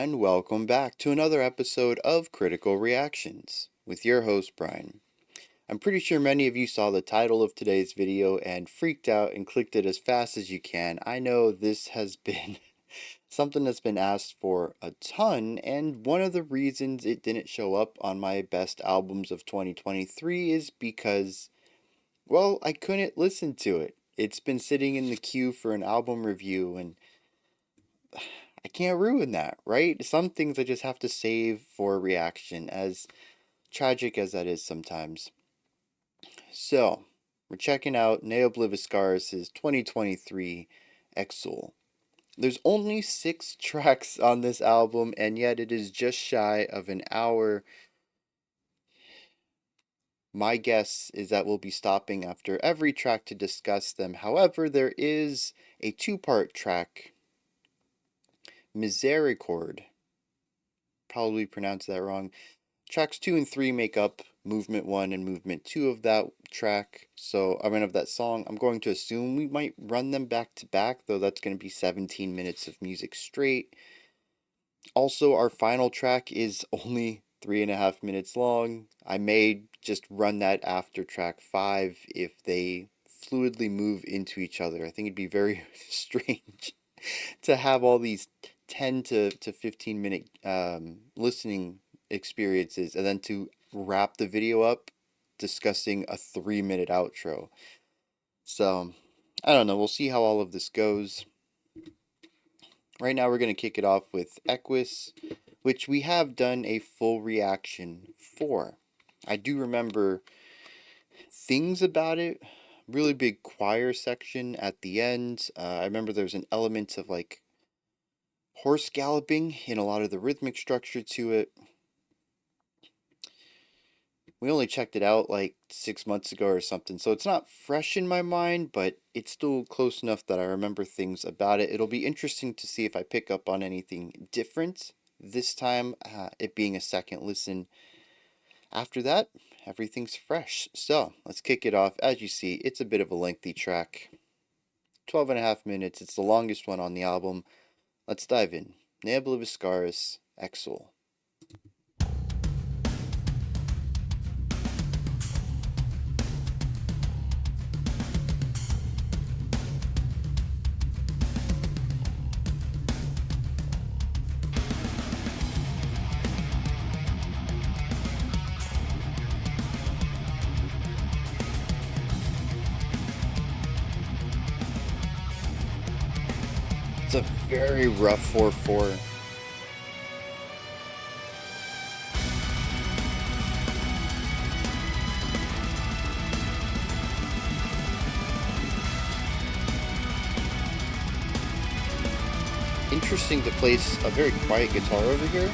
and welcome back to another episode of Critical Reactions with your host, Bryan. I'm pretty sure many of you saw the title of today's video and freaked out and clicked it as fast as you can. I know this has been something that's been asked for a ton, and one of the reasons it didn't show up on my best albums of 2023 is because, well, I couldn't listen to it. It's been sitting in the queue for an album review, and I can't ruin that, right? Some things I just have to save for a reaction, as tragic as that is sometimes. So, we're checking out Ne Obliviscaris' 2023 Exul. There's only 6 tracks on this album, and yet it is just shy of an hour. My guess is that we'll be stopping after every track to discuss them. However, there is a 2-part track, Misericorde. Probably pronounced that wrong. Tracks 2 and 3 make up movement 1 and movement 2 of that track. Of that song. I'm going to assume we might run them back to back, though that's going to be 17 minutes of music straight. Also, our final track is only 3.5 minutes long. I may just run that after track 5 if they fluidly move into each other. I think it'd be very strange to have all these 10 to 15 minute listening experiences and then to wrap the video up discussing a 3-minute outro. So, I don't know. We'll see how all of this goes. Right now, we're going to kick it off with Equus, which we have done a full reaction for. I do remember things about it. Really big choir section at the end. I remember there's an element of like horse galloping in a lot of the rhythmic structure to it. We only checked it out like 6 months ago or something, so it's not fresh in my mind, but it's still close enough that I remember things about it. It'll be interesting to see if I pick up on anything different this time, it being a second listen. After that, everything's fresh. So, let's kick it off. As you see, it's a bit of a lengthy track. 12.5 minutes. It's the longest one on the album. Let's dive in. Ne Obliviscaris, Exul. It's a very rough 4/4. Interesting to place a very quiet guitar over here.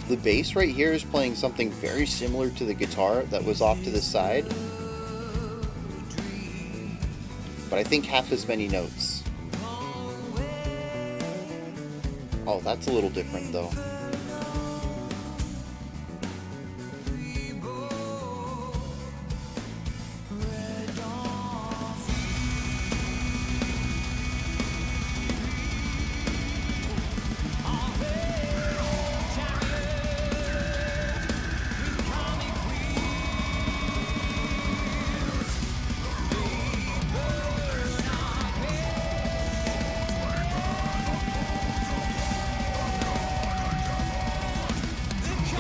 The bass right here is playing something very similar to the guitar that was off to the side, but I think half as many notes. Oh, that's a little different though.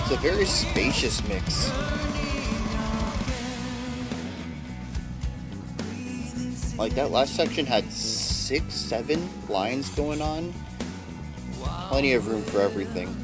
It's a very spacious mix. Like that last section had 6, 7 lines going on. Plenty of room for everything.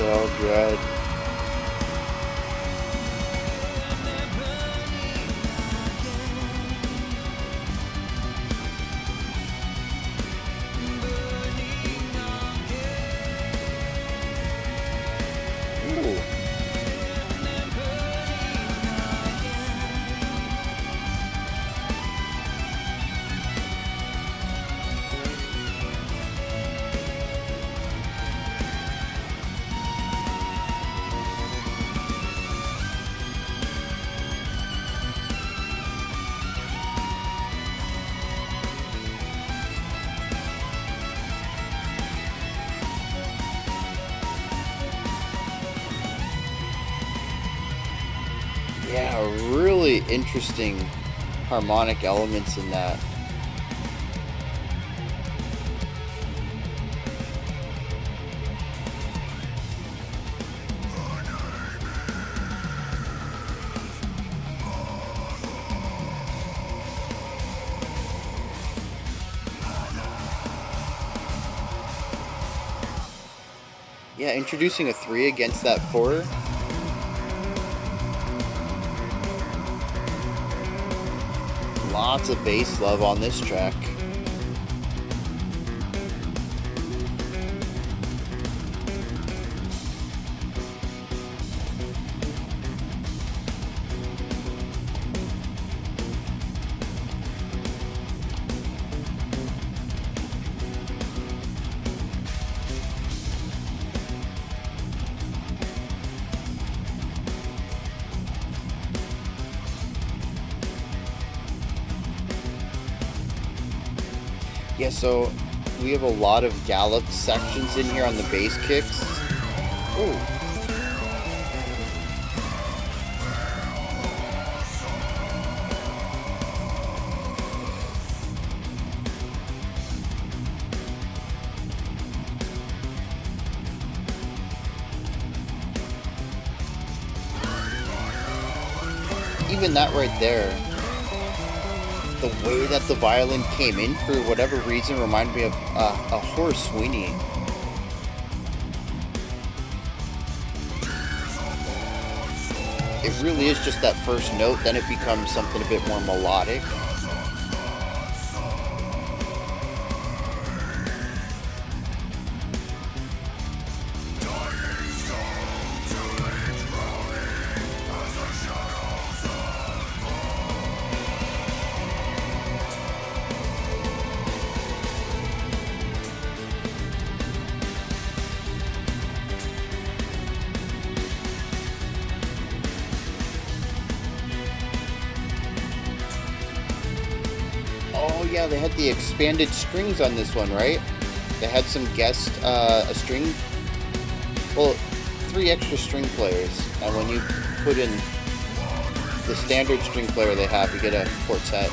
So good. Ooh. Yeah, really interesting harmonic elements in that. Yeah, introducing a 3 against that 4. Lots of bass love on this track. Yeah, so we have a lot of gallop sections in here on the bass kicks. Ooh. Even that right there, the way that the violin came in for whatever reason reminded me of a Horace Sweeney. It really is just that first note, then it becomes something a bit more melodic. Oh yeah, they had the expanded strings on this one, right? They had some guest, a string, well, 3 extra string players, and when you put in the standard string player they have, you get a quartet.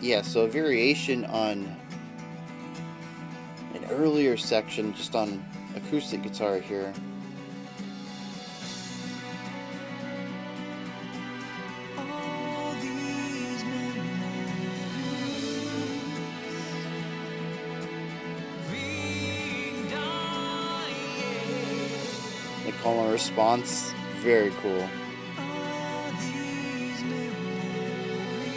Yeah, so a variation on an earlier section just on acoustic guitar here. The call and response, very cool.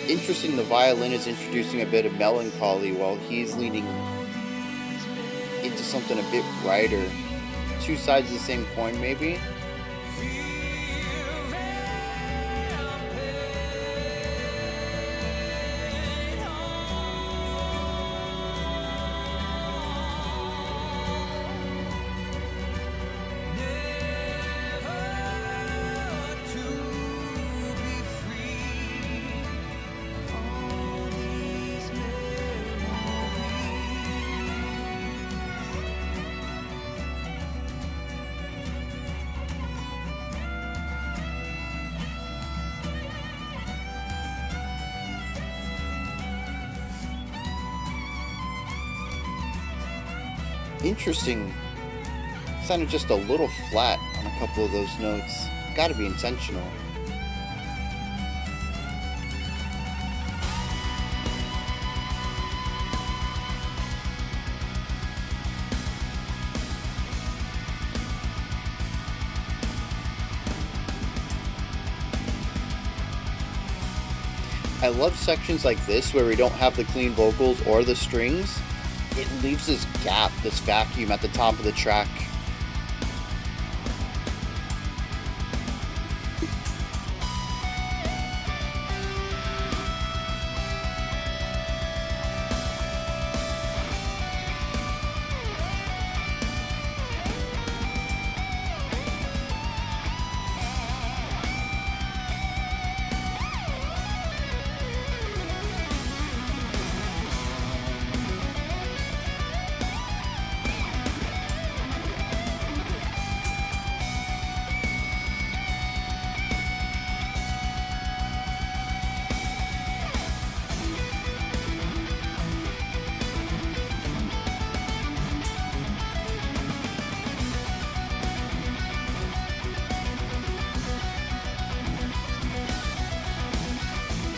Interesting, the violin is introducing a bit of melancholy while he's leaning into something a bit brighter. Two sides of the same coin, maybe? Interesting. Sounded just a little flat on a couple of those notes. Gotta be intentional. I love sections like this where we don't have the clean vocals or the strings. It leaves this gap, this vacuum at the top of the track.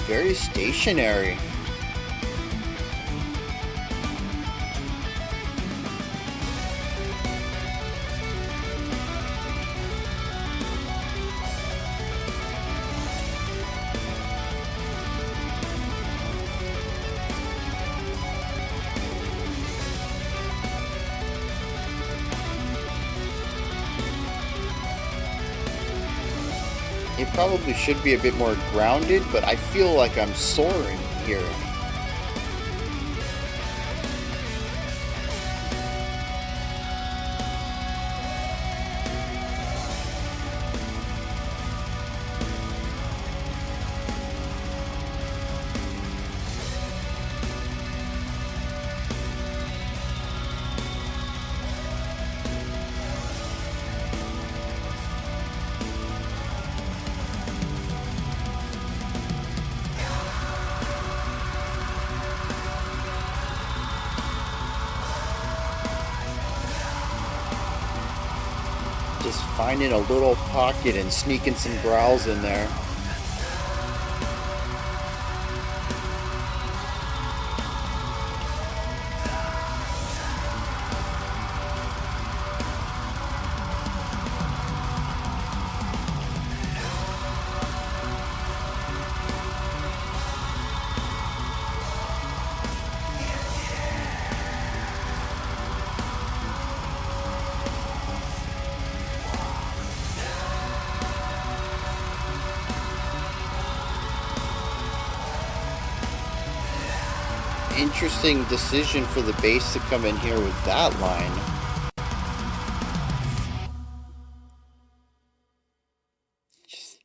Very stationary. It probably should be a bit more grounded, but I feel like I'm soaring here. Just finding a little pocket and sneaking some growls in there. Interesting decision for the bass to come in here with that line. Just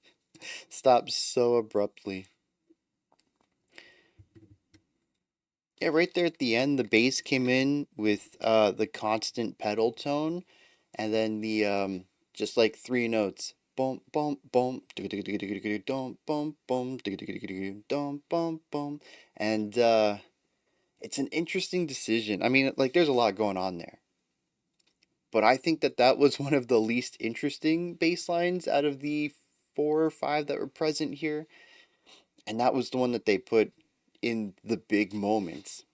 stops so abruptly. Yeah, right there at the end, the bass came in with the constant pedal tone, and then the just like three notes. Boom, boom, boom, dum, boom, boom, dum, boom, boom, and It's an interesting decision. I mean, like, there's a lot going on there. But I think that that was one of the least interesting bass lines out of the four or five that were present here. And that was the one that they put in the big moments.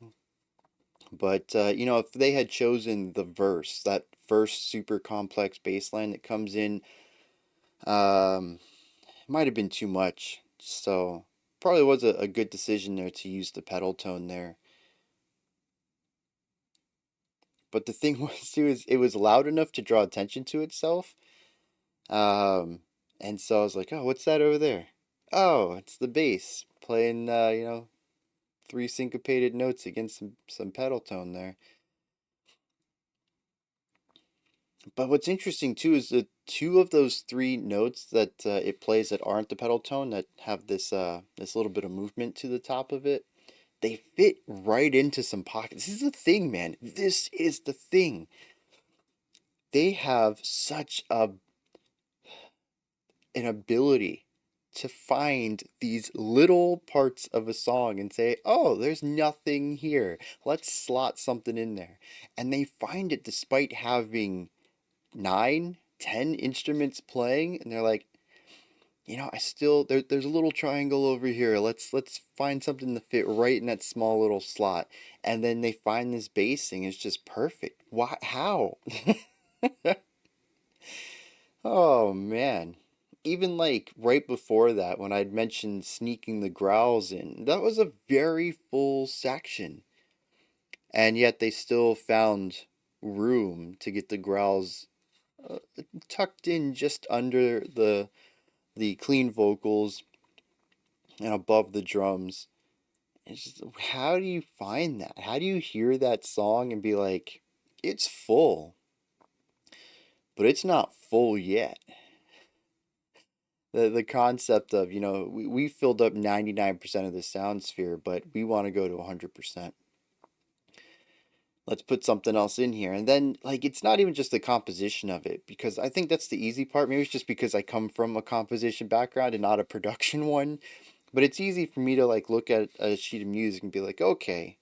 But, if they had chosen the verse, that first super complex bass line that comes in, it might have been too much. So, probably was a good decision there to use the pedal tone there. But the thing was, too, is it was loud enough to draw attention to itself. Um, and so I was like, oh, what's that over there? Oh, it's the bass playing, three syncopated notes against some pedal tone there. But what's interesting too is the two of those three notes that it plays that aren't the pedal tone that have this little bit of movement to the top of it. They fit right into some pockets. This is the thing, man. This is the thing. They have such an ability to find these little parts of a song and say, oh, there's nothing here. Let's slot something in there. And they find it despite having 9, 10 instruments playing, and they're like, I still there's a little triangle over here. Let's find something to fit right in that small little slot. And then they find this basing is just perfect. Why? How? Oh man. Even like right before that, when I'd mentioned sneaking the growls in, that was a very full section. And yet they still found room to get the growls uh, tucked in just under the clean vocals and above the drums. It's just, how do you find that? How do you hear that song and be like, it's full, but it's not full yet? The concept of, we filled up 99% of the sound sphere, but we want to go to 100%. Let's put something else in here. And then, like, it's not even just the composition of it, because I think that's the easy part. Maybe it's just because I come from a composition background and not a production one. But it's easy for me to, like, look at a sheet of music and be like, okay,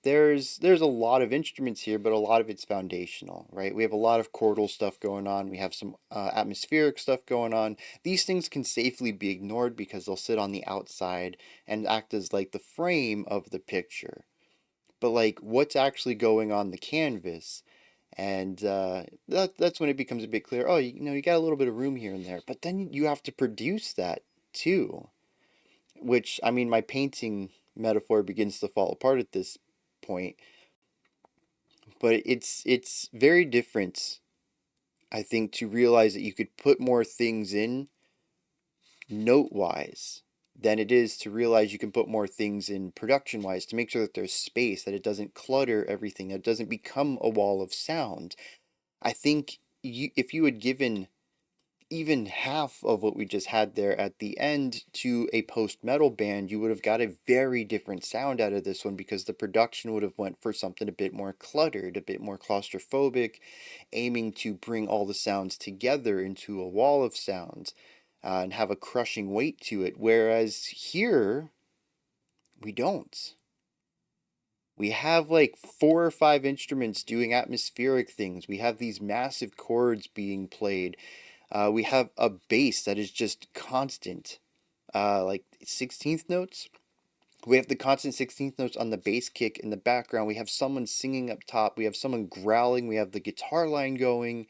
there's a lot of instruments here, but a lot of it's foundational, right? We have a lot of chordal stuff going on. We have some atmospheric stuff going on. These things can safely be ignored because they'll sit on the outside and act as like the frame of the picture. But like what's actually going on the canvas, and that's when it becomes a bit clear. Oh, you got a little bit of room here and there, but then you have to produce that too. Which, I mean, my painting metaphor begins to fall apart at this point. But it's very different, I think, to realize that you could put more things in note wise than it is to realize you can put more things in production wise to make sure that there's space, that it doesn't clutter everything, that it doesn't become a wall of sound. I think if you had given even half of what we just had there at the end to a post-metal band, you would have got a very different sound out of this one because the production would have went for something a bit more cluttered, a bit more claustrophobic, aiming to bring all the sounds together into a wall of sounds and have a crushing weight to it. Whereas here, we don't. We have like 4 or 5 instruments doing atmospheric things. We have these massive chords being played. We have a bass that is just constant, like 16th notes. We have the constant 16th notes on the bass kick in the background. We have someone singing up top. We have someone growling. We have the guitar line going.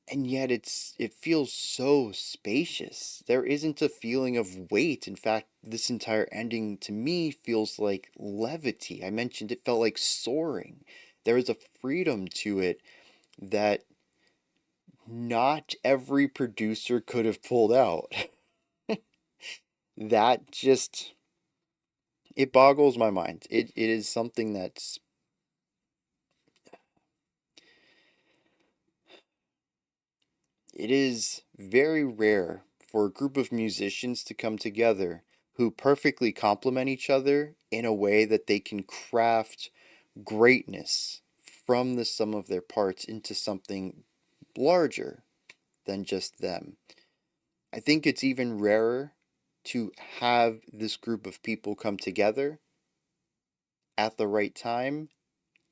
And yet it feels so spacious. There isn't a feeling of weight. In fact, this entire ending to me feels like levity. I mentioned it felt like soaring. There is a freedom to it that not every producer could have pulled out. That just, it boggles my mind. It is something that's, it is very rare for a group of musicians to come together who perfectly complement each other in a way that they can craft greatness from the sum of their parts into something larger than just them. I think it's even rarer to have this group of people come together at the right time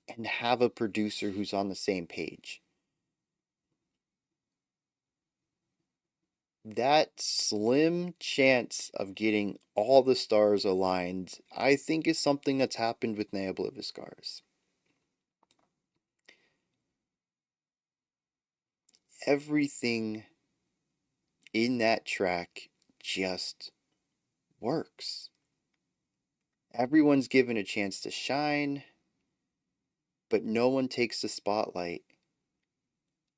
and have a producer who's on the same page. That slim chance of getting all the stars aligned, I think, is something that's happened with Ne Obliviscaris. Everything in that track just works. Everyone's given a chance to shine, but no one takes the spotlight.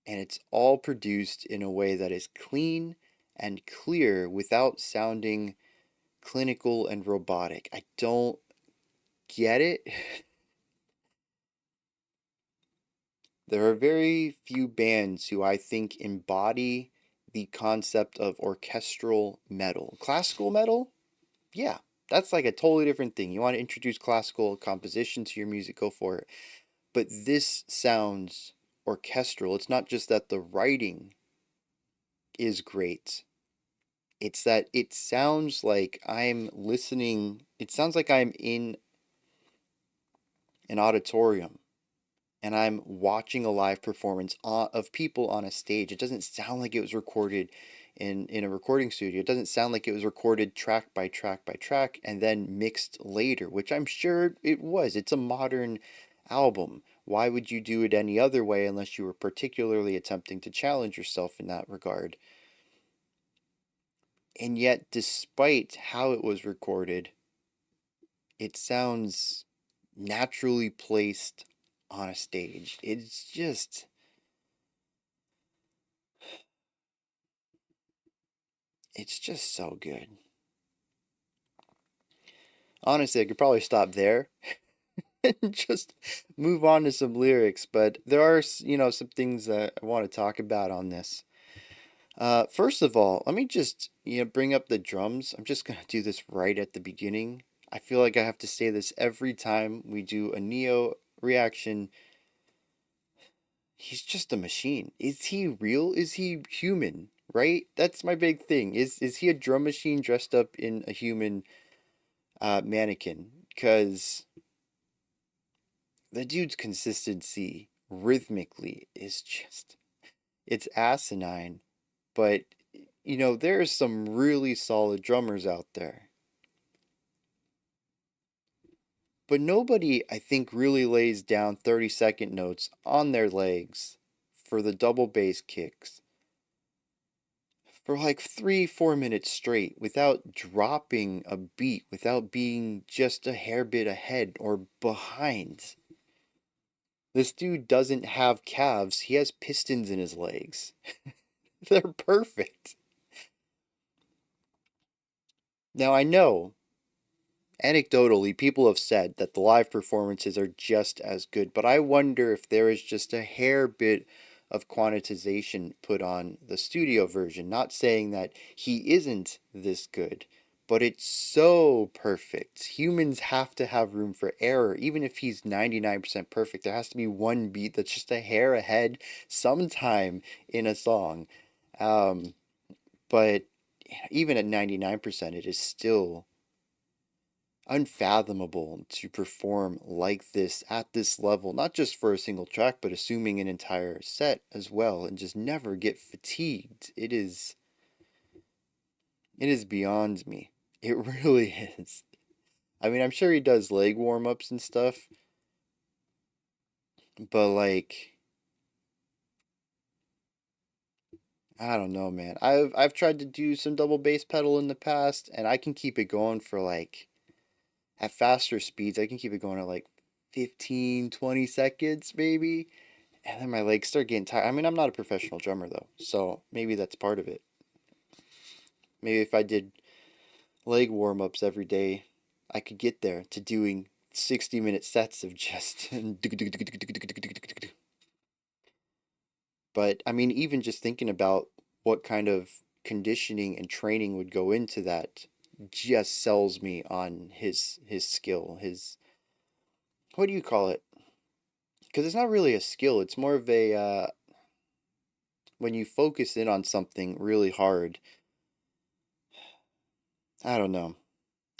And it's all produced in a way that is clean and clear without sounding clinical and robotic. I don't get it. There are very few bands who I think embody the concept of orchestral metal. Classical metal? Yeah, that's like a totally different thing. You want to introduce classical composition to your music, go for it. But this sounds orchestral. It's not just that the writing is great, it's that it sounds like I'm listening, it sounds like I'm in an auditorium and I'm watching a live performance of people on a stage. It doesn't sound like it was recorded in a recording studio. It doesn't sound like it was recorded track by track by track and then mixed later, which I'm sure it was. It's a modern album. Why would you do it any other way unless you were particularly attempting to challenge yourself in that regard? And yet, despite how it was recorded, it sounds naturally placed on a stage. It's just so good. Honestly, I could probably stop there and just move on to some lyrics, but there are, some things that I want to talk about on this. First of all, let me just, bring up the drums. I'm just gonna do this right at the beginning. I feel like I have to say this every time we do a Neo reaction. He's just a machine. Is he real? Is he human? Right? That's my big thing. Is he a drum machine dressed up in a human mannequin? Because the dude's consistency rhythmically is just, it's asinine. But there's some really solid drummers out there. But nobody, I think, really lays down 30-second notes on their legs for the double bass kicks for like 3, 4 minutes straight without dropping a beat, without being just a hair bit ahead or behind. This dude doesn't have calves, he has pistons in his legs. They're perfect. Now, I know, anecdotally, people have said that the live performances are just as good, but I wonder if there is just a hair bit of quantization put on the studio version. Not saying that he isn't this good, but it's so perfect. Humans have to have room for error. Even if he's 99% perfect, there has to be one beat that's just a hair ahead sometime in a song. Um, but even at 99%, it is still unfathomable to perform like this at this level, not just for a single track, but assuming an entire set as well, and just never get fatigued. It is beyond me. It really is. I mean, I'm sure he does leg warm-ups and stuff, but like, I don't know, man. I've tried to do some double bass pedal in the past, and I can keep it going for like, at faster speeds, I can keep it going at like 15, 20 seconds maybe. And then my legs start getting tired. I mean, I'm not a professional drummer though, so maybe that's part of it. Maybe if I did leg warm ups every day, I could get there to doing 60-minute sets of just. But I mean, even just thinking about what kind of conditioning and training would go into that just sells me on his skill. His, what do you call it? Because it's not really a skill. It's more of a when you focus in on something really hard. I don't know.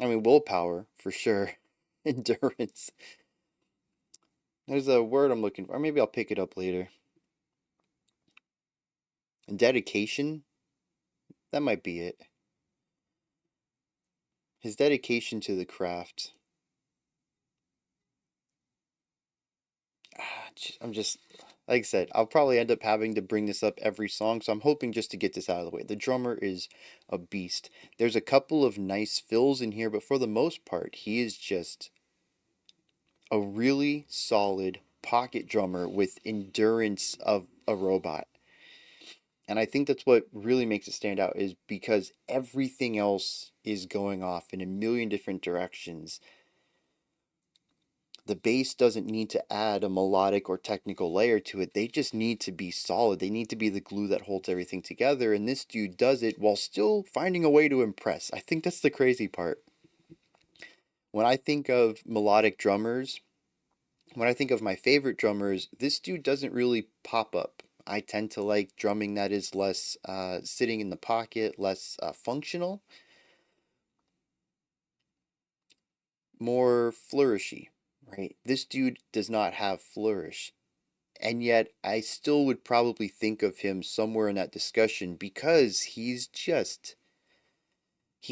I mean, willpower for sure. Endurance. There's a word I'm looking for. Or maybe I'll pick it up later. And dedication? That might be it. His dedication to the craft. I'm just, like I said, I'll probably end up having to bring this up every song, so I'm hoping just to get this out of the way. The drummer is a beast. There's a couple of nice fills in here, but for the most part, he is just a really solid pocket drummer with endurance of a robot. And I think that's what really makes it stand out is because everything else is going off in a million different directions. The bass doesn't need to add a melodic or technical layer to it. They just need to be solid. They need to be the glue that holds everything together. And this dude does it while still finding a way to impress. I think that's the crazy part. When I think of melodic drummers, when I think of my favorite drummers, this dude doesn't really pop up. I tend to like drumming that is less sitting in the pocket, less functional, more flourishy, right? This dude does not have flourish. And yet, I still would probably think of him somewhere in that discussion because he's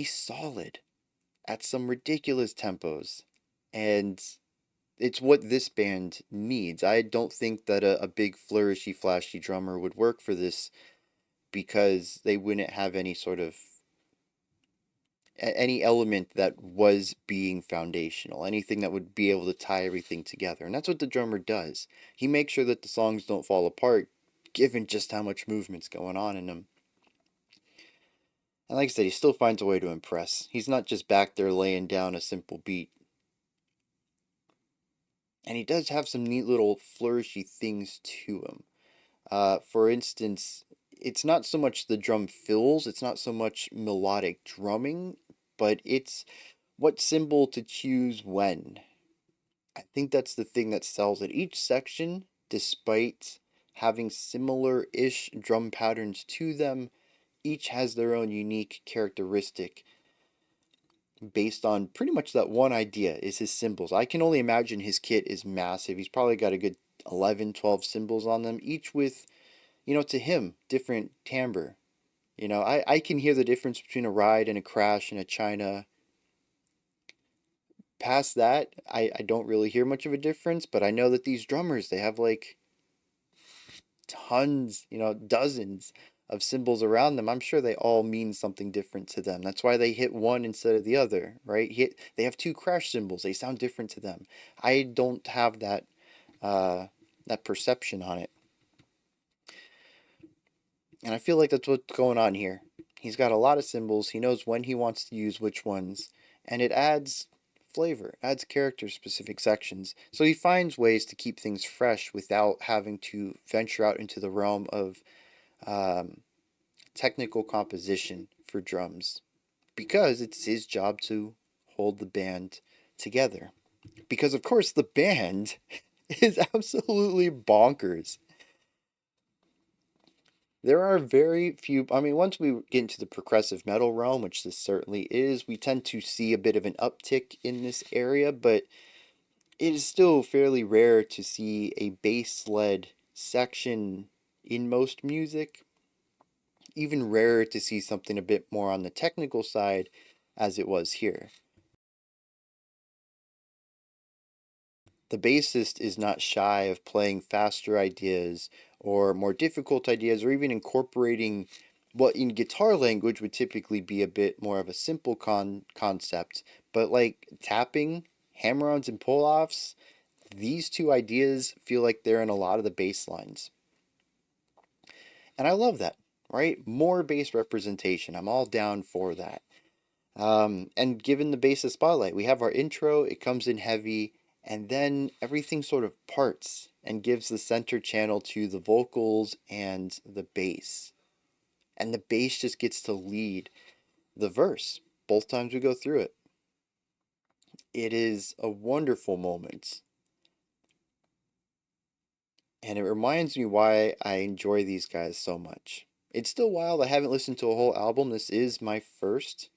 solid at some ridiculous tempos. And it's what this band needs. I don't think that a big flourishy, flashy drummer would work for this because they wouldn't have any sort of any element that was being foundational, anything that would be able to tie everything together. And that's what the drummer does. He makes sure that the songs don't fall apart given just how much movement's going on in them. And like I said, he still finds a way to impress. He's not just back there laying down a simple beat. And he does have some neat little flourishy things to him. For instance, it's not so much the drum fills, it's not so much melodic drumming, but it's what cymbal to choose when. I think that's the thing that sells it. Each section, despite having similar ish drum patterns to them, each has their own unique characteristic based on pretty much that one idea is his cymbals. I can only imagine his kit is massive. He's probably got a good 11, 12 cymbals on them, each with, to him, different timbre. I can hear the difference between a ride and a crash and a China. Past that, I don't really hear much of a difference, but I know that these drummers, they have like tons, dozens of cymbals around them. I'm sure they all mean something different to them. That's why they hit one instead of the other, right? They have two crash cymbals. They sound different to them. I don't have that perception on it. And I feel like that's what's going on here. He's got a lot of cymbals. He knows when he wants to use which ones, and it adds flavor, adds character specific sections. So he finds ways to keep things fresh without having to venture out into the realm of technical composition for drums because it's his job to hold the band together. Because, of course, the band is absolutely bonkers. There are very few. I mean, once we get into the progressive metal realm, which this certainly is, we tend to see a bit of an uptick in this area, but it is still fairly rare to see a bass led section in most music. Even rarer to see something a bit more on the technical side as it was here. The bassist is not shy of playing faster ideas or more difficult ideas or even incorporating what in guitar language would typically be a bit more of a simple concept, but like tapping, hammer-ons, and pull-offs, these two ideas feel like they're in a lot of the bass lines. And I love that, right? More bass representation. I'm all down for that. And given the bass spotlight, we have our intro, it comes in heavy, and then everything sort of parts and gives the center channel to the vocals and the bass. And the bass just gets to lead the verse both times we go through it. It is a wonderful moment. And it reminds me why I enjoy these guys so much. It's still wild. I haven't listened to a whole album. This is my first.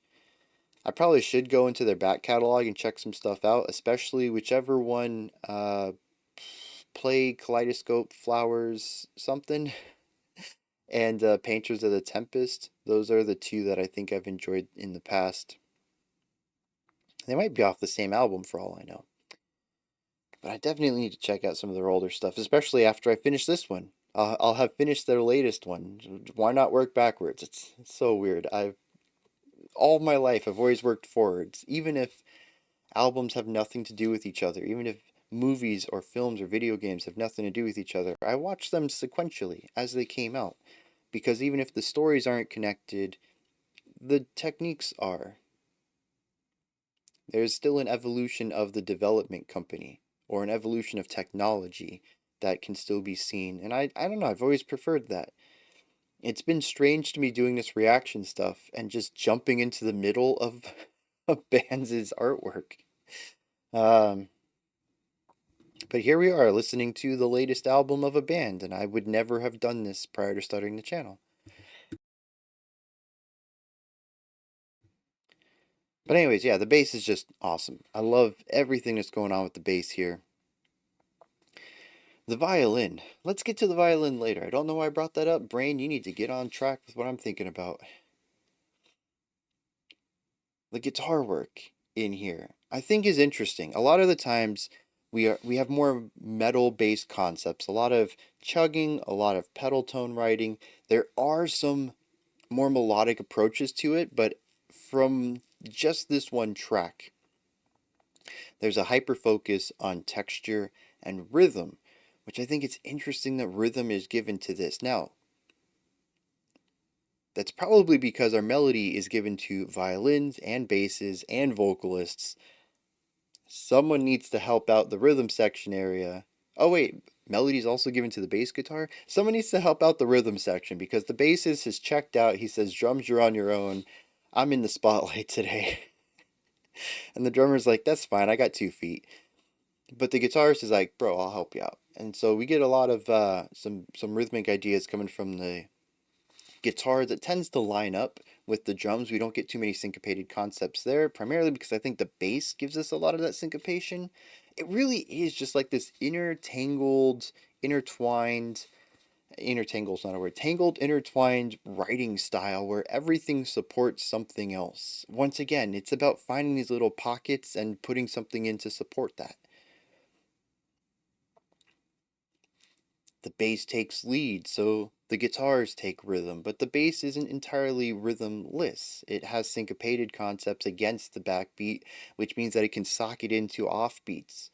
I probably should go into their back catalog and check some stuff out, especially whichever one, Play Kaleidoscope Flowers something and Painters of the Tempest. Those are the two that I think I've enjoyed in the past. They might be off the same album for all I know. But I definitely need to check out some of their older stuff, especially after I finish this one. I'll have finished their latest one. Why not work backwards? It's so weird. All my life I've always worked forwards, even if albums have nothing to do with each other, even if movies or films or video games have nothing to do with each other. I watch them sequentially as they came out, because even if the stories aren't connected, the techniques are. There's still an evolution of the development company or an evolution of technology that can still be seen. And I don't know, I've always preferred that. It's been strange to me doing this reaction stuff and just jumping into the middle of bands' artwork. Um, but here we are listening to the latest album of a band, and I would never have done this prior to starting the channel. But anyways, yeah, the bass is just awesome. I love everything that's going on with the bass here. The violin. Let's get to the violin later. I don't know why I brought that up. Brain, you need to get on track with what I'm thinking about. The guitar work in here, I think, is interesting. A lot of the times we have more metal based concepts, a lot of chugging, a lot of pedal tone writing. There are some more melodic approaches to it, but from just this one track, there's a hyper focus on texture and rhythm, which I think it's interesting that rhythm is given to this. Now, that's probably because our melody is given to violins and basses and vocalists. Someone needs to help out the rhythm section area. Oh wait, melody's also given to the bass guitar? Someone needs to help out the rhythm section because the bassist is checked out. He says, drums, you're on your own. I'm in the spotlight today. And the drummer's like, that's fine, I got 2 feet. But the guitarist is like, bro, I'll help you out. And so we get a lot of some rhythmic ideas coming from the guitar that tends to line up with the drums. We don't get too many syncopated concepts there, primarily because I think the bass gives us a lot of that syncopation. It really is just like this intertangled, intertwined, intertangled's not a word, tangled, intertwined writing style where everything supports something else. Once again, it's about finding these little pockets and putting something in to support that. The bass takes lead, so the guitars take rhythm, but the bass isn't entirely rhythmless. It has syncopated concepts against the backbeat, which means that it can socket into offbeats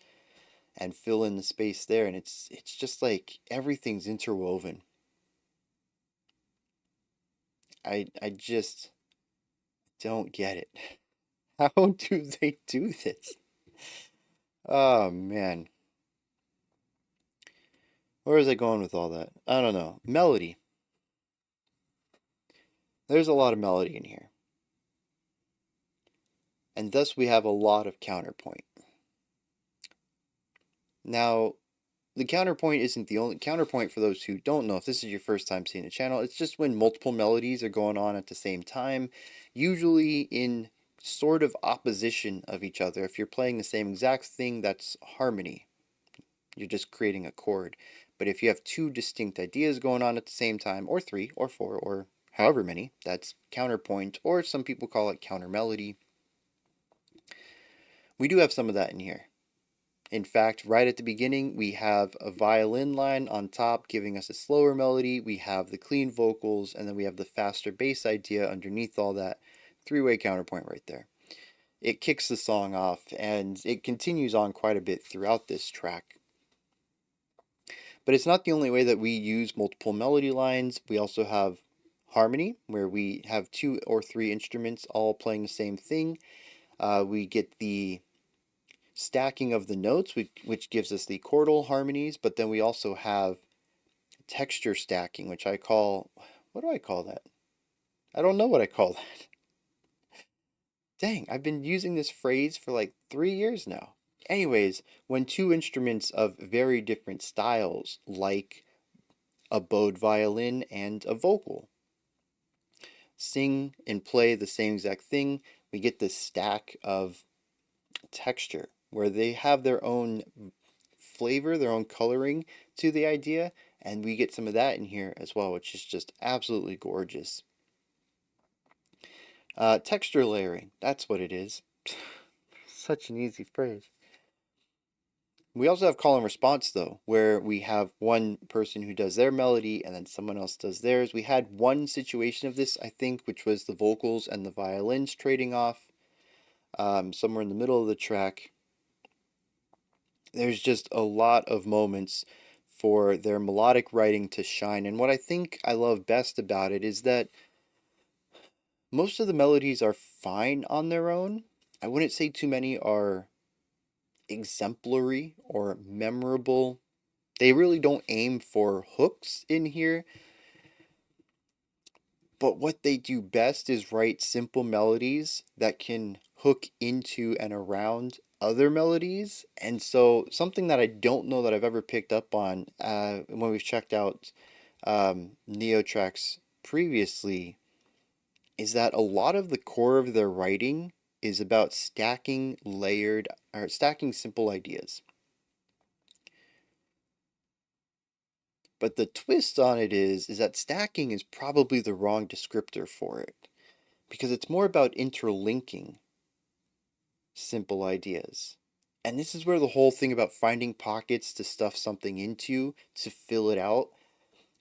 and fill in the space there, and it's just like everything's interwoven. I just don't get it. How do they do this? Oh man. Where is I going with all that? I don't know. Melody. There's a lot of melody in here. And thus we have a lot of counterpoint. Now, the counterpoint isn't the only counterpoint. For those who don't know, if this is your first time seeing the channel, it's just when multiple melodies are going on at the same time, usually in sort of opposition of each other. If you're playing the same exact thing, that's harmony. You're just creating a chord. But if you have 2 distinct ideas going on at the same time, or 3, or 4, or however many, that's counterpoint, or some people call it counter melody. We do have some of that in here. In fact, right at the beginning, we have a violin line on top giving us a slower melody. We have the clean vocals, and then we have the faster bass idea underneath all that. 3-way counterpoint right there. It kicks the song off, and it continues on quite a bit throughout this track. But it's not the only way that we use multiple melody lines. We also have harmony, where we have 2 or 3 instruments all playing the same thing. We get the stacking of the notes, which gives us the chordal harmonies, but then we also have texture stacking, which I call, what do I call that? I don't know what I call that. Dang, I've been using this phrase for like 3 years now. Anyways, when 2 instruments of very different styles, like a bowed violin and a vocal, sing and play the same exact thing, we get this stack of texture where they have their own flavor, their own coloring to the idea, and we get some of that in here as well, which is just absolutely gorgeous. Texture layering, that's what it is. Such an easy phrase. We also have call and response, though, where we have one person who does their melody and then someone else does theirs. We had one situation of this, I think, which was the vocals and the violins trading off somewhere in the middle of the track. There's just a lot of moments for their melodic writing to shine. And what I think I love best about it is that most of the melodies are fine on their own. I wouldn't say too many are exemplary or memorable. They really don't aim for hooks in here. But what they do best is write simple melodies that can hook into and around other melodies. And so something that I don't know that I've ever picked up on when we've checked out Neo tracks previously is that a lot of the core of their writing is about stacking layered or stacking simple ideas. But the twist on it is that stacking is probably the wrong descriptor for it because it's more about interlinking simple ideas. And this is where the whole thing about finding pockets to stuff something into, to fill it out,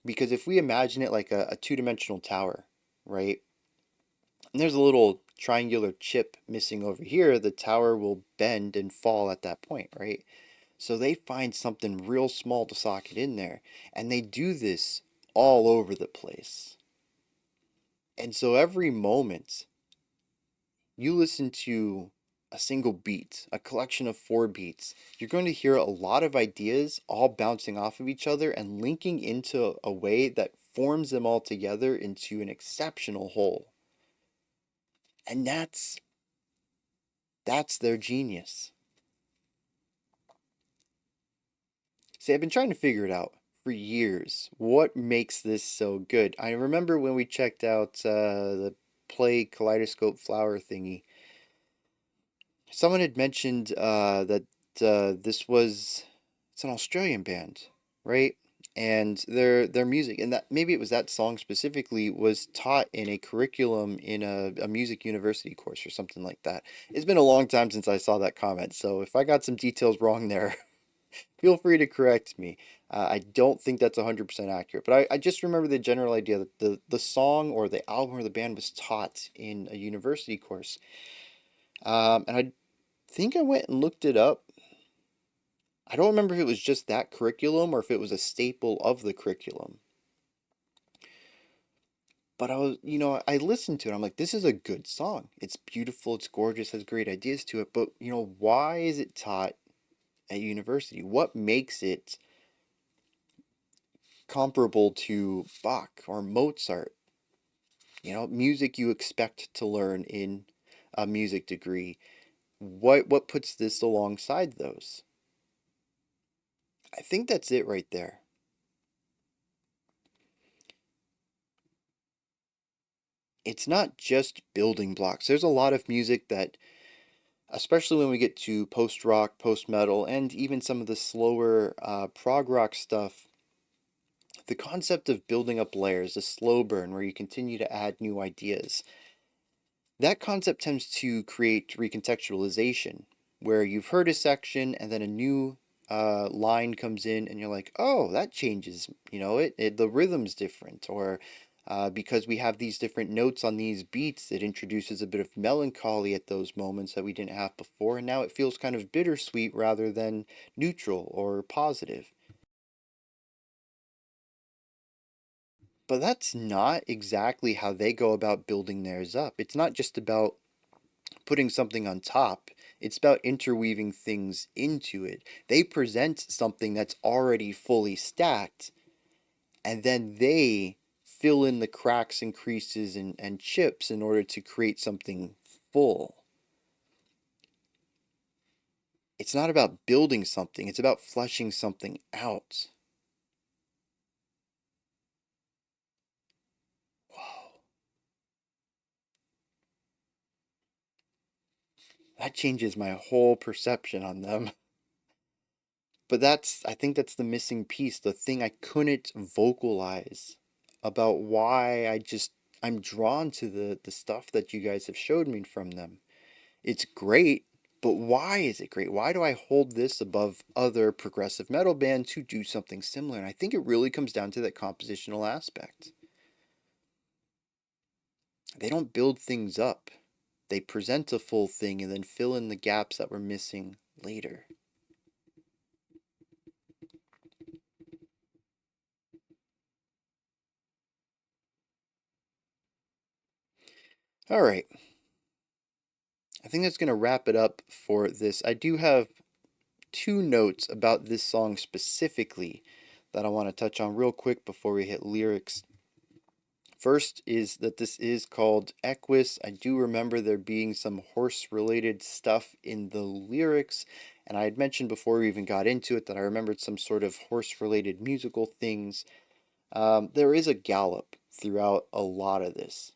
because if we imagine it like a two-dimensional tower, right? And there's a little triangular chip missing over here, the tower will bend and fall at that point, right? So they find something real small to socket in there, and they do this all over the place. And so every moment you listen to a single beat, a collection of 4 beats, you're going to hear a lot of ideas all bouncing off of each other and linking into a way that forms them all together into an exceptional whole. And that's their genius. See, I've been trying to figure it out for years. What makes this so good? I remember when we checked out the Play Kaleidoscope Flower thingy, someone had mentioned that this was it's an Australian band, right? And their music and that maybe it was that song specifically was taught in a curriculum in a music university course or something like that. It's been a long time since I saw that comment, so if I got some details wrong there, feel free to correct me. I don't think that's 100% accurate, but I just remember the general idea that the song or the album or the band was taught in a university course. And I think I went and looked it up. I don't remember if it was just that curriculum or if it was a staple of the curriculum. But I listened to it. I'm like, this is a good song. It's beautiful. It's gorgeous. Has great ideas to it. But, why is it taught at university? What makes it comparable to Bach or Mozart? Music you expect to learn in a music degree. What puts this alongside those? I think that's it right there. It's not just building blocks. There's a lot of music that, especially when we get to post rock, post metal, and even some of the slower prog rock stuff, the concept of building up layers, a slow burn where you continue to add new ideas, that concept tends to create recontextualization, where you've heard a section and then a new line comes in and you're like, oh, that changes, the rhythm's different, or because we have these different notes on these beats, it introduces a bit of melancholy at those moments that we didn't have before, and now it feels kind of bittersweet rather than neutral or positive. But that's not exactly how they go about building theirs up. It's not just about putting something on top, it's about interweaving things into it. They present something that's already fully stacked, and then they fill in the cracks and creases and chips in order to create something full. It's not about building something, it's about fleshing something out. Whoa. that changes my whole perception on them. But I think that's the missing piece, the thing I couldn't vocalize about why I'm drawn to the stuff that you guys have showed me from them. It's great, but why is it great? Why do I hold this above other progressive metal bands who do something similar? And I think it really comes down to that compositional aspect. They don't build things up. They present a full thing and then fill in the gaps that were missing later. All right. I think that's going to wrap it up for this. I do have two notes about this song specifically that I want to touch on real quick before we hit lyrics. First is that this is called Equus. I do remember there being some horse-related stuff in the lyrics, and I had mentioned before we even got into it that I remembered some sort of horse-related musical things. There is a gallop throughout a lot of this,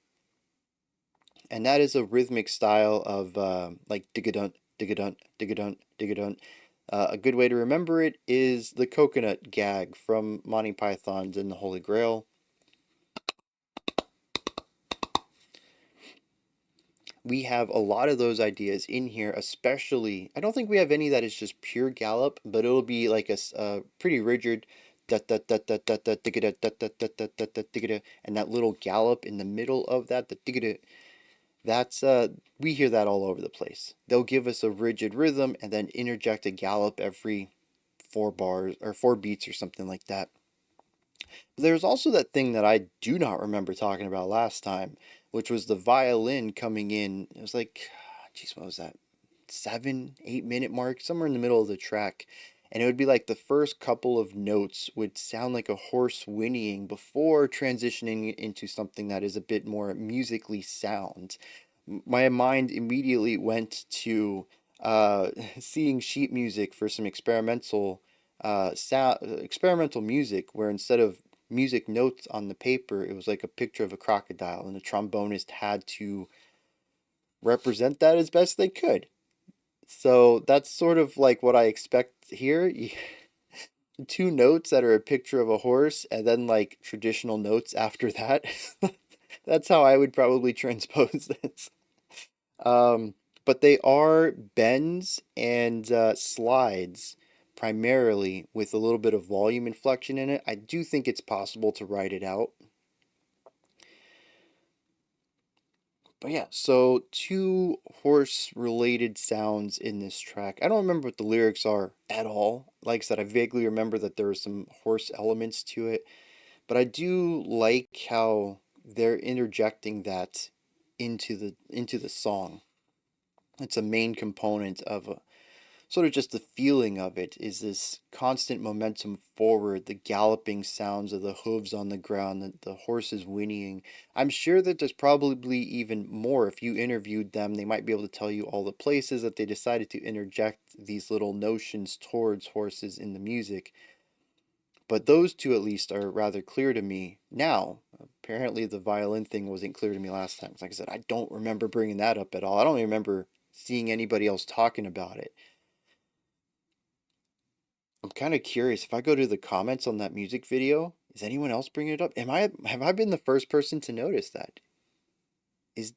and that is a rhythmic style of like dig-a-dunt, dig-a-dunt, dig-a-dunt, dig-a-dunt. A good way to remember it is the coconut gag from Monty Python's and the Holy Grail. We have a lot of those ideas in here, especially, I don't think we have any that is just pure gallop, but it'll be like a pretty rigid da da da da da da da da da da da da da da, and that little gallop in the middle of that, the da, that's we hear that all over the place. They'll give us a rigid rhythm and then interject a gallop every 4 bars or 4 beats or something like that. But there's also that thing that I do not remember talking about last time, which was the violin coming in. It was like, geez, what was that? 7, 8 minute mark, somewhere in the middle of the track. And it would be like the first couple of notes would sound like a horse whinnying before transitioning into something that is a bit more musically sound. My mind immediately went to seeing sheet music for some experimental music, where instead of music notes on the paper, it was like a picture of a crocodile, and the trombonist had to represent that as best they could. So that's sort of like what I expect here. Two notes that are a picture of a horse, and then like traditional notes after that. That's how I would probably transpose this. Um, but they are bends and slides primarily with a little bit of volume inflection in it. I do think it's possible to write it out. But yeah, so two horse related sounds in this track. I don't remember what the lyrics are at all. Like I said, I vaguely remember that there were some horse elements to it, but I do like how they're interjecting that into the song. It's a main component of sort of just the feeling of it is this constant momentum forward, the galloping sounds of the hooves on the ground, the horses whinnying. I'm sure that there's probably even more. If you interviewed them, they might be able to tell you all the places that they decided to interject these little notions towards horses in the music. But those two, at least, are rather clear to me now. Apparently, the violin thing wasn't clear to me last time. Like I said, I don't remember bringing that up at all. I don't even remember seeing anybody else talking about it. I'm kind of curious if I go to the comments on that music video, is anyone else bringing it up? Have I been the first person to notice that? Is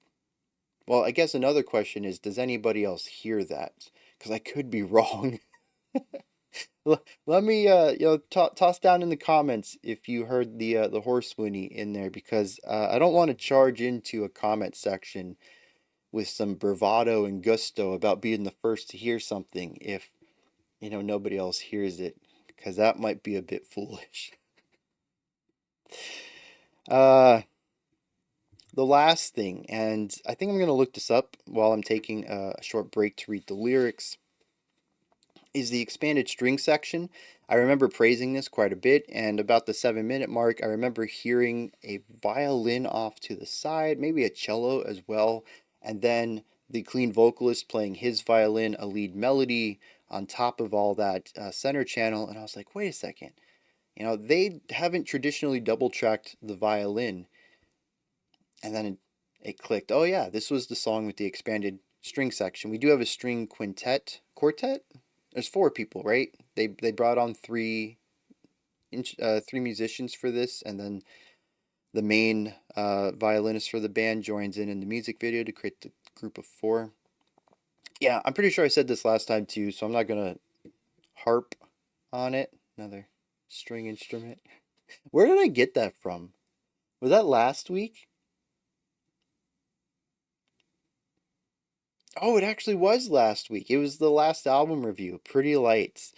well, I guess another question is, does anybody else hear that? Because I could be wrong. Let me toss down in the comments if you heard the horse whinny in there, because I don't want to charge into a comment section with some bravado and gusto about being the first to hear something if nobody else hears it, because that might be a bit foolish. Uh, the last thing, and I think I'm going to look this up while I'm taking a short break to read the lyrics, is the expanded string section. I remember praising this quite a bit, and about the 7 minute mark, I remember hearing a violin off to the side, maybe a cello as well, and then the clean vocalist playing his violin, a lead melody on top of all that center channel, and I was like, wait a second. They haven't traditionally double tracked the violin. And then it clicked. Oh, yeah, this was the song with the expanded string section. We do have a string quartet. There's four people, right? They brought on three musicians for this, and then the main violinist for the band joins in the music video to create the group of four. Yeah, I'm pretty sure I said this last time too, so I'm not gonna harp on it. Another string instrument. Where did I get that from? Was that last week? Oh, it actually was last week. It was the last album review, Pretty Lights.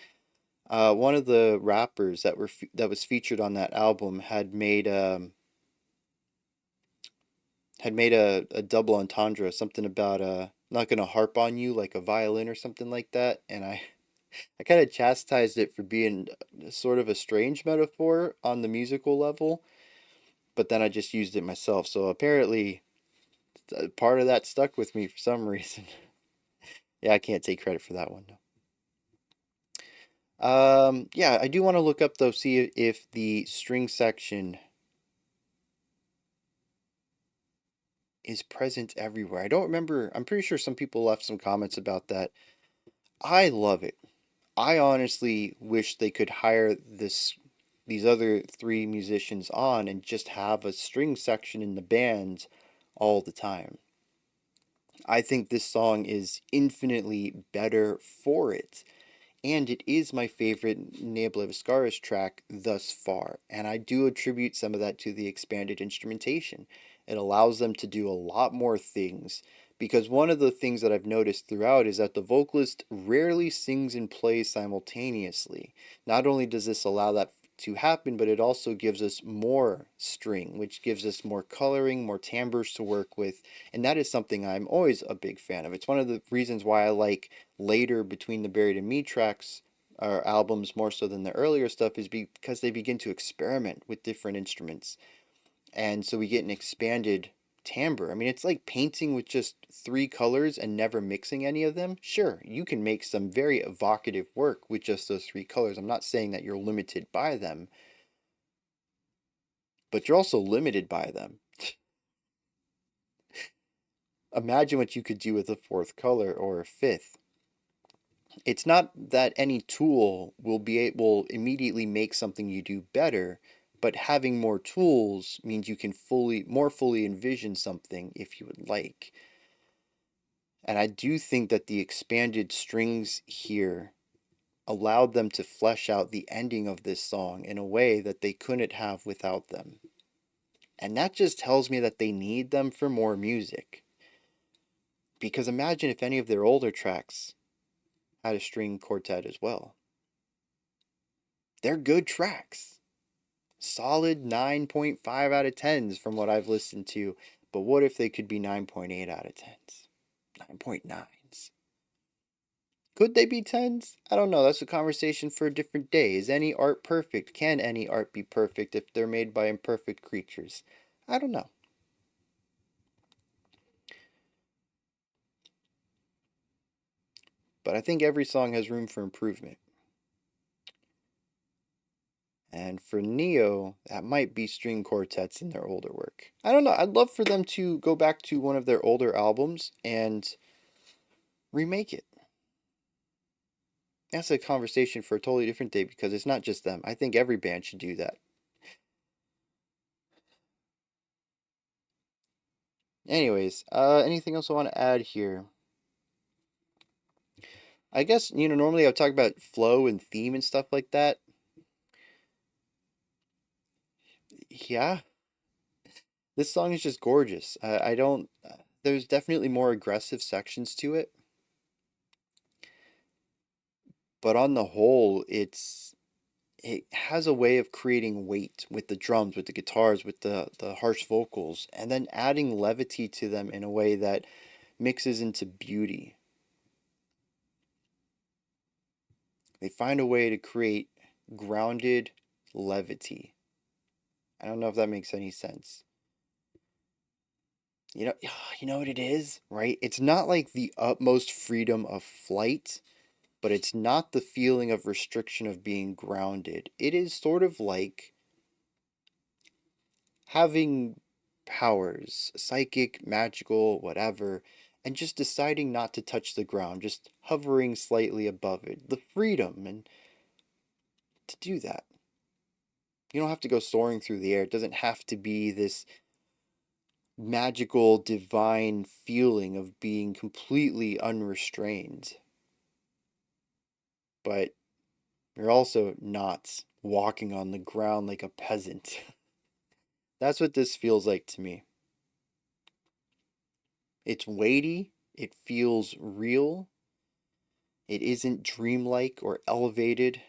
One of the rappers that was featured on that album had made a double entendre, something about not gonna harp on you like a violin or something like that, and I kind of chastised it for being sort of a strange metaphor on the musical level, but then I just used it myself. So apparently, part of that stuck with me for some reason. Yeah, I can't take credit for that one. Yeah, I do want to look up though, see if the string section is present everywhere. I don't remember. I'm pretty sure some people left some comments about that. I love it. I honestly wish they could hire these other three musicians on and just have a string section in the band all the time. I think this song is infinitely better for it. And it is my favorite Ne Obliviscaris track thus far, and I do attribute some of that to the expanded instrumentation. It allows them to do a lot more things, because one of the things that I've noticed throughout is that the vocalist rarely sings and plays simultaneously. Not only does this allow that to happen, but it also gives us more string, which gives us more coloring, more timbres to work with, and that is something I'm always a big fan of. It's one of the reasons why I like later Between the Buried and Me tracks or albums more so than the earlier stuff is because they begin to experiment with different instruments. And so we get an expanded timbre. I mean, it's like painting with just three colors and never mixing any of them. Sure, you can make some very evocative work with just those three colors. I'm not saying that you're limited by them, but you're also limited by them. Imagine what you could do with a fourth color or a fifth. It's not that any tool will immediately make something you do better, but having more tools means you can more fully envision something if you would like. And I do think that the expanded strings here allowed them to flesh out the ending of this song in a way that they couldn't have without them. And that just tells me that they need them for more music. Because imagine if any of their older tracks had a string quartet as well. They're good tracks. Solid 9.5 out of 10s from what I've listened to. But what if they could be 9.8 out of 10s? 9.9s? Could they be 10s? I don't know. That's a conversation for a different day. Is any art perfect? Can any art be perfect if they're made by imperfect creatures? I don't know. But I think every song has room for improvement. And for Neo, that might be string quartets in their older work. I don't know. I'd love for them to go back to one of their older albums and remake it. That's a conversation for a totally different day because it's not just them. I think every band should do that. Anyways, anything else I want to add here? I guess, normally I would talk about flow and theme and stuff like that. Yeah, this song is just gorgeous. I don't, there's definitely more aggressive sections to it, but on the whole, it has a way of creating weight with the drums, with the guitars, with the harsh vocals, and then adding levity to them in a way that mixes into beauty. They find a way to create grounded levity. I don't know if that makes any sense. You know, you know what it is, right? It's not like the utmost freedom of flight, but it's not the feeling of restriction of being grounded. It is sort of like having powers, psychic, magical, whatever, and just deciding not to touch the ground, just hovering slightly above it. The freedom and to do that. You don't have to go soaring through the air. It doesn't have to be this magical, divine feeling of being completely unrestrained. But you're also not walking on the ground like a peasant. That's what this feels like to me. It's weighty, it feels real, it isn't dreamlike or elevated,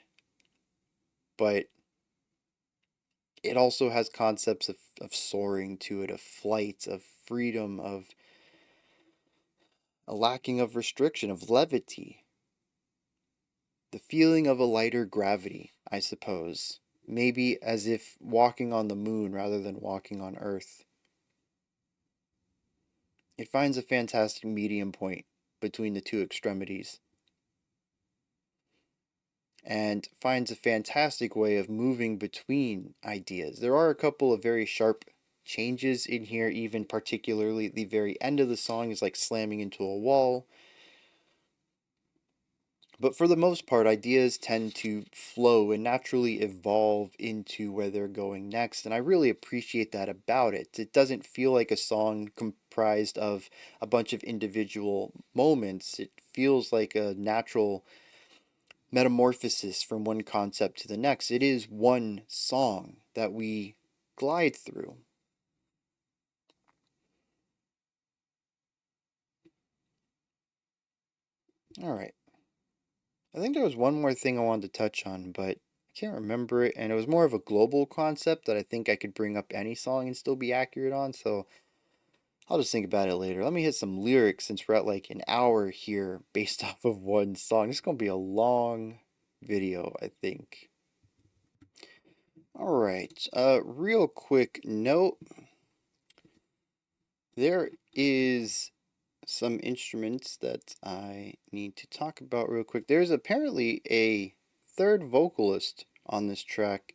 but it also has concepts of soaring to it, of flight, of freedom, of a lacking of restriction, of levity. The feeling of a lighter gravity, I suppose. Maybe as if walking on the moon rather than walking on Earth. It finds a fantastic medium point between the two extremities and finds a fantastic way of moving between ideas. There are a couple of very sharp changes in here, even particularly the very end of the song is like slamming into a wall. But for the most part, ideas tend to flow and naturally evolve into where they're going next. And I really appreciate that about it. It doesn't feel like a song comprised of a bunch of individual moments. It feels like a natural metamorphosis from one concept to the next. It is one song that we glide through. All right. I think there was one more thing I wanted to touch on, but I can't remember it. And it was more of a global concept that I think I could bring up any song and still be accurate on. So I'll just think about it later. Let me hit some lyrics since we're at like an hour here based off of one song. It's going to be a long video, I think. All right. Real quick note. There is some instruments that I need to talk about real quick. There's apparently a third vocalist on this track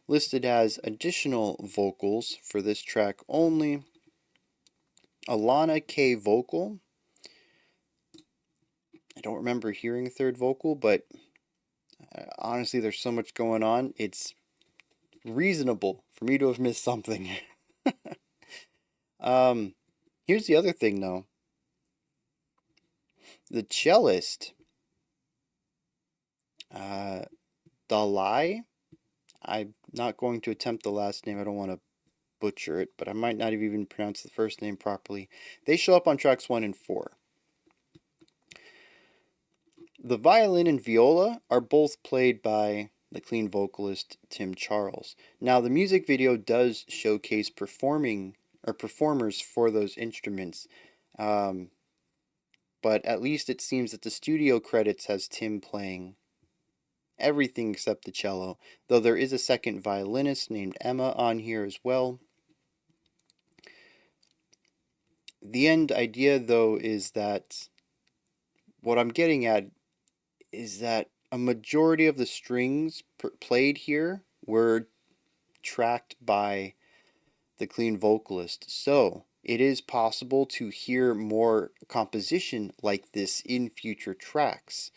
listed as additional vocals for this track only. Alana K vocal. I don't remember hearing a third vocal, but honestly, there's so much going on. It's reasonable for me to have missed something. um, Here's the other thing, though. The cellist, Dalai. I'm not going to attempt the last name. I don't want to butcher it, but I might not have even pronounced the first name properly. They show up on tracks 1 and 4. The violin and viola are both played by the clean vocalist Tim Charles. Now, the music video does showcase performers for those instruments, but at least it seems that the studio credits has Tim playing everything except the cello, though there is a second violinist named Emma on here as well. The end idea, though, is that what I'm getting at is that a majority of the strings played here were tracked by the clean vocalist. So it is possible to hear more composition like this in future tracks,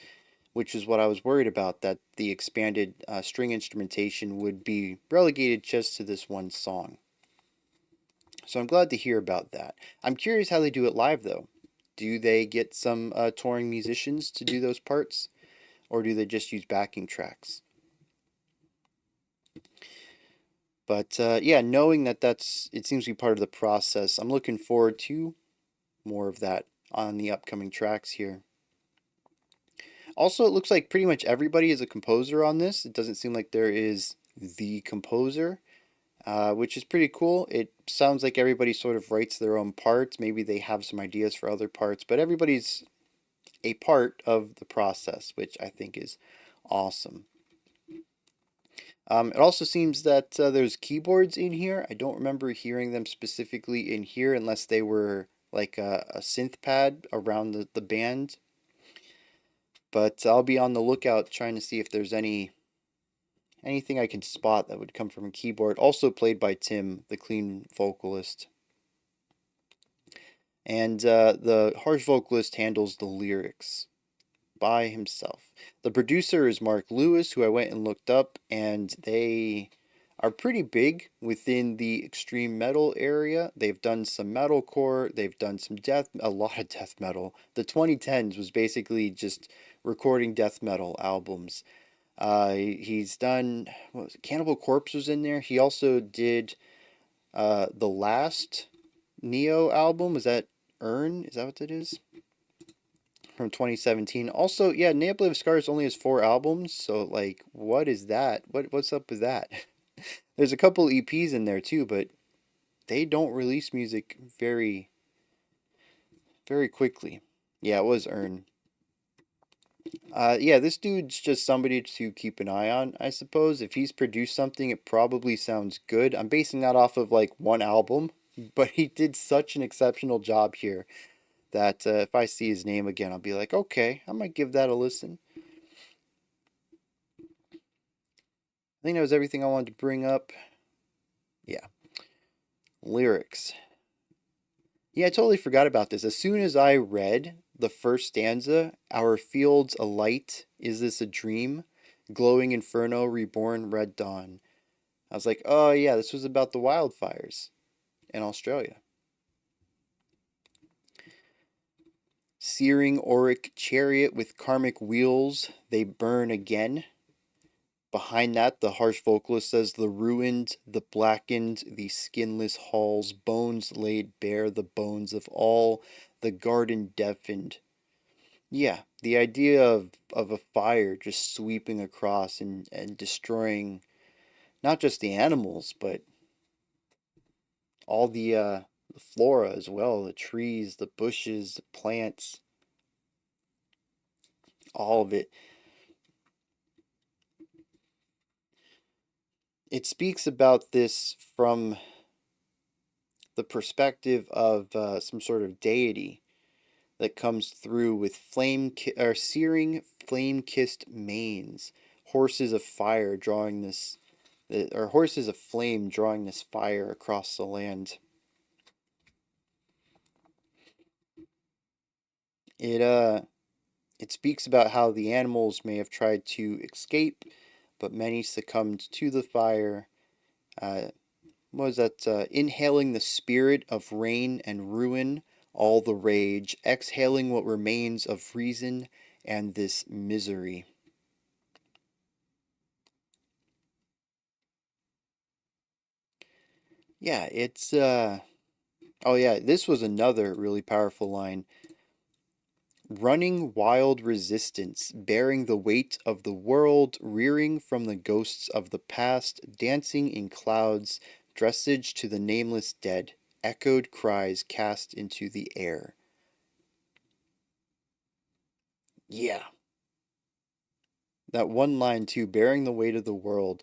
which is what I was worried about, that the expanded string instrumentation would be relegated just to this one song. So I'm glad to hear about that. I'm curious how they do it live, though. Do they get some touring musicians to do those parts? Or do they just use backing tracks? But yeah, knowing that it seems to be part of the process, I'm looking forward to more of that on the upcoming tracks here. Also, it looks like pretty much everybody is a composer on this. It doesn't seem like there is the composer, which is pretty cool. It sounds like everybody sort of writes their own parts. Maybe they have some ideas for other parts, but everybody's a part of the process, which I think is awesome. It also seems that there's keyboards in here. I don't remember hearing them specifically in here unless they were like a synth pad around the band. But I'll be on the lookout trying to see if there's anything I can spot that would come from a keyboard. Also played by Tim, the clean vocalist. And the harsh vocalist handles the lyrics by himself. The producer is Mark Lewis, who I went and looked up, and they are pretty big within the extreme metal area. They've done some metalcore, they've done some a lot of death metal. The 2010s was basically just recording death metal albums. He's done, what was it, Cannibal Corpse was in there. He also did the last Neo album. Was that Earn? Is that what it is? From 2017. Also, yeah, Ne Obliviscaris only has 4 albums, so like, what is that? What's up with that? There's a couple EPs in there too, but they don't release music very quickly. Yeah, it was Earn. Yeah, this dude's just somebody to keep an eye on, I suppose. If he's produced something, it probably sounds good. I'm basing that off of like one album, but he did such an exceptional job here that if I see his name again, I'll be like, okay, I might give that a listen. I think that was everything I wanted to bring up. Yeah. Lyrics. Yeah, I totally forgot about this. As soon as I read the first stanza, our fields alight, is this a dream? Glowing inferno, reborn red dawn. I was like, oh yeah, this was about the wildfires in Australia. Searing auric chariot with karmic wheels, they burn again. Behind that, the harsh vocalist says, the ruined, the blackened, the skinless halls, bones laid bare, the bones of all, the garden deafened. Yeah, the idea of a fire just sweeping across and destroying not just the animals, but all the flora as well, the trees, the bushes, the plants, all of it. It speaks about this from the perspective of some sort of deity that comes through with or searing flame-kissed manes, horses of fire drawing this, or horses of flame drawing this fire across the land. It it speaks about how the animals may have tried to escape, but many succumbed to the fire. Uh, what was that? Inhaling the spirit of rain and ruin, all the rage, exhaling what remains of reason and this misery. Yeah, it's oh yeah, this was another really powerful line. Running wild resistance, bearing the weight of the world, rearing from the ghosts of the past, dancing in clouds, dressage to the nameless dead, echoed cries cast into the air. Yeah. That one line too, bearing the weight of the world,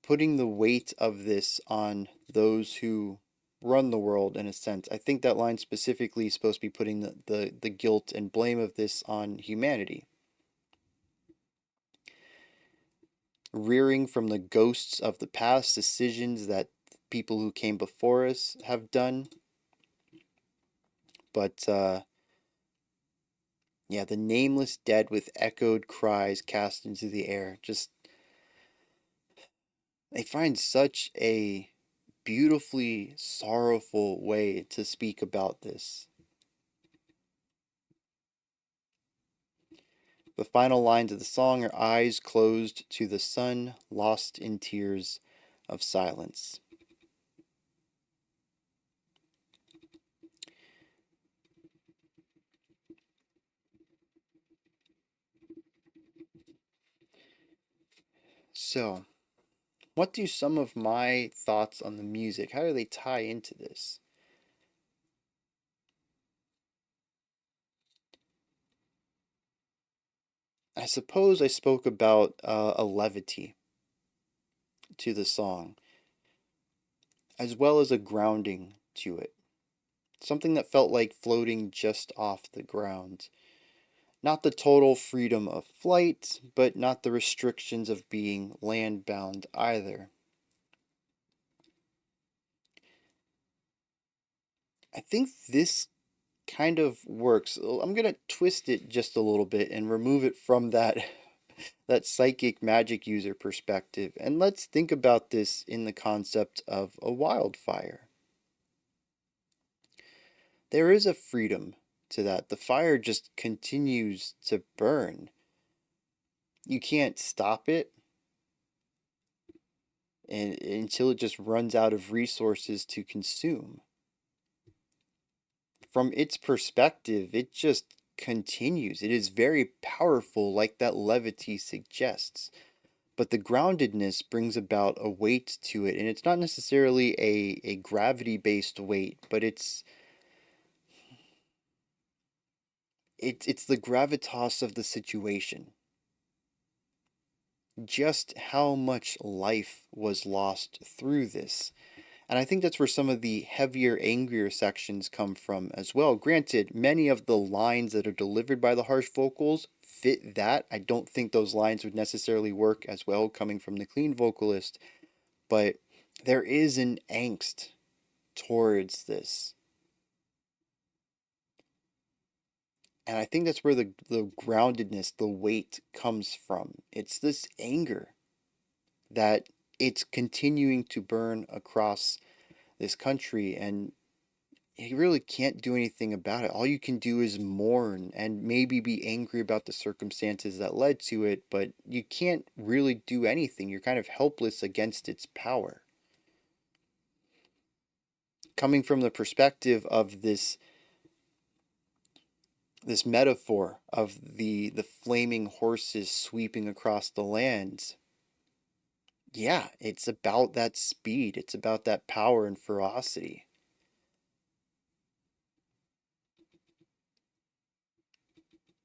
putting the weight of this on those who run the world in a sense. I think that line specifically is supposed to be putting the guilt and blame of this on humanity. Rearing from the ghosts of the past decisions that people who came before us have done. But yeah, the nameless dead with echoed cries cast into the air. Just, they find such a beautifully sorrowful way to speak about this. The final lines of the song are eyes closed to the sun, lost in tears of silence. So, what do some of my thoughts on the music, how do they tie into this? I suppose I spoke about a levity to the song, as well as a grounding to it. Something that felt like floating just off the ground. Not the total freedom of flight, but not the restrictions of being land bound either. I think this kind of works. I'm gonna twist it just a little bit and remove it from that that psychic magic user perspective, and let's think about this in the concept of a wildfire. There is a freedom to that. The fire just continues to burn. You can't stop it and until it just runs out of resources to consume. From its perspective, it just continues. It is very powerful, like that levity suggests. But the groundedness brings about a weight to it, and it's not necessarily a gravity-based weight, but it's the gravitas of the situation. Just how much life was lost through this. And I think that's where some of the heavier, angrier sections come from as well. Granted, many of the lines that are delivered by the harsh vocals fit that. I don't think those lines would necessarily work as well coming from the clean vocalist, but there is an angst towards this. And I think that's where the groundedness, the weight comes from. It's this anger that it's continuing to burn across this country, and you really can't do anything about it. All you can do is mourn and maybe be angry about the circumstances that led to it, but you can't really do anything. You're kind of helpless against its power. Coming from the perspective of this metaphor of the flaming horses sweeping across the lands, yeah, it's about that speed. It's about that power and ferocity.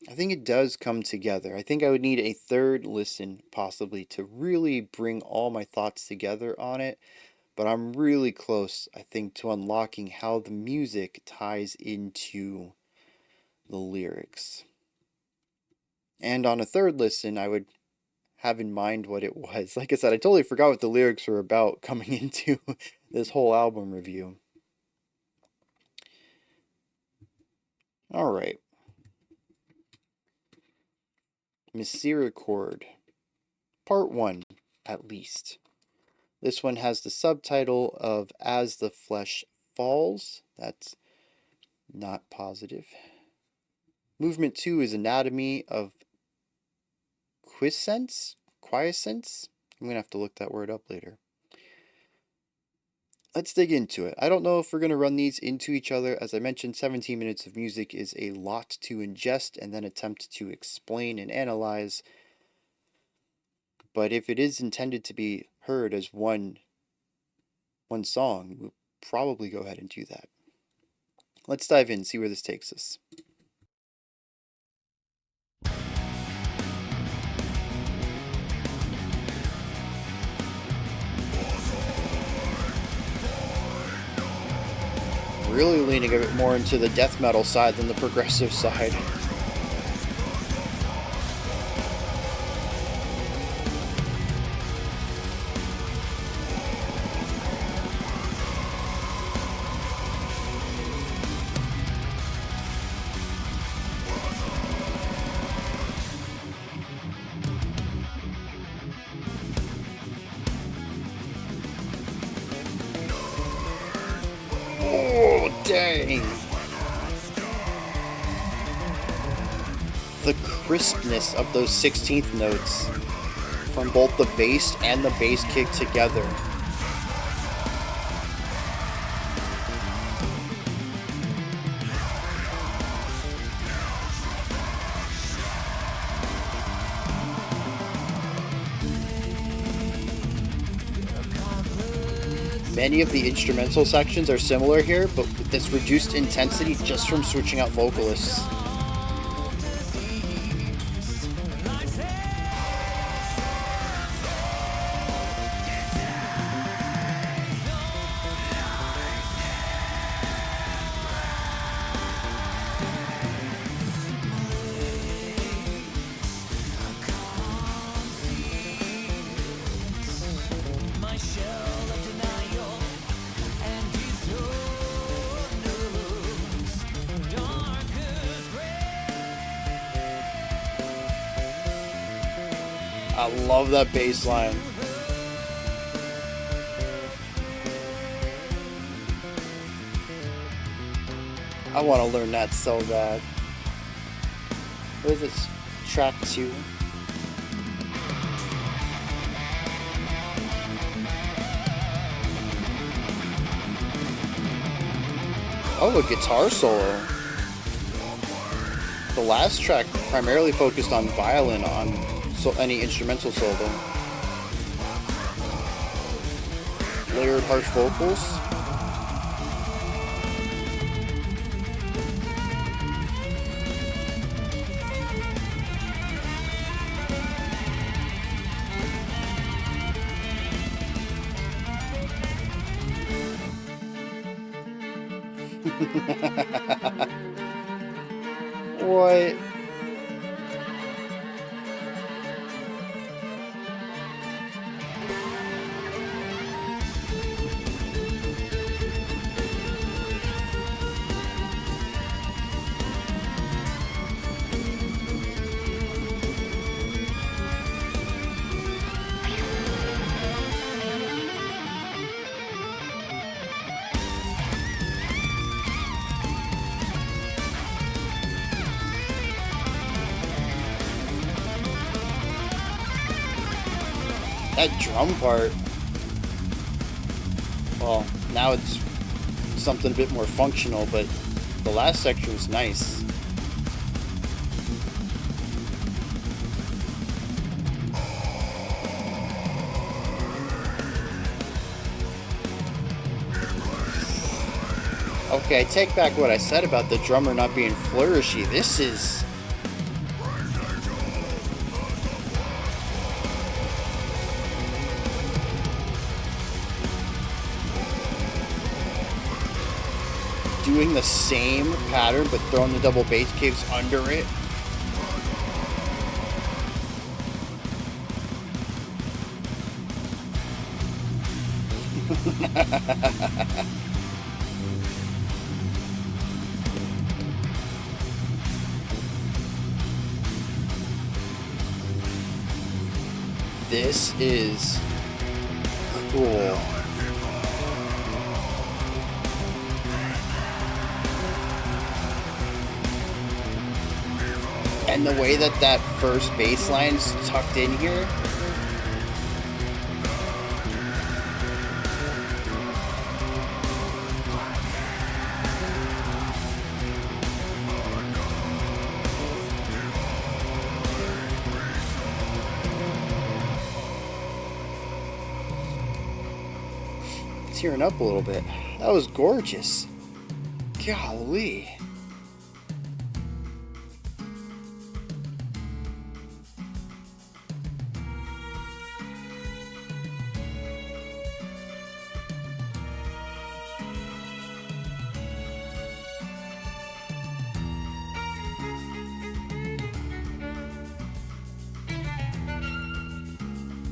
I think it does come together. I think I would need a third listen, possibly, to really bring all my thoughts together on it. But I'm really close, I think, to unlocking how the music ties into the lyrics. And on a third listen, I would have in mind what it was. Like I said, I totally forgot what the lyrics were about coming into this whole album review. All right. Misericorde. Part 1, at least. This one has the subtitle of As the Flesh Falls. That's not positive. Movement 2 is Anatomy of Quiescence? Quiescence? I'm going to have to look that word up later. Let's dig into it. I don't know if we're going to run these into each other. As I mentioned, 17 minutes of music is a lot to ingest and then attempt to explain and analyze. But if it is intended to be heard as one song, we'll probably go ahead and do that. Let's dive in, see where this takes us. Really leaning a bit more into the death metal side than the progressive side. Dang! The crispness of those 16th notes from both the bass and the bass kick together. Many of the instrumental sections are similar here, but with this reduced intensity just from switching out vocalists. I love that bass line. I want to learn that so bad. What is this? Track 2? Oh, a guitar solo. The last track primarily focused on violin, on any instrumental solo. Layered harsh vocals. What? That drum part, well, now it's something a bit more functional, but the last section was nice. Okay, I take back what I said about the drummer not being flourishy. This is... doing the same pattern but throwing the double bass kicks under it. This is cool. And the way that that first bass line is tucked in here. Tearing up a little bit. That was gorgeous. Golly.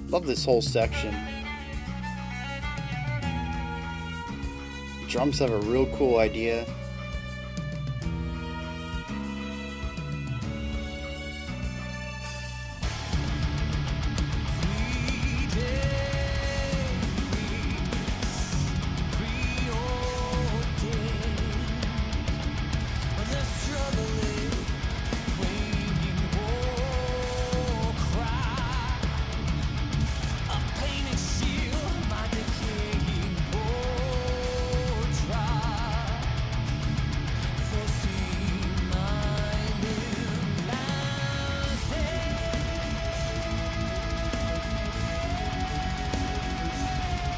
Love this whole section. Drums have a real cool idea.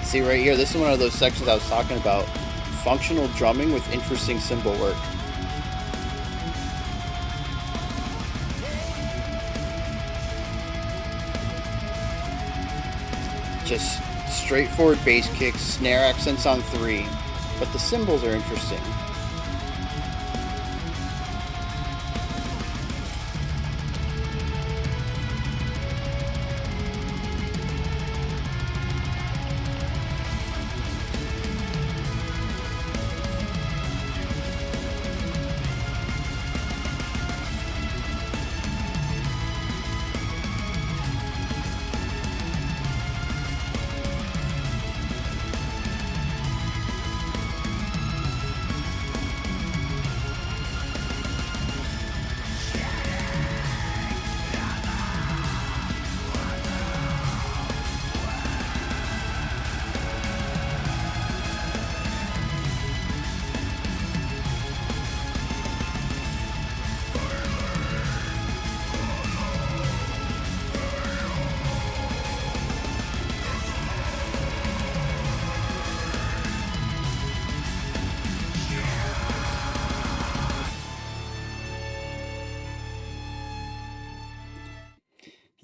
See right here, this is one of those sections I was talking about. Functional drumming with interesting cymbal work. Just straightforward bass kicks, snare accents on 3, but the cymbals are interesting.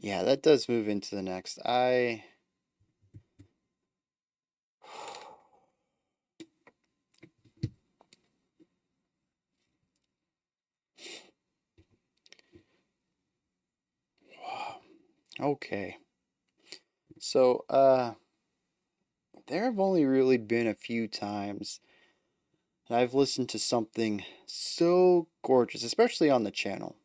Yeah, that does move into the next. Okay. So, there have only really been a few times that I've listened to something so gorgeous, especially on the channel.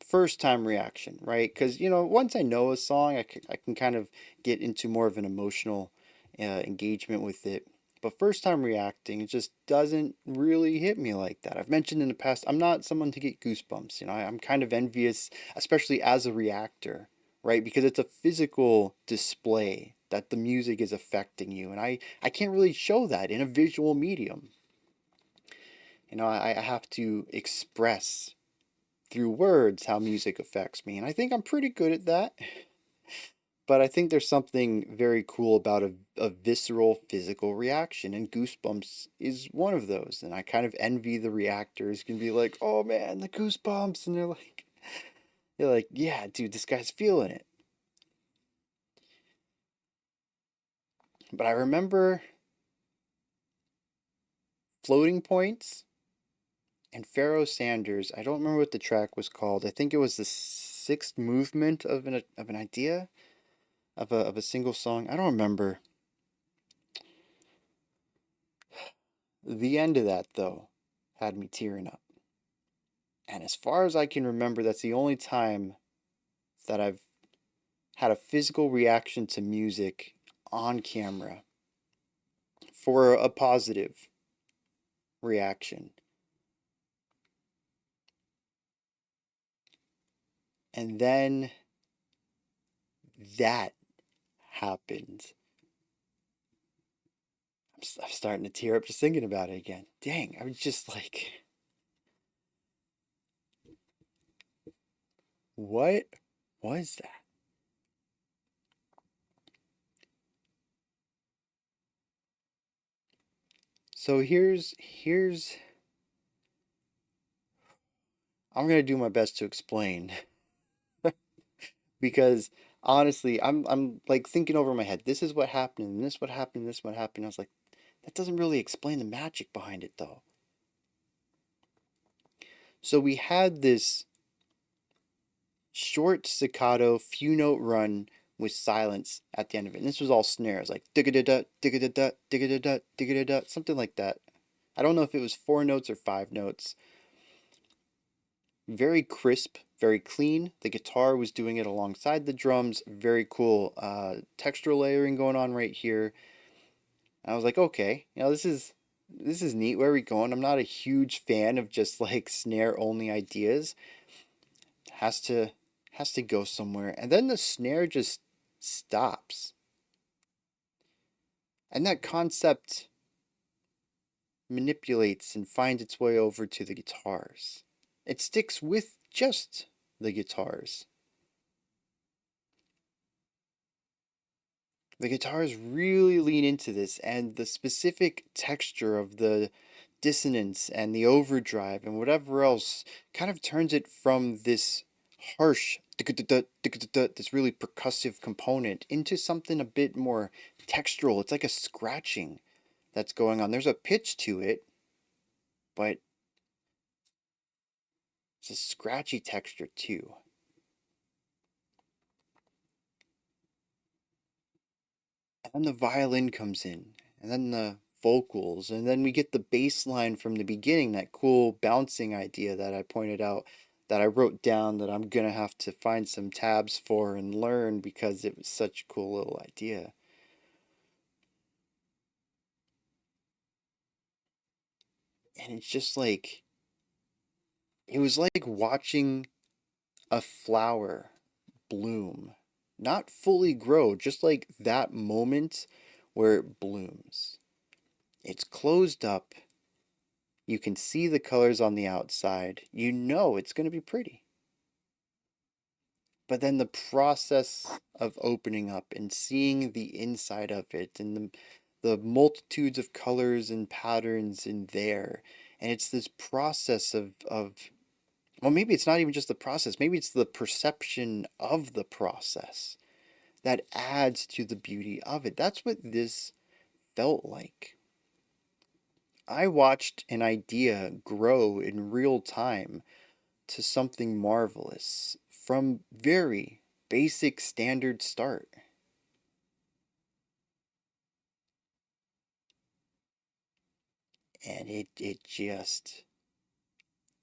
First time reaction, right? Because, once I know a song, I can kind of get into more of an emotional engagement with it. But first time reacting, it just doesn't really hit me like that. I've mentioned in the past, I'm not someone to get goosebumps. I'm kind of envious, especially as a reactor, right? Because it's a physical display that the music is affecting you. And I can't really show that in a visual medium. I have to express through words how music affects me. And I think I'm pretty good at that. But I think there's something very cool about a visceral physical reaction, and Goosebumps is one of those. And I kind of envy the reactors, can be like, oh man, the goosebumps. And they're like, yeah, dude, this guy's feeling it. But I remember Floating Points and Pharaoh Sanders. I don't remember what the track was called. I think it was the sixth movement of an idea of a single song. I don't remember. The end of that though had me tearing up. And as far as I can remember, that's the only time that I've had a physical reaction to music on camera for a positive reaction. And then that happened. I'm starting to tear up just thinking about it again. Dang, I was just like, what was that? So here's I'm gonna do my best to explain because honestly, I'm like thinking over my head. This is what happened, and this what happened, and this what happened. I was like, that doesn't really explain the magic behind it though. So we had this short staccato few note run with silence at the end of it. And this was all snares, like digga da digga da digga da digga da something like that. I don't know if it was four notes or five notes. Very crisp, very clean. The guitar was doing it alongside the drums. Very cool textural layering going on right here. And I was like, okay, this is neat. Where are we going? I'm not a huge fan of just like snare only ideas. Has to has to go somewhere. And then the snare just stops. And that concept manipulates and finds its way over to the guitars. It sticks with just the guitars. The guitars really lean into this, and the specific texture of the dissonance and the overdrive and whatever else kind of turns it from this harsh, this really percussive component into something a bit more textural. It's like a scratching that's going on. There's a pitch to it, but it's a scratchy texture too. And then the violin comes in, and then the vocals, and then we get the bass line from the beginning, that cool bouncing idea that I pointed out, that I wrote down, that I'm gonna have to find some tabs for and learn because it was such a cool little idea. And it's just like, it was like watching a flower bloom, not fully grow, just like that moment where it blooms. It's closed up. You can see the colors on the outside. You know it's going to be pretty. But then the process of opening up and seeing the inside of it, and the multitudes of colors and patterns in there. And it's this process of well, maybe it's not even just the process, maybe it's the perception of the process that adds to the beauty of it. That's what this felt like. I watched an idea grow in real time to something marvelous from very basic standard start. And it just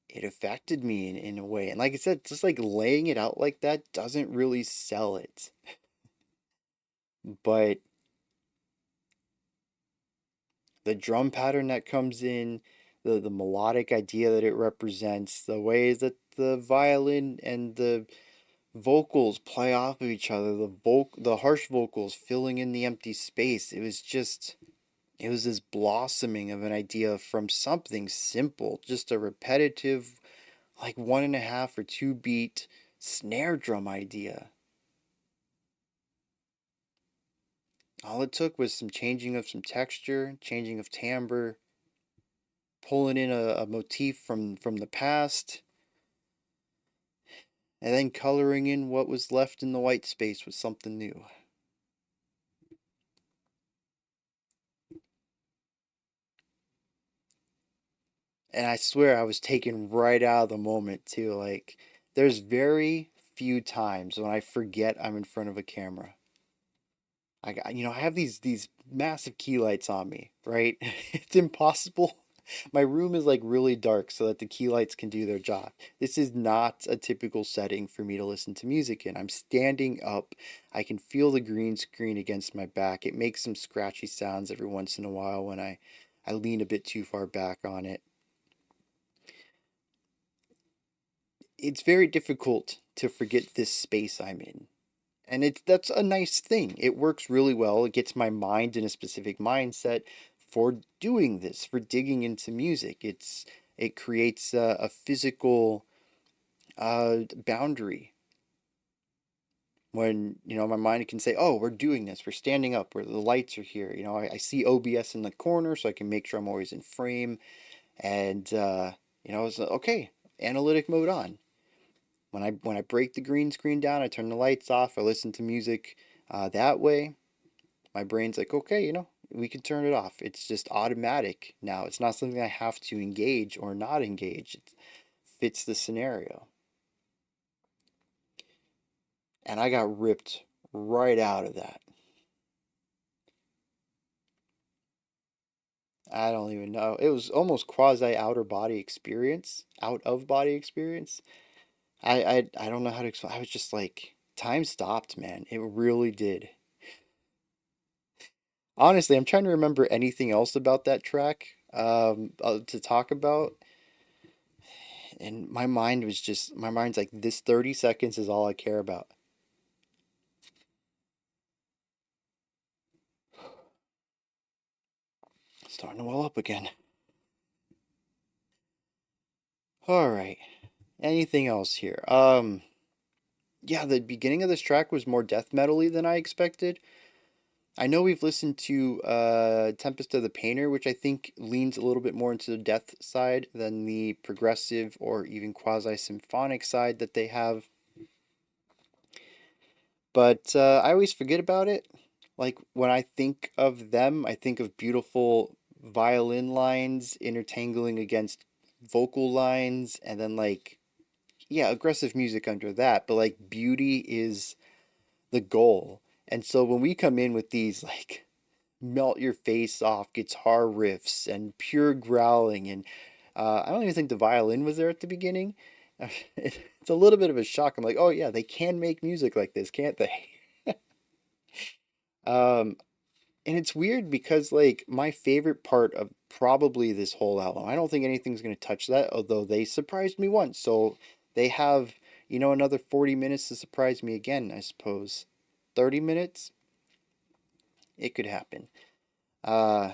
it affected me in a way. And like I said, just like laying it out like that doesn't really sell it. But the drum pattern that comes in, the melodic idea that it represents, the ways that the violin and the vocals play off of each other, the harsh vocals filling in the empty space. It was this blossoming of an idea from something simple, just a repetitive, like 1.5 or 2 beat snare drum idea. All it took was some changing of some texture, changing of timbre, pulling in a motif from the past, and then coloring in what was left in the white space with something new. And I swear I was taken right out of the moment too. Like, there's very few times when I forget I'm in front of a camera. I have these massive key lights on me, right? It's impossible. My room is like really dark so that the key lights can do their job. This is not a typical setting for me to listen to music in. I'm standing up. I can feel the green screen against my back. It makes some scratchy sounds every once in a while when I lean a bit too far back on it. It's very difficult to forget this space I'm in. And that's a nice thing. It works really well. It gets my mind in a specific mindset for doing this, for digging into music. It creates a physical boundary when my mind can say, "Oh, we're doing this. We're standing up. Where the lights are here." I see OBS in the corner, so I can make sure I'm always in frame. And it's okay. Analytic mode on. When I break the green screen down, I turn the lights off. I listen to music that way. My brain's like, okay, we can turn it off. It's just automatic now. It's not something I have to engage or not engage. It fits the scenario. And I got ripped right out of that. I don't even know. It was almost quasi outer body experience, out of body experience. I don't know how to explain. I was just like, time stopped, man. It really did. Honestly, I'm trying to remember anything else about that track to talk about, and my mind's like, this 30 seconds is all I care about. Starting to well up again. All right. Anything else here? Yeah, the beginning of this track was more death metal-y than I expected. I know we've listened to Tempest of the Painter, which I think leans a little bit more into the death side than the progressive or even quasi-symphonic side that they have. But I always forget about it. Like when I think of them, I think of beautiful violin lines intertangling against vocal lines, and then like, yeah, aggressive music under that. But like beauty is the goal. And so when we come in with these like melt your face off guitar riffs and pure growling, and I don't even think the violin was there at the beginning. It's a little bit of a shock. I'm like, oh yeah, they can make music like this, can't they? Um, and it's weird because like my favorite part of probably this whole album, I don't think anything's gonna touch that, although they surprised me once, so they have, another 40 minutes to surprise me again, I suppose. 30 minutes? It could happen. Uh,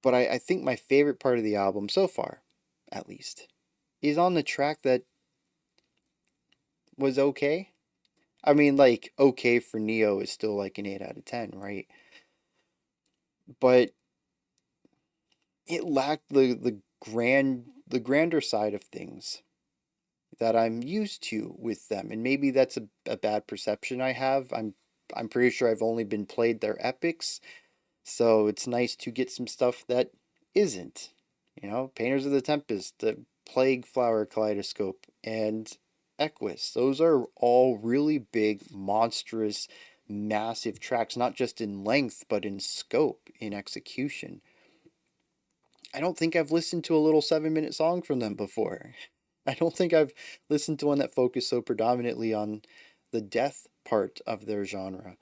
but I think my favorite part of the album so far, at least, is on the track that was okay. I mean, like, okay for Neo is still like an 8 out of 10, right? But it lacked the grander side of things. that I'm used to with them. And maybe that's a bad perception I have. I'm pretty sure I've only been played their epics, so it's nice to get some stuff that isn't. Painters of the Tempest, the Plague Flower Kaleidoscope, and Equus. Those are all really big, monstrous, massive tracks, not just in length, but in scope, in execution. I don't think I've listened to a little 7-minute song from them before. I don't think I've listened to one that focused so predominantly on the death part of their genre.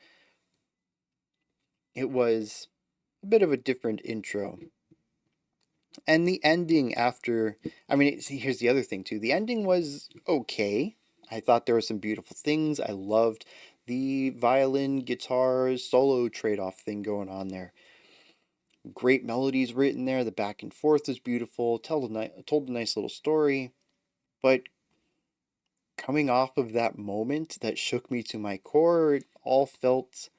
It was a bit of a different intro. And the ending after, I mean, here's the other thing too. The ending was okay. I thought there were some beautiful things. I loved the violin, guitar, solo trade off thing going on there. Great melodies written there. The back and forth was beautiful. Told a nice little story. But coming off of that moment that shook me to my core, it all felt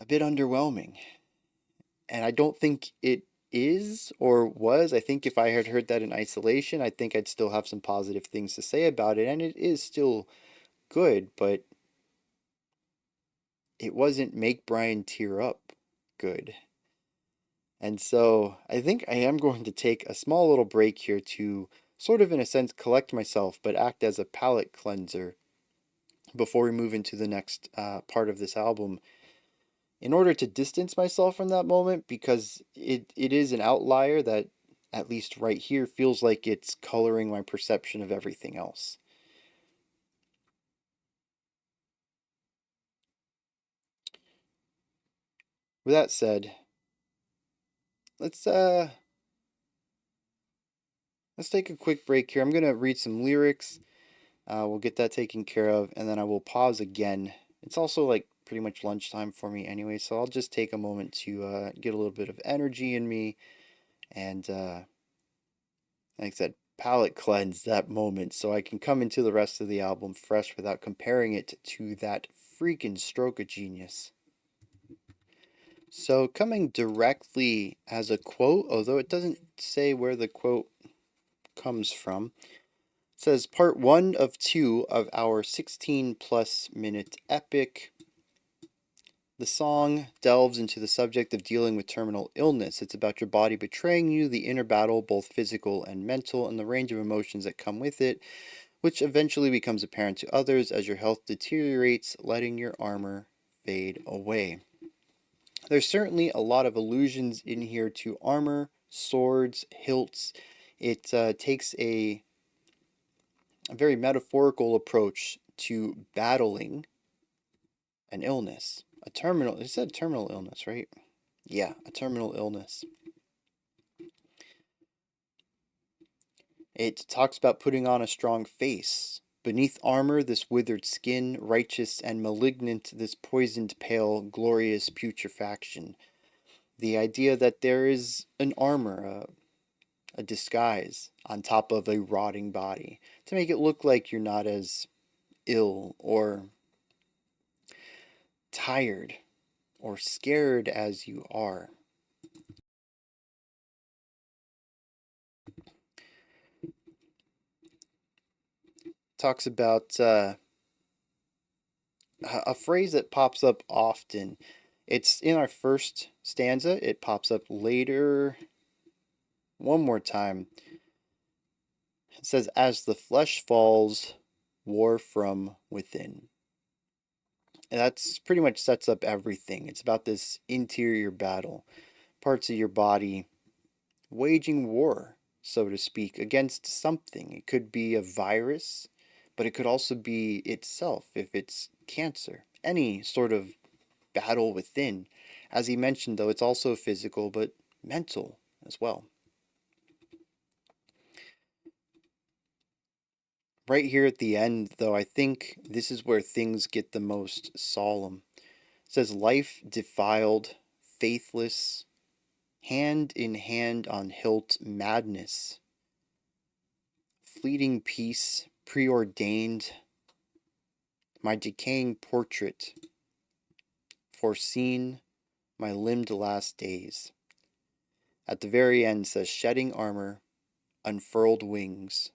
a bit underwhelming. And I don't think it is or was. I think if I had heard that in isolation, I think I'd still have some positive things to say about it. And it is still good, but it wasn't make Bryan tear up good. And so I think I am going to take a small little break here to sort of, in a sense, collect myself, but act as a palate cleanser before we move into the next part of this album, in order to distance myself from that moment, because it is an outlier that, at least right here, feels like it's coloring my perception of everything else. With that said, let's uh let's take a quick break here. I'm gonna read some lyrics. We'll get that taken care of, and then I will pause again. It's also like pretty much lunchtime for me anyway, so I'll just take a moment to get a little bit of energy in me, and like I said, palate cleanse that moment so I can come into the rest of the album fresh without comparing it to that freaking stroke of genius. So, coming directly as a quote, although it doesn't say where the quote comes from, it says part 1 of 2 of our 16 plus minute epic. The song delves into the subject of dealing with terminal illness. It's about your body betraying you, the inner battle, both physical and mental, and the range of emotions that come with it, which eventually becomes apparent to others as your health deteriorates, letting your armor fade away. There's certainly a lot of allusions in here to armor, swords, hilts. It takes a very metaphorical approach to battling an illness. It said terminal illness, right? Yeah, a terminal illness. It talks about putting on a strong face. Beneath armor, this withered skin, righteous and malignant, this poisoned, pale, glorious putrefaction. The idea that there is an armor, a disguise, on top of a rotting body to make it look like you're not as ill or tired or scared as you are. Talks about a phrase that pops up often. It's in our first stanza. It pops up later one more time. It says, "As the flesh falls, war from within." And that's pretty much sets up everything. It's about this interior battle, parts of your body waging war, so to speak, against something. It could be a virus, but it could also be itself if it's cancer. Any sort of battle within. As he mentioned, though, it's also physical, but mental as well. Right here at the end, though, I think this is where things get the most solemn. It says, "Life defiled, faithless, hand in hand on hilt madness, fleeting peace, preordained, my decaying portrait, foreseen, my limbed last days." At the very end says, "Shedding armor, unfurled wings,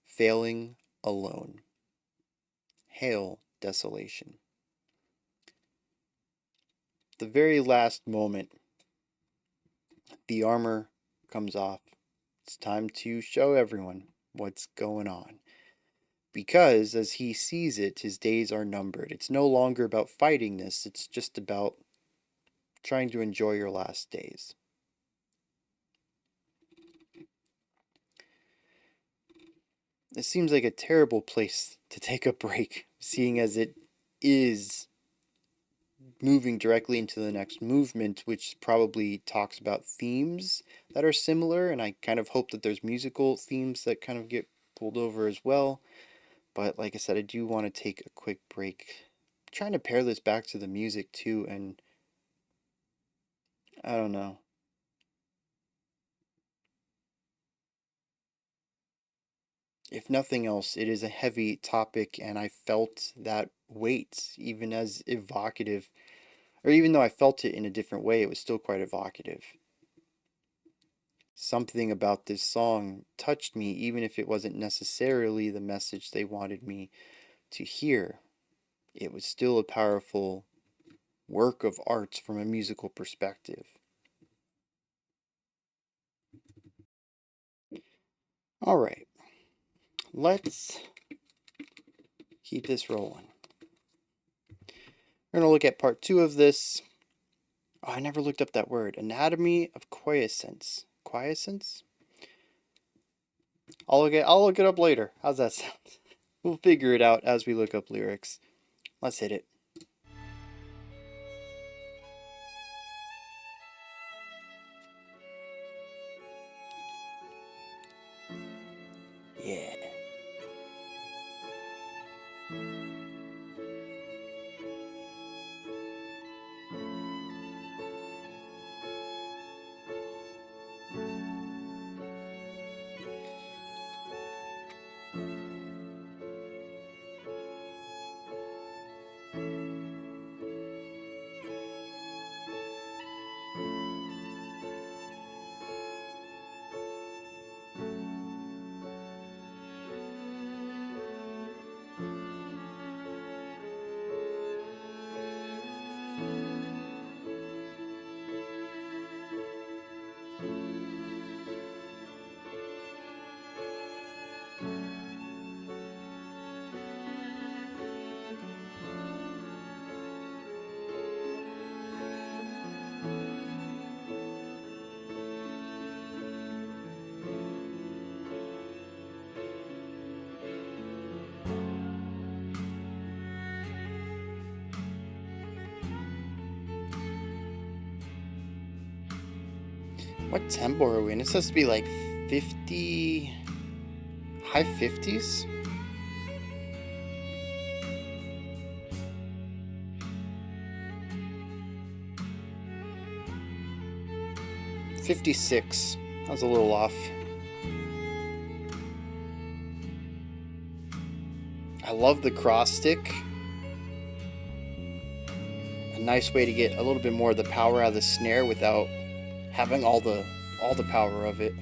failing alone. Hail, desolation. The very last moment, the armor comes off. It's time to show everyone what's going on. Because, as he sees it, his days are numbered. It's no longer about fighting this, it's just about trying to enjoy your last days. It seems like a terrible place to take a break, seeing as it is moving directly into the next movement, which probably talks about themes that are similar, and I kind of hope that there's musical themes that kind of get pulled over as well. But like I said, I do want to take a quick break. I'm trying to pair this back to the music too, and I don't know. If nothing else, it is a heavy topic, and I felt that weight, even as evocative, or even though I felt it in a different way, it was still quite evocative. Something about this song touched me, even if it wasn't necessarily the message they wanted me to hear. It was still a powerful work of art from a musical perspective. All right, let's keep this rolling. We're going to look at part 2 of this. Oh, I never looked up that word. Anatomy of Quiescence. Quiescence? I'll look it up later. How's that sound? We'll figure it out as we look up lyrics. Let's hit it. Yeah. What tempo are we in? It's supposed to be like 50... high 50s? .56. That was a little off. I love the cross stick. A nice way to get a little bit more of the power out of the snare without having all the power of it.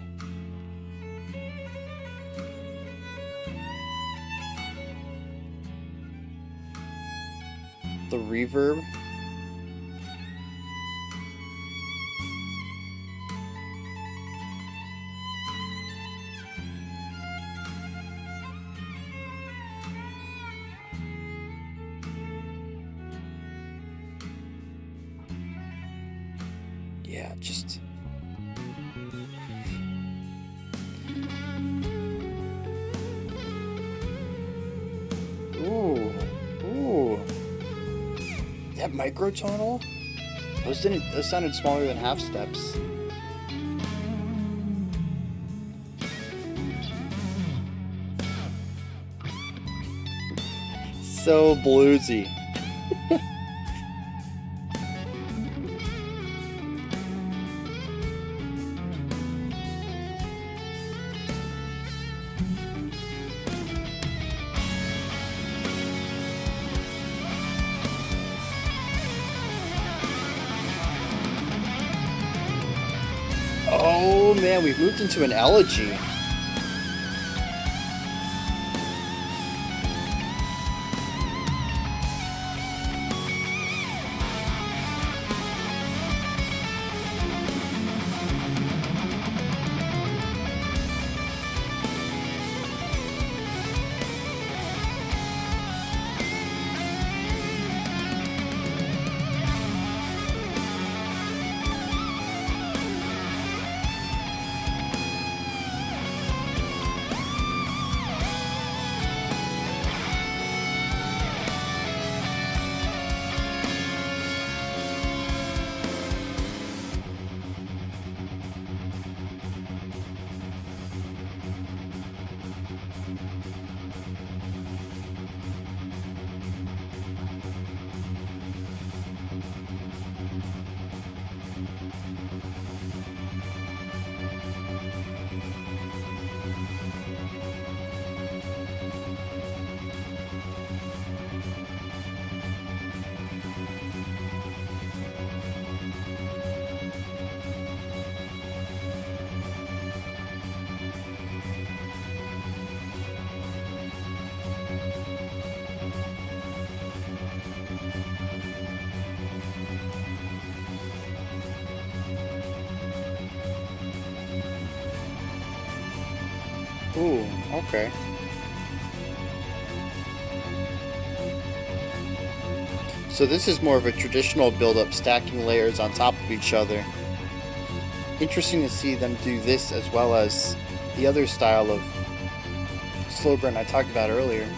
The reverb. Yeah, just... Ooh. That microtonal? Those sounded smaller than half steps. So bluesy. Oh man, we've moved into an elegy. Ooh, okay. So this is more of a traditional build-up, stacking layers on top of each other. Interesting to see them do this as well as the other style of slow burn I talked about earlier.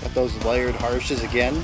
Got those layered harshes again.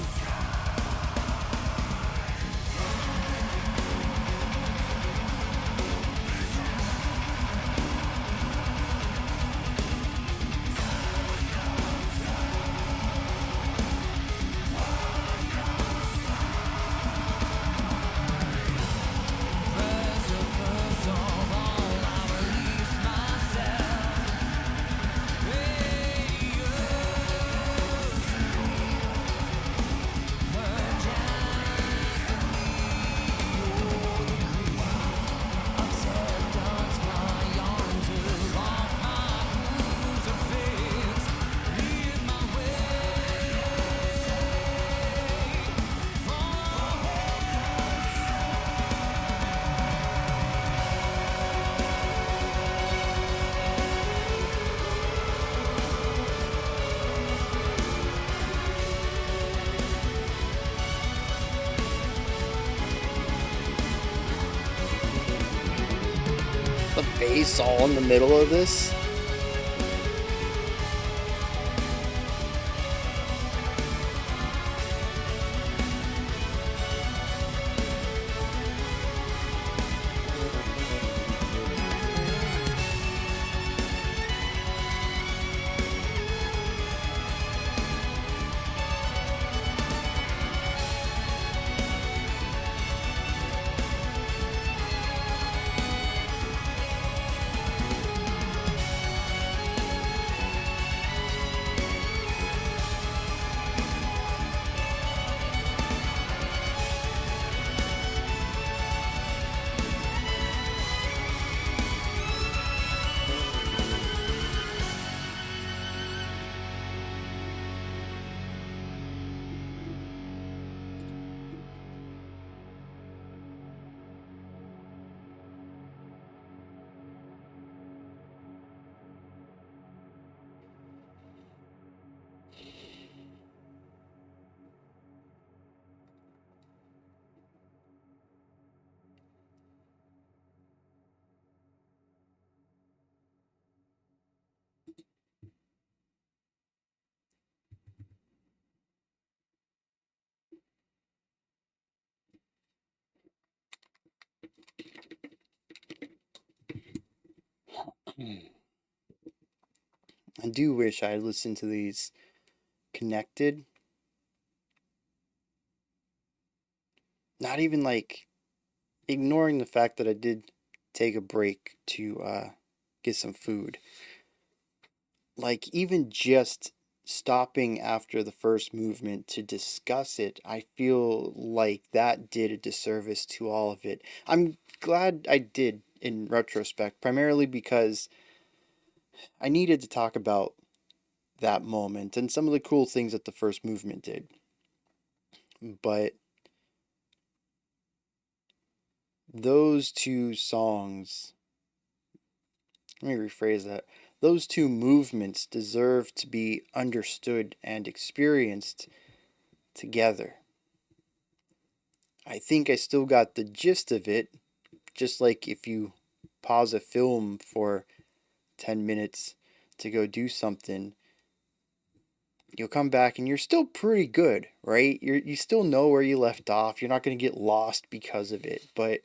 The bass all in the middle of this. I do wish I had listened to these connected. not even like ignoring the fact that I did take a break to get some food. Like, even just stopping after the first movement to discuss it, I feel like that did a disservice to all of it. I'm glad I did in retrospect, primarily because I needed to talk about that moment and some of the cool things that the first movement did. But those two songs, let me rephrase that. Those two movements deserve to be understood and experienced together. I think I still got the gist of it, just like if you pause a film for 10 minutes to go do something, you'll come back and you're still pretty good, right? You still know where you left off. You're not going to get lost because of it, but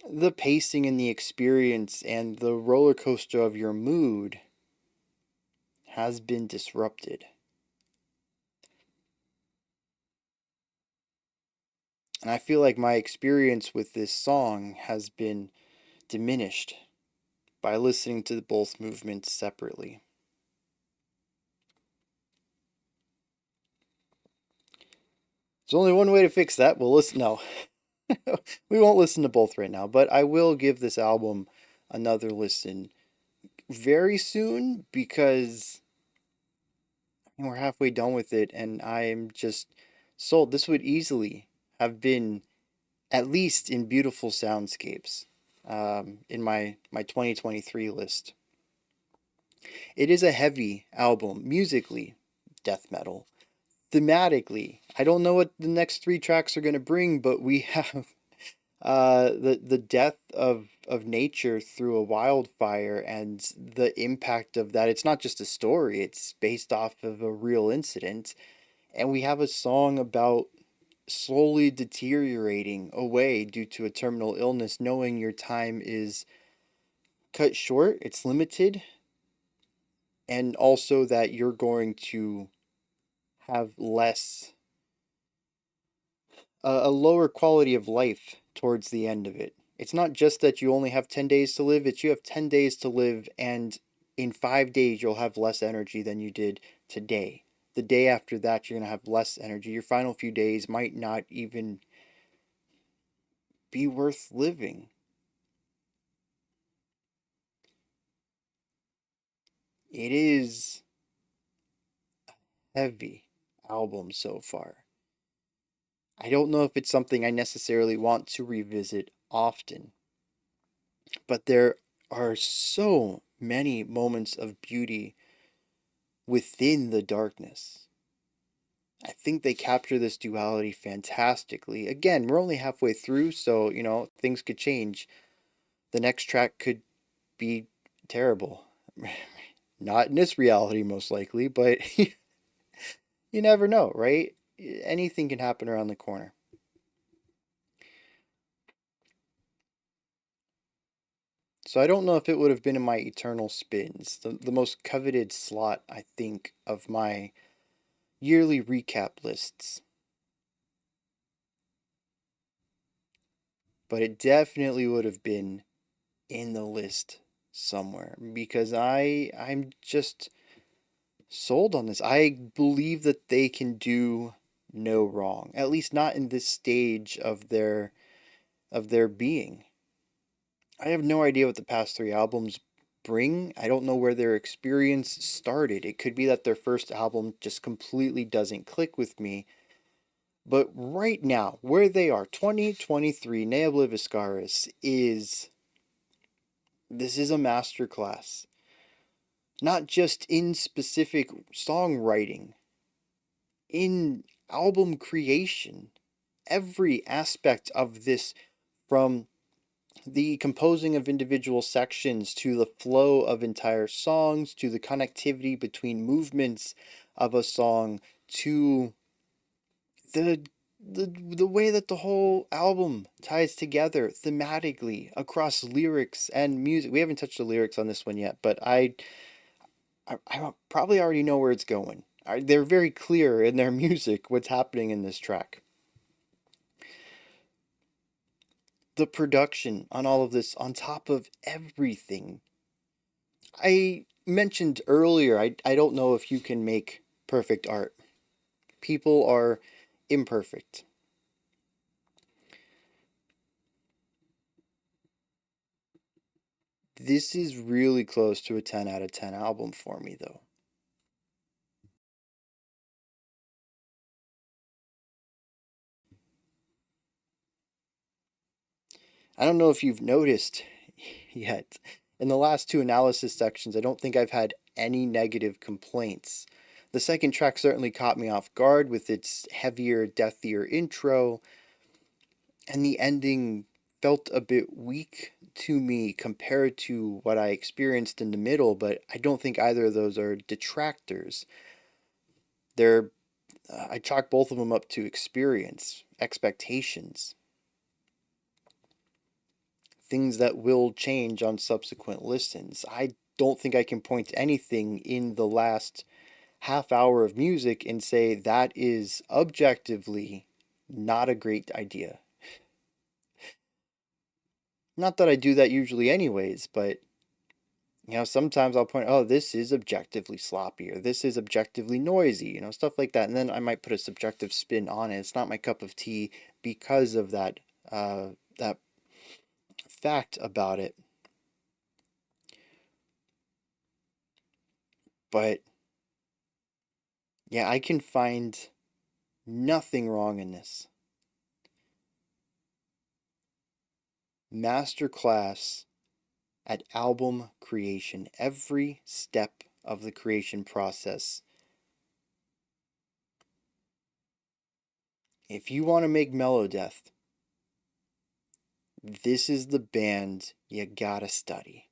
the pacing and the experience and the roller coaster of your mood has been disrupted. And I feel like my experience with this song has been diminished by listening to both movements separately. There's only one way to fix that. We'll listen. No, we won't listen to both right now, but I will give this album another listen very soon because we're halfway done with it and I'm just sold. This would easily have been at least in beautiful soundscapes in my 2023 list. It is a heavy album, musically, death metal. Thematically, I don't know what the next three tracks are going to bring, but we have the death of nature through a wildfire and the impact of that. It's not just a story, it's based off of a real incident. And we have a song about slowly deteriorating away due to a terminal illness, knowing your time is cut short, it's limited, and also that you're going to have less a lower quality of life towards the end of it. It's not just that you only have 10 days to live, it's you have 10 days to live, and in 5 days you'll have less energy than you did today. The day after that, you're going to have less energy. Your final few days might not even be worth living. It is a heavy album so far. I don't know if it's something I necessarily want to revisit often, but there are so many moments of beauty within the darkness. I think they capture this duality fantastically. Again, we're only halfway through, so, things could change. The next track could be terrible. Not in this reality, most likely, but you never know, right? Anything can happen around the corner. So I don't know if it would have been in my eternal spins, the most coveted slot, I think, of my yearly recap lists. But it definitely would have been in the list somewhere because I'm just sold on this. I believe that they can do no wrong, at least not in this stage of their being. I have no idea what the past three albums bring. I don't know where their experience started. It could be that their first album just completely doesn't click with me. But right now, where they are, 2023, Ne Obliviscaris this is a masterclass. Not just in specific songwriting, in album creation. Every aspect of this, from the composing of individual sections to the flow of entire songs to the connectivity between movements of a song to the the way that the whole album ties together thematically across lyrics and music. We haven't touched the lyrics on this one yet, but I probably already know where it's going. They're very clear in their music what's happening in this track. the production on all of this, on top of everything. I mentioned earlier, I don't know if you can make perfect art. People are imperfect. This is really close to a 10 out of 10 album for me, though. I don't know if you've noticed yet. In the last two analysis sections, I don't think I've had any negative complaints. The second track certainly caught me off guard with its heavier, deathier intro, and the ending felt a bit weak to me compared to what I experienced in the middle, but I don't think either of those are detractors. They're I chalk both of them up to experience, expectations, things that will change on subsequent listens. I don't think I can point to anything in the last half hour of music and say that is objectively not a great idea. Not that I do that usually anyways, but sometimes I'll point, oh, this is objectively sloppy, or this is objectively noisy, stuff like that. And then I might put a subjective spin on it. It's not my cup of tea because of that fact about it. But yeah, I can find nothing wrong in this. Masterclass at album creation. Every step of the creation process. If you want to make Melodeath, this is the band you gotta study.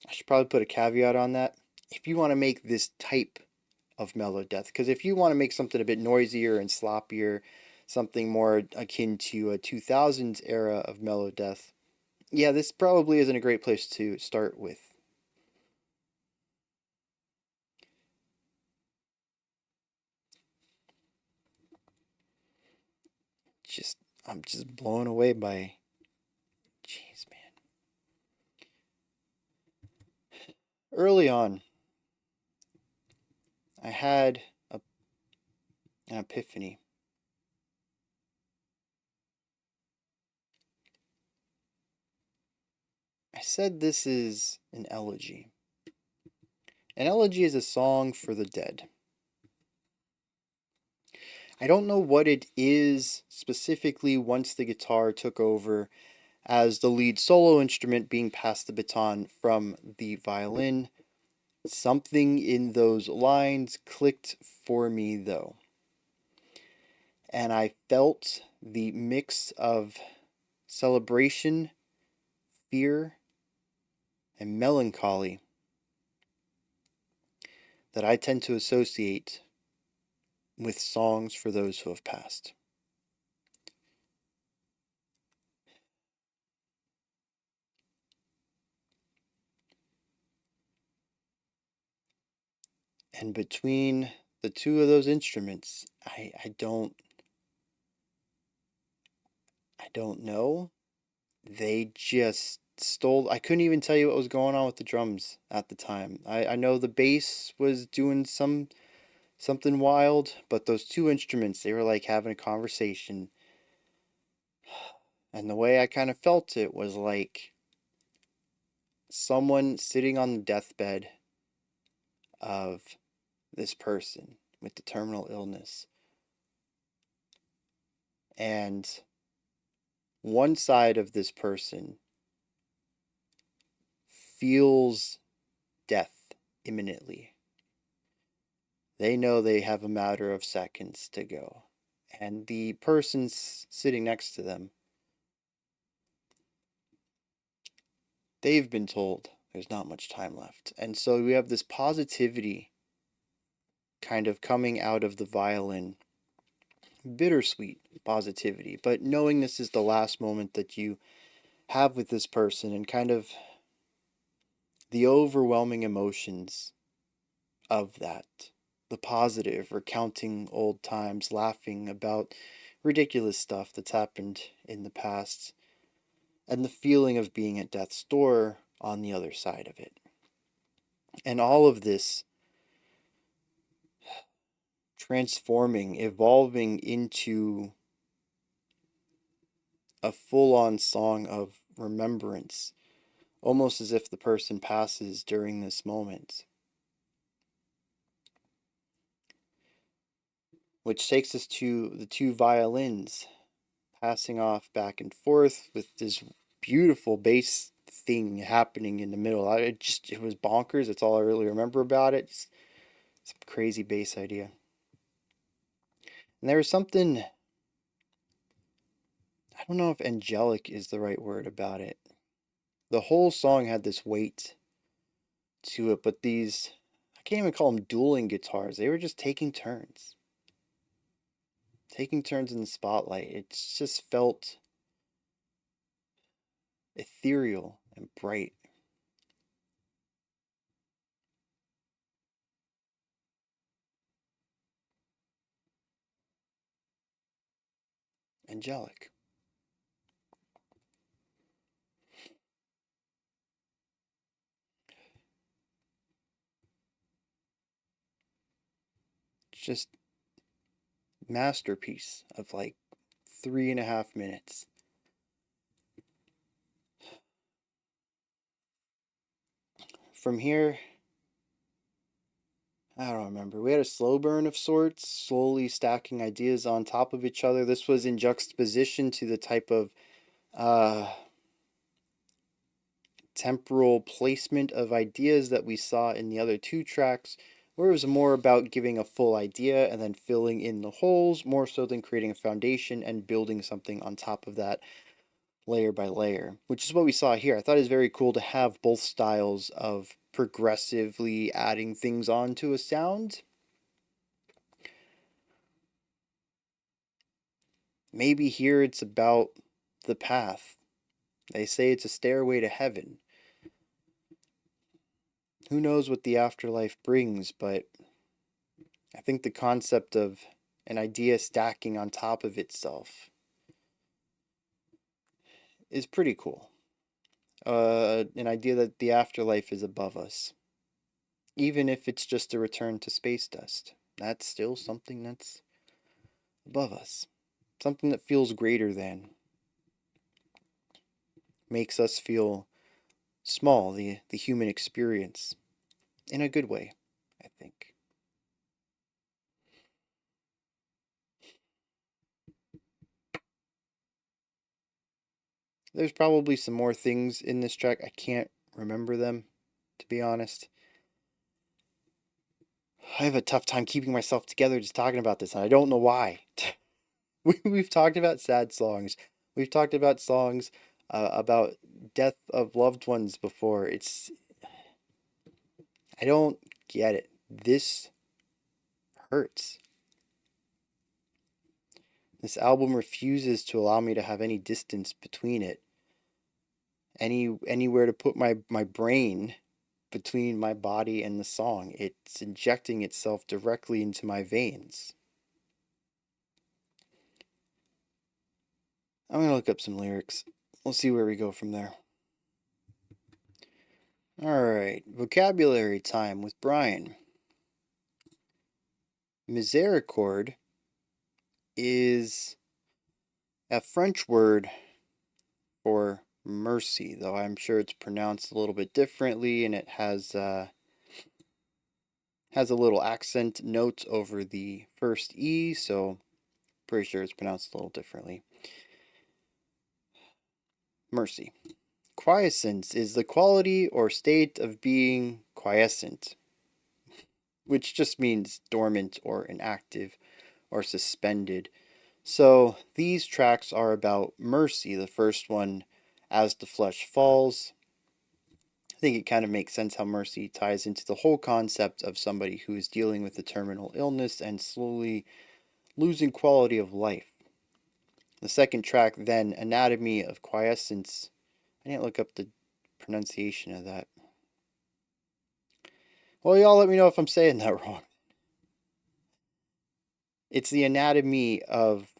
I should probably put a caveat on that. If you want to make this type of Melodeath, because if you want to make something a bit noisier and sloppier, something more akin to a 2000s era of Melodeath, yeah, this probably isn't a great place to start with. Just, I'm just blown away by, jeez, man. Early on, I had an epiphany. I said this is an elegy. An elegy is a song for the dead. I don't know what it is specifically once the guitar took over as the lead solo instrument, being passed the baton from the violin. Something in those lines clicked for me, though. And I felt the mix of celebration, fear, and melancholy that I tend to associate with songs for those who have passed. And between the two of those instruments, I don't know. They just stole. I couldn't even tell you what was going on with the drums at the time. I know the bass was doing something wild, but those two instruments, they were like having a conversation. And the way I kind of felt it was like someone sitting on the deathbed of this person with the terminal illness. And one side of this person feels death imminently. They know they have a matter of seconds to go. And the person sitting next to them, they've been told there's not much time left. And so we have this positivity kind of coming out of the violin, bittersweet positivity, but knowing this is the last moment that you have with this person, and kind of the overwhelming emotions of that. The positive, recounting old times, laughing about ridiculous stuff that's happened in the past, and the feeling of being at death's door on the other side of it. And all of this transforming, evolving into a full-on song of remembrance, almost as if the person passes during this moment. Which takes us to the two violins passing off back and forth with this beautiful bass thing happening in the middle. It was bonkers. That's all I really remember about it. Just some crazy bass idea. And there was something, I don't know if angelic is the right word about it. The whole song had this weight to it, but these, I can't even call them dueling guitars. They were just taking turns. Taking turns in the spotlight. It just felt ethereal and bright. Angelic. Just masterpiece of like 3.5 minutes. From here, I don't remember. We had a slow burn of sorts, slowly stacking ideas on top of each other. This was in juxtaposition to the type of temporal placement of ideas that we saw in the other two tracks, where it was more about giving a full idea and then filling in the holes, more so than creating a foundation and building something on top of that layer by layer, which is what we saw here. I thought it was very cool to have both styles of progressively adding things onto a sound. Maybe here it's about the path. They say it's a stairway to heaven. Who knows what the afterlife brings, but I think the concept of an idea stacking on top of itself is pretty cool. An idea that the afterlife is above us. Even if it's just a return to space dust, that's still something that's above us. Something that feels greater than. Makes us feel small, the human experience. In a good way, I think. There's probably some more things in this track. I can't remember them, to be honest. I have a tough time keeping myself together just talking about this, and I don't know why. We've talked about sad songs. We've talked about songs about death of loved ones before. I don't get it. This hurts. This album refuses to allow me to have any distance between it. Anywhere to put my brain between my body and the song. It's injecting itself directly into my veins. I'm going to look up some lyrics. We'll see where we go from there. Alright, vocabulary time with Bryan. Misericorde is a French word for mercy, though I'm sure it's pronounced a little bit differently, and it has a little accent note over the first E, so pretty sure it's pronounced a little differently. Mercy. Quiescence is the quality or state of being quiescent, which just means dormant or inactive or suspended. So these tracks are about mercy. The first one, As the Flesh Falls. I think it kind of makes sense how mercy ties into the whole concept of somebody who is dealing with a terminal illness and slowly losing quality of life. The second track, then, Anatomy of Quiescence. I didn't look up the pronunciation of that. Well, y'all let me know if I'm saying that wrong. It's the anatomy of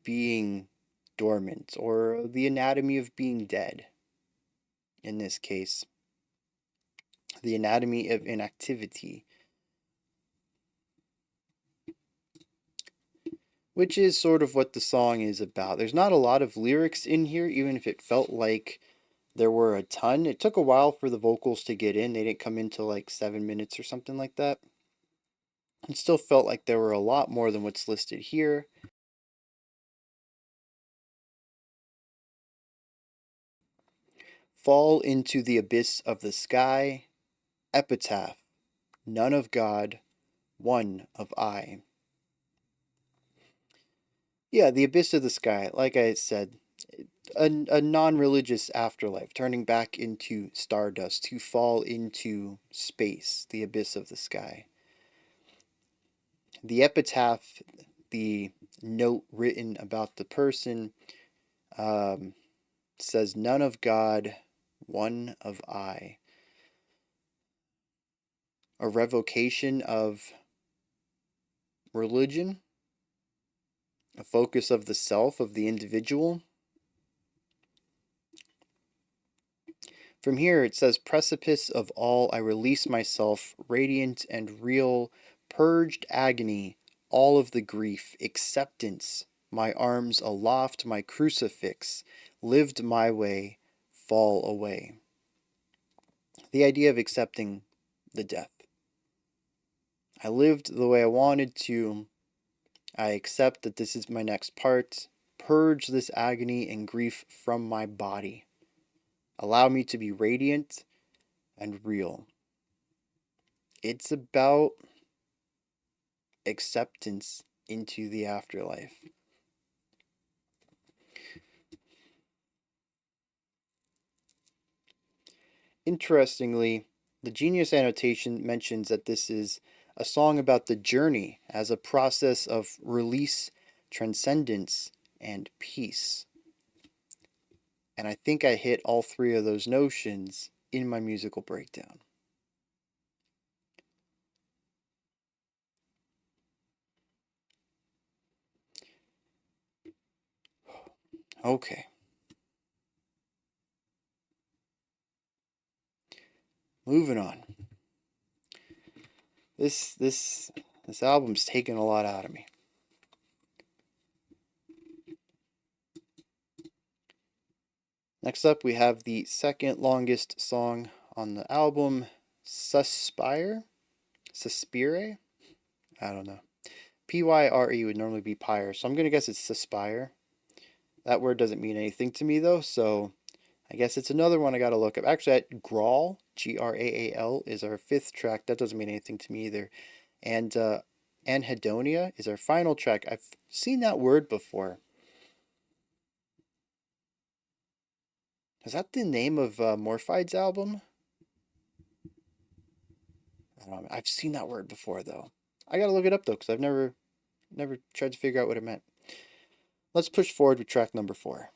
being dormant, or the anatomy of being dead. In this case, the anatomy of inactivity, which is sort of what the song is about. There's not a lot of lyrics in here, even if it felt like there were a ton. It took a while for the vocals to get in. They didn't come in till like 7 minutes or something like that. It still felt like there were a lot more than what's listed here. Fall into the abyss of the sky. Epitaph. None of God, one of I. Yeah, the abyss of the sky, like I said, a non-religious afterlife, turning back into stardust to fall into space, the abyss of the sky. The epitaph, the note written about the person, says none of God, one of I. A revocation of religion, a focus of the self, of the individual. From here it says, precipice of all I release myself, radiant and real, purged agony, all of the grief, acceptance, my arms aloft, my crucifix, lived my way, fall away. The idea of accepting the death. I lived the way I wanted to. I accept that this is my next part. Purge this agony and grief from my body. Allow me to be radiant and real. It's about acceptance into the afterlife. Interestingly, the Genius annotation mentions that this is a song about the journey as a process of release, transcendence, and peace. And I think I hit all three of those notions in my musical breakdown. Okay. Moving on. This album's taken a lot out of me. Next up, we have the second longest song on the album, Suspyre? Suspyre? I don't know. Pyre would normally be pyre, so I'm going to guess it's Suspyre. That word doesn't mean anything to me, though, so I guess it's another one I got to look up. Actually, at Graal, Graal, is our fifth track. That doesn't mean anything to me either. And Anhedonia is our final track. I've seen that word before. Is that the name of Morphide's album? I don't know. I've seen that word before, though. I gotta look it up, though, because I've never tried to figure out what it meant. Let's push forward with track number 4.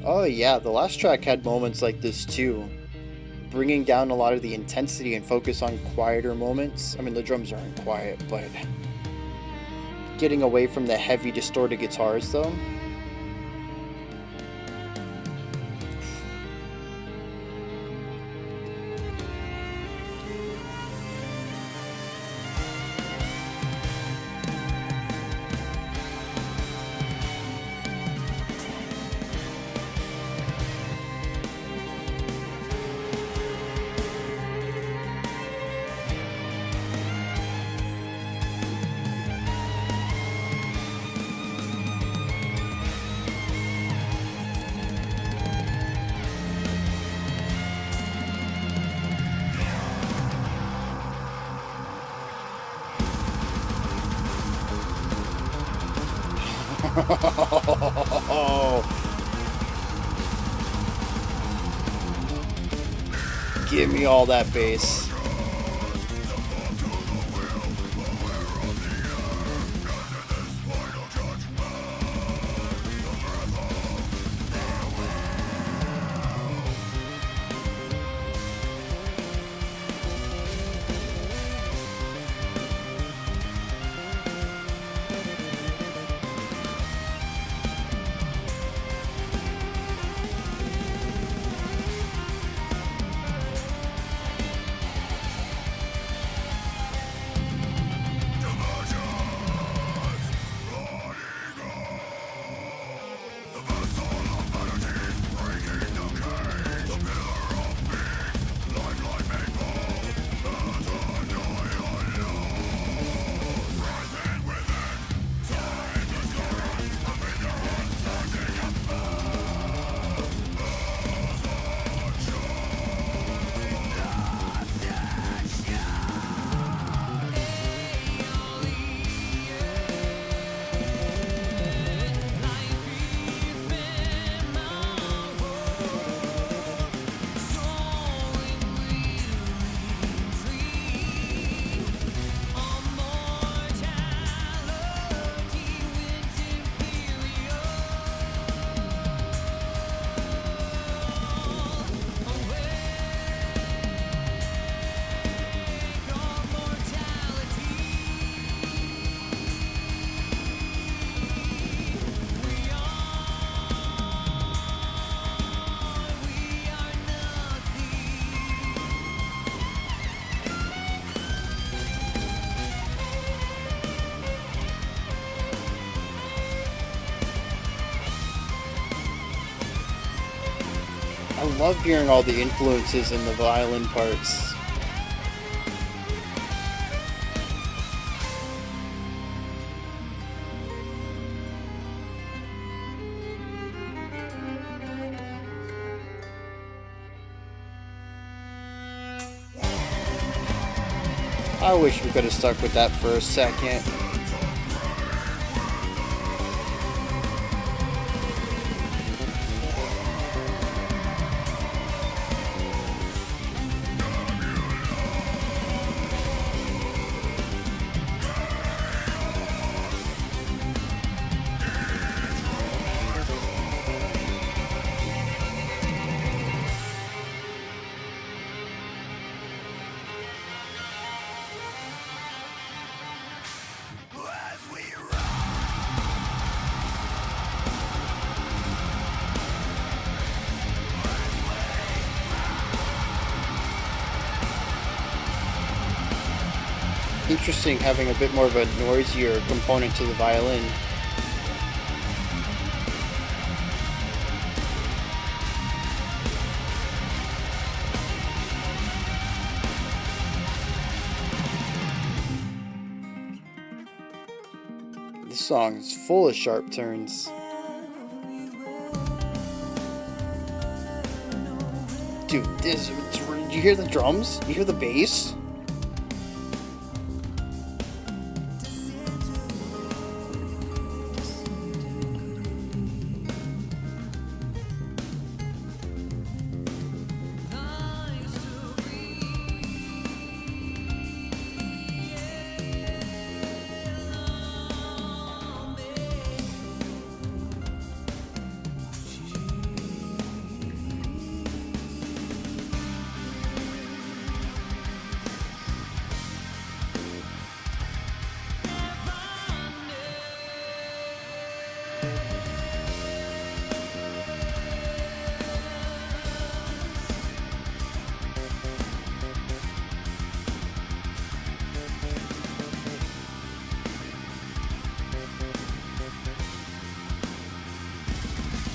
Oh yeah, the last track had moments like this too. Bringing down a lot of the intensity and focus on quieter moments. I mean, the drums aren't quiet, but getting away from the heavy distorted guitars though. Give me all that bass. I love hearing all the influences in the violin parts. I wish we could have stuck with that for a second. Interesting having a bit more of a noisier component to the violin. This song is full of sharp turns. Dude, you hear the drums? You hear the bass?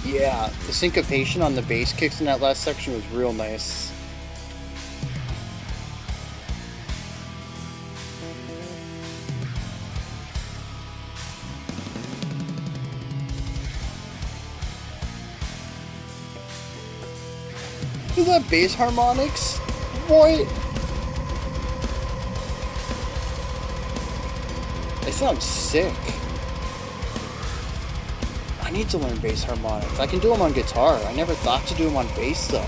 Yeah, the syncopation on the bass kicks in that last section was real nice. Look at that bass harmonics? Boy! They sound sick. I need to learn bass harmonics. I can do them on guitar. I never thought to do them on bass though.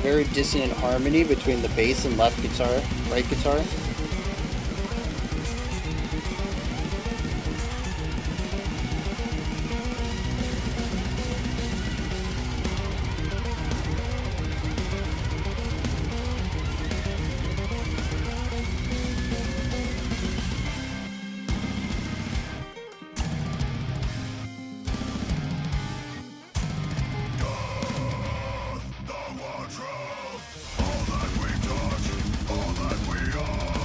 Very dissonant harmony between the bass and left guitar, right guitar. All that we touch, all that we are.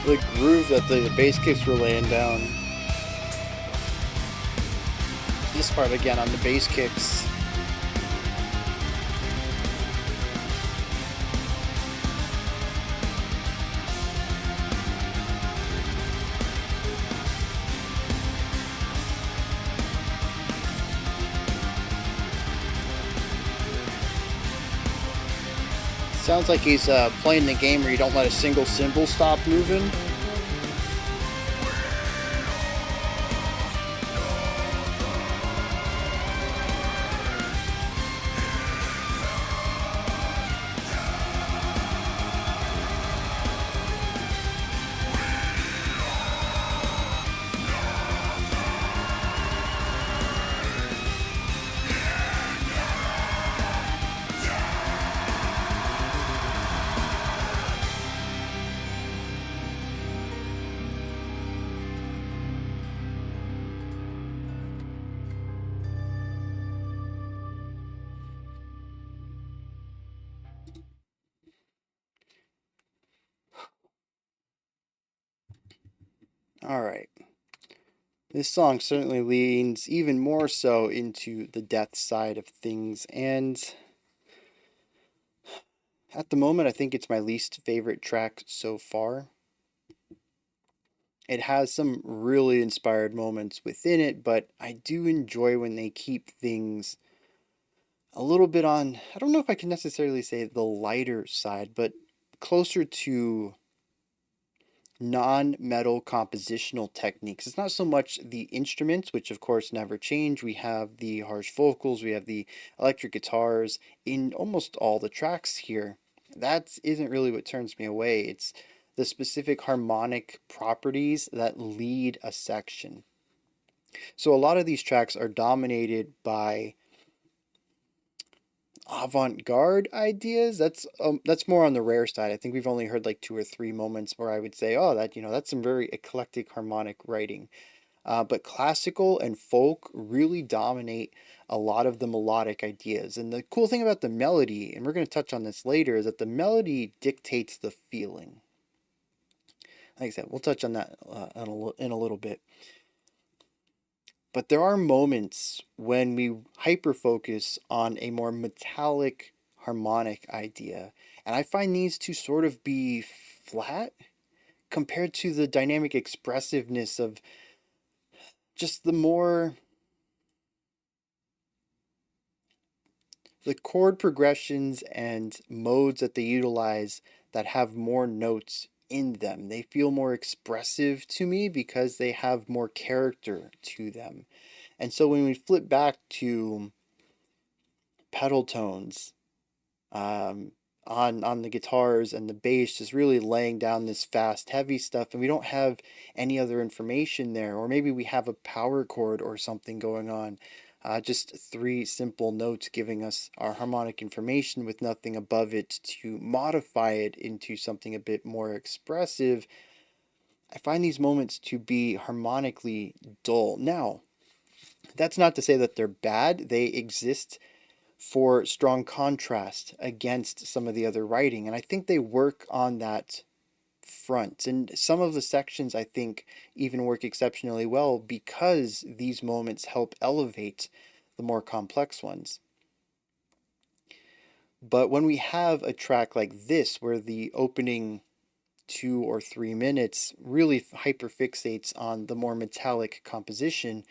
The groove that the bass kicks were laying down. This part again on the bass kicks. Sounds like he's playing the game where you don't let a single cymbal stop moving. Alright. This song certainly leans even more so into the death side of things, and at the moment I think it's my least favorite track so far. It has some really inspired moments within it, but I do enjoy when they keep things a little bit on, I don't know if I can necessarily say the lighter side, but closer to non-metal compositional techniques. It's not so much the instruments, which of course never change. We have the harsh vocals, we have the electric guitars in almost all the tracks here. That isn't really what turns me away. It's the specific harmonic properties that lead a section. So a lot of these tracks are dominated by avant-garde ideas. That's more on the rare side. I think we've only heard like two or three moments where I would say, oh, that's some very eclectic harmonic writing. But classical and folk really dominate a lot of the melodic ideas. And the cool thing about the melody, and we're going to touch on this later, is that the melody dictates the feeling. Like I said, we'll touch on that in a little bit. But there are moments when we hyper focus on a more metallic harmonic idea. And I find these to sort of be flat compared to the dynamic expressiveness of just the chord progressions and modes that they utilize that have more notes in them. They feel more expressive to me because they have more character to them. And so when we flip back to pedal tones, on the guitars and the bass, just really laying down this fast, heavy stuff, and we don't have any other information there, or maybe we have a power chord or something going on. Just three simple notes giving us our harmonic information with nothing above it to modify it into something a bit more expressive. I find these moments to be harmonically dull. Now, that's not to say that they're bad. They exist for strong contrast against some of the other writing. And I think they work on that front. And some of the sections I think even work exceptionally well because these moments help elevate the more complex ones. But when we have a track like this, where the opening 2 or 3 minutes really hyperfixates on the more metallic composition,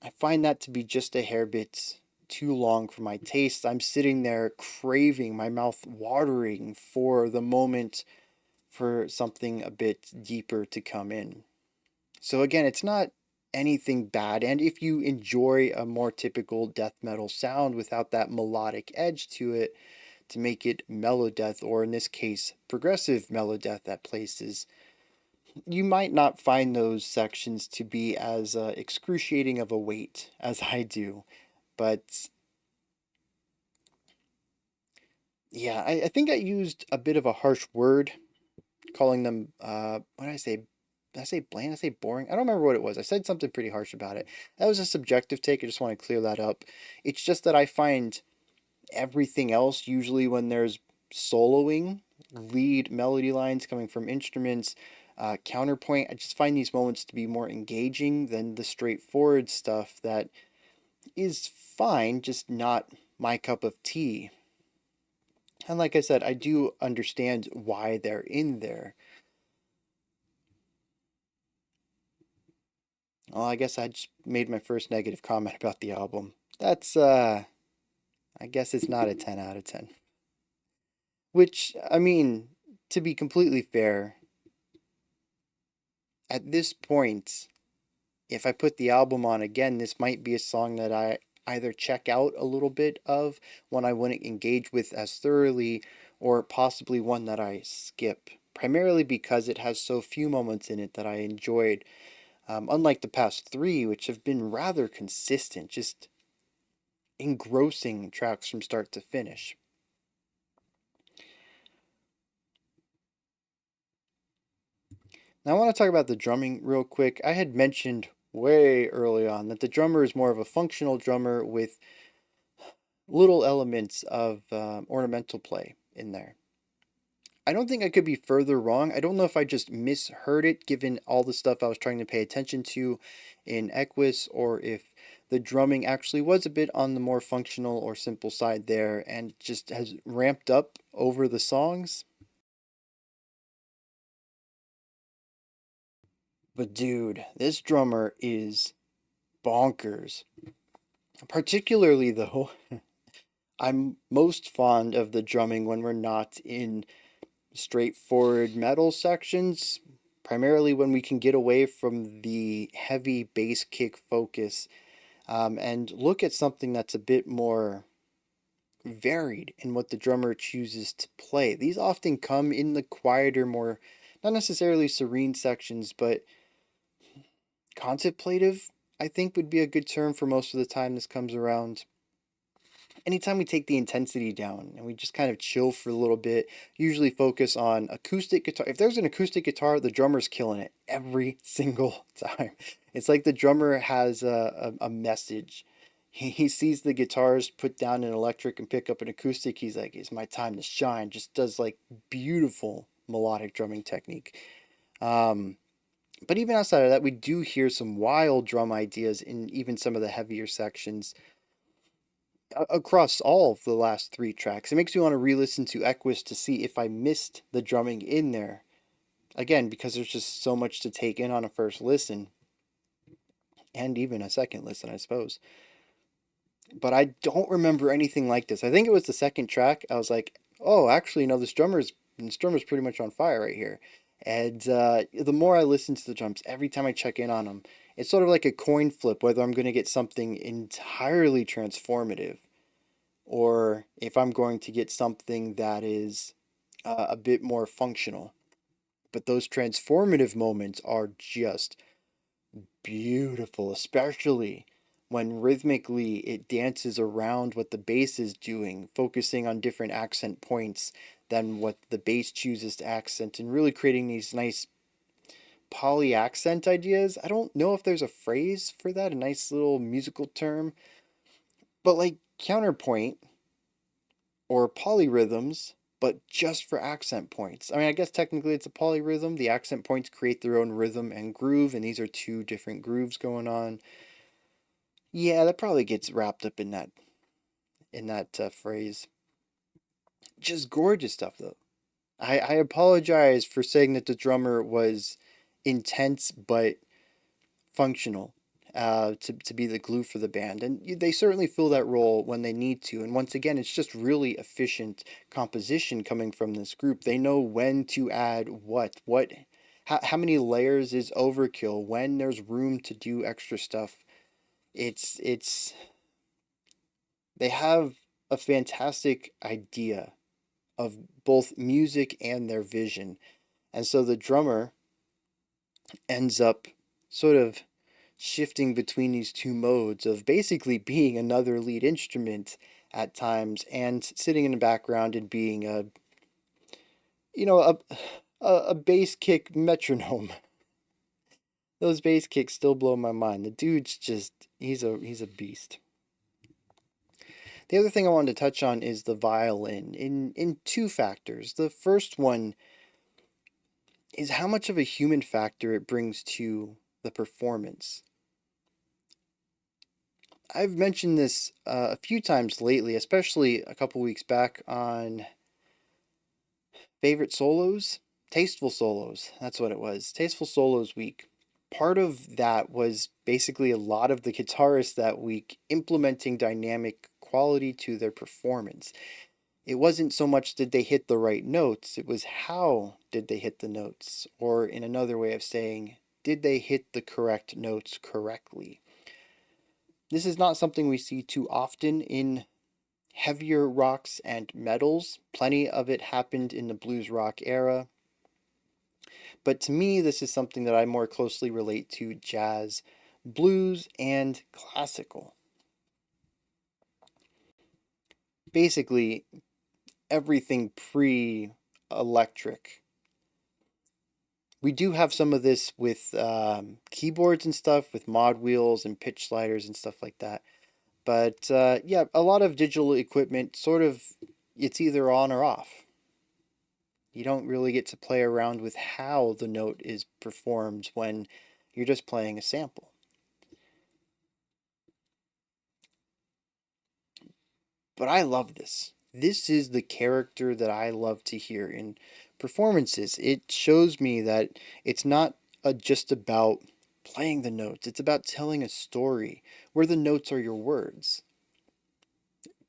I find that to be just a hair bit too long for my taste. I'm sitting there craving, my mouth watering for the moment for something a bit deeper to come in. So again, it's not anything bad, and if you enjoy a more typical death metal sound without that melodic edge to it to make it melodeath, or in this case progressive melodeath at places, you might not find those sections to be as excruciating of a weight as I do. But yeah, I think I used a bit of a harsh word calling them, what did I say? Did I say bland? Did I say boring? I don't remember what it was. I said something pretty harsh about it. That was a subjective take. I just want to clear that up. It's just that I find everything else, usually when there's soloing, lead melody lines coming from instruments. Counterpoint, I just find these moments to be more engaging than the straightforward stuff that is fine, just not my cup of tea. And like I said, I do understand why they're in there. Well, I guess I just made my first negative comment about the album. That's, I guess it's not a 10 out of 10. Which, I mean, to be completely fair, at this point, if I put the album on again, this might be a song that I either check out a little bit of, one I wouldn't engage with as thoroughly, or possibly one that I skip, primarily because it has so few moments in it that I enjoyed, unlike the past three, which have been rather consistent, just engrossing tracks from start to finish. Now, I want to talk about the drumming real quick. I had mentioned way early on that the drummer is more of a functional drummer with little elements of ornamental play in there. I don't think I could be further wrong. I don't know if I just misheard it given all the stuff I was trying to pay attention to in Equus, or if the drumming actually was a bit on the more functional or simple side there and just has ramped up over the songs. But dude, this drummer is bonkers. Particularly though, I'm most fond of the drumming when we're not in straightforward metal sections, primarily when we can get away from the heavy bass kick focus, and look at something that's a bit more varied in what the drummer chooses to play. These often come in the quieter, more not necessarily serene sections, but contemplative, I think would be a good term for most of the time this comes around. Anytime we take the intensity down and we just kind of chill for a little bit, usually focus on acoustic guitar. If there's an acoustic guitar, the drummer's killing it every single time. It's like the drummer has a message. He sees the guitars put down an electric and pick up an acoustic. He's like, it's my time to shine. Just does like beautiful melodic drumming technique. But even outside of that, we do hear some wild drum ideas in even some of the heavier sections across all of the last three tracks. It makes me want to re-listen to Equus to see if I missed the drumming in there. Again, because there's just so much to take in on a first listen. And even a second listen, I suppose. But I don't remember anything like this. I think it was the second track. I was like, oh, actually, no, this drummer's pretty much on fire right here. And the more I listen to the drums, every time I check in on them, it's sort of like a coin flip whether I'm going to get something entirely transformative or if I'm going to get something that is a bit more functional. But those transformative moments are just beautiful, especially when rhythmically it dances around what the bass is doing, focusing on different accent points than what the bass chooses to accent, and really creating these nice polyaccent ideas. I don't know if there's a phrase for that, a nice little musical term, but like counterpoint or polyrhythms, but just for accent points. I mean, I guess technically it's a polyrhythm. The accent points create their own rhythm and groove, and these are two different grooves going on. Yeah, that probably gets wrapped up in that phrase. Just gorgeous stuff, though. I apologize for saying that the drummer was intense but functional, to be the glue for the band. And they certainly fill that role when they need to. And once again, it's just really efficient composition coming from this group. They know when to add how many layers is overkill, when there's room to do extra stuff. It's they have a fantastic idea of both music and their vision. And so the drummer ends up sort of shifting between these two modes of basically being another lead instrument at times and sitting in the background and being a you know a bass kick metronome. Those bass kicks still blow my mind. The dude's just he's a beast. The other thing I wanted to touch on is the violin in two factors. The first one is how much of a human factor it brings to the performance. I've mentioned this a few times lately, especially a couple weeks back on favorite solos, tasteful solos. That's what it was. Tasteful solos week. Part of that was basically a lot of the guitarists that week implementing dynamic quality to their performance. It wasn't so much did they hit the right notes, it was how did they hit the notes, or in another way of saying, did they hit the correct notes correctly? This is not something we see too often in heavier rocks and metals. Plenty of it happened in the blues rock era. But to me, this is something that I more closely relate to jazz, blues, and classical. Basically, everything pre-electric. We do have some of this with keyboards and stuff, with mod wheels and pitch sliders and stuff like that. But yeah, a lot of digital equipment sort of, it's either on or off. You don't really get to play around with how the note is performed when you're just playing a sample. But I love this. This is the character that I love to hear in performances. It shows me that it's not just about playing the notes, it's about telling a story where the notes are your words.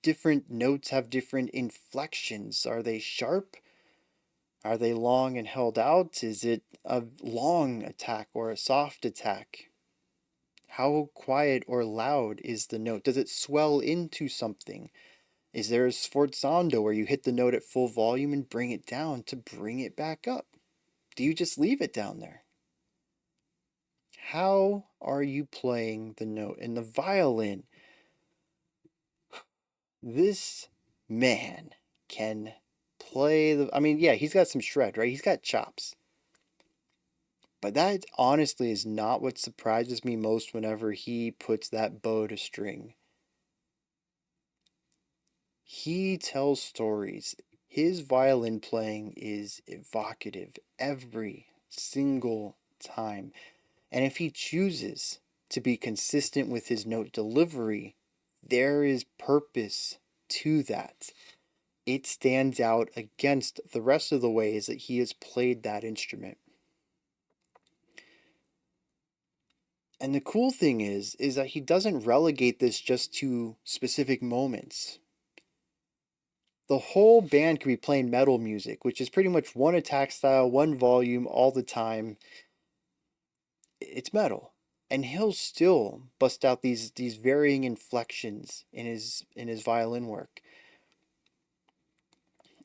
Different notes have different inflections. Are they sharp? Are they long and held out? Is it a long attack or a soft attack? How quiet or loud is the note? Does it swell into something? Is there a sforzando where you hit the note at full volume and bring it down to bring it back up? Do you just leave it down there? How are you playing the note? And the violin, this man can play the. I mean, yeah, he's got some shred, right? He's got chops. But that honestly is not what surprises me most whenever he puts that bow to string. He tells stories. His violin playing is evocative every single time. And if he chooses to be consistent with his note delivery, there is purpose to that. It stands out against the rest of the ways that he has played that instrument. And the cool thing is that he doesn't relegate this just to specific moments. The whole band could be playing metal music, which is pretty much one attack style, one volume all the time. It's metal. And he'll still bust out these varying inflections in his violin work.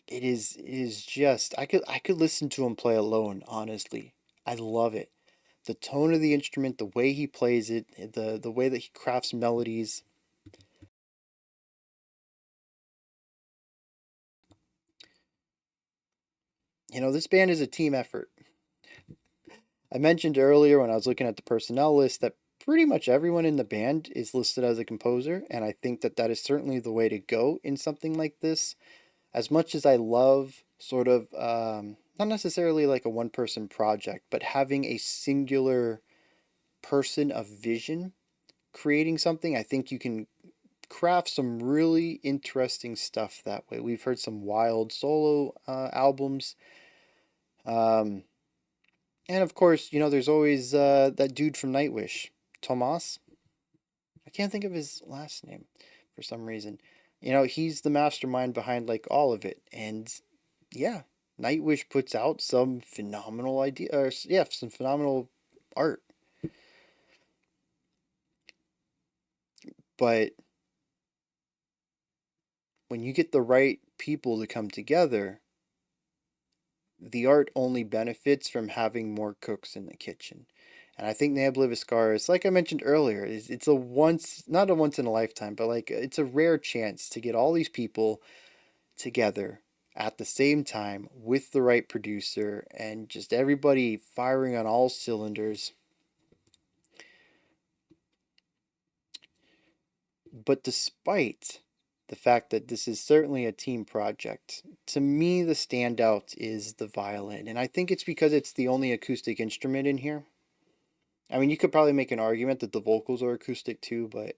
It is just I could listen to him play alone, honestly. I love it. The tone of the instrument, the way he plays it, the way that he crafts melodies. This band is a team effort. I mentioned earlier when I was looking at the personnel list that pretty much everyone in the band is listed as a composer, and I think that that is certainly the way to go in something like this. As much as I love sort of, not necessarily like a one person project, but having a singular person of vision creating something, I think you can craft some really interesting stuff that way. We've heard some wild solo albums. Um, and of course, there's always that dude from Nightwish, Tomas. I can't think of his last name for some reason. He's the mastermind behind like all of it. And yeah, Nightwish puts out some phenomenal idea, or yeah, some phenomenal art. But when you get the right people to come together, the art only benefits from having more cooks in the kitchen. And I think Ne Obliviscaris, like I mentioned earlier, it's a once, not a once in a lifetime, but like it's a rare chance to get all these people together at the same time with the right producer and just everybody firing on all cylinders. But despite the fact that this is certainly a team project. To me, the standout is the violin, and I think it's because it's the only acoustic instrument in here. I mean, you could probably make an argument that the vocals are acoustic too, but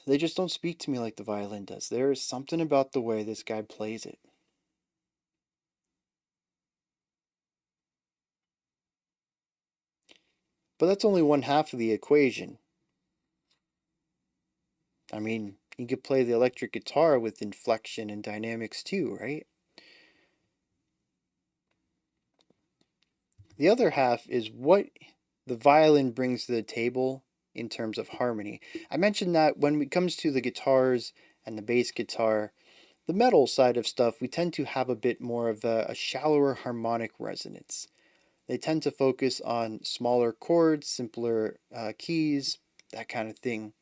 they just don't speak to me like the violin does. There is something about the way this guy plays it. But that's only one half of the equation. I mean, you could play the electric guitar with inflection and dynamics too, right? The other half is what the violin brings to the table in terms of harmony. I mentioned that when it comes to the guitars and the bass guitar, the metal side of stuff, we tend to have a bit more of a shallower harmonic resonance. They tend to focus on smaller chords, simpler keys, that kind of thing.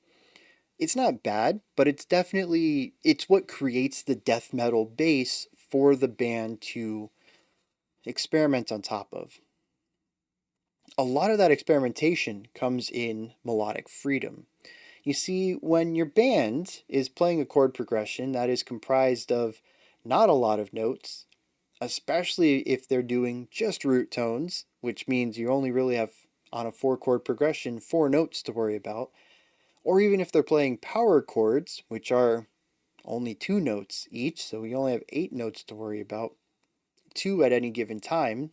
It's not bad, but it's what creates the death metal base for the band to experiment on top of. A lot of that experimentation comes in melodic freedom. You see, when your band is playing a chord progression that is comprised of not a lot of notes, especially if they're doing just root tones, which means you only really have on a 4-chord progression 4 notes to worry about, or even if they're playing power chords, which are only 2 notes each, so we only have 8 notes to worry about, 2 at any given time,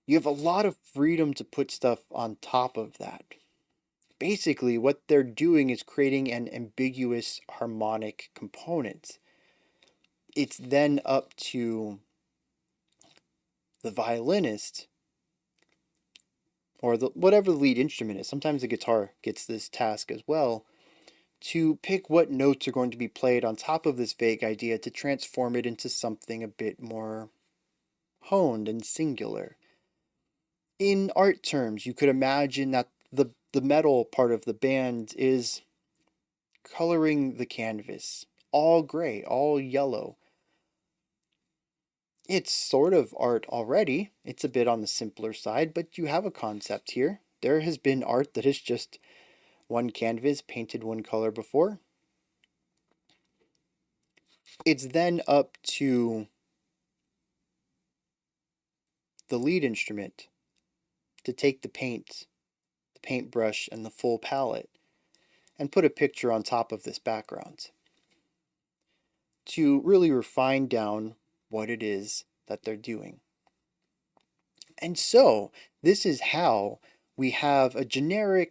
you have a lot of freedom to put stuff on top of that. Basically, what they're doing is creating an ambiguous harmonic component. It's then up to the violinist, or whatever the lead instrument is. Sometimes the guitar gets this task as well, to pick what notes are going to be played on top of this vague idea to transform it into something a bit more honed and singular. In art terms, you could imagine that the metal part of the band is coloring the canvas, all gray, all yellow. It's sort of art already. It's a bit on the simpler side, but you have a concept here. There has been art that is just one canvas painted one color before. It's then up to the lead instrument to take the paint, the paintbrush, and the full palette and put a picture on top of this background to really refine down what it is that they're doing. And so, this is how we have a general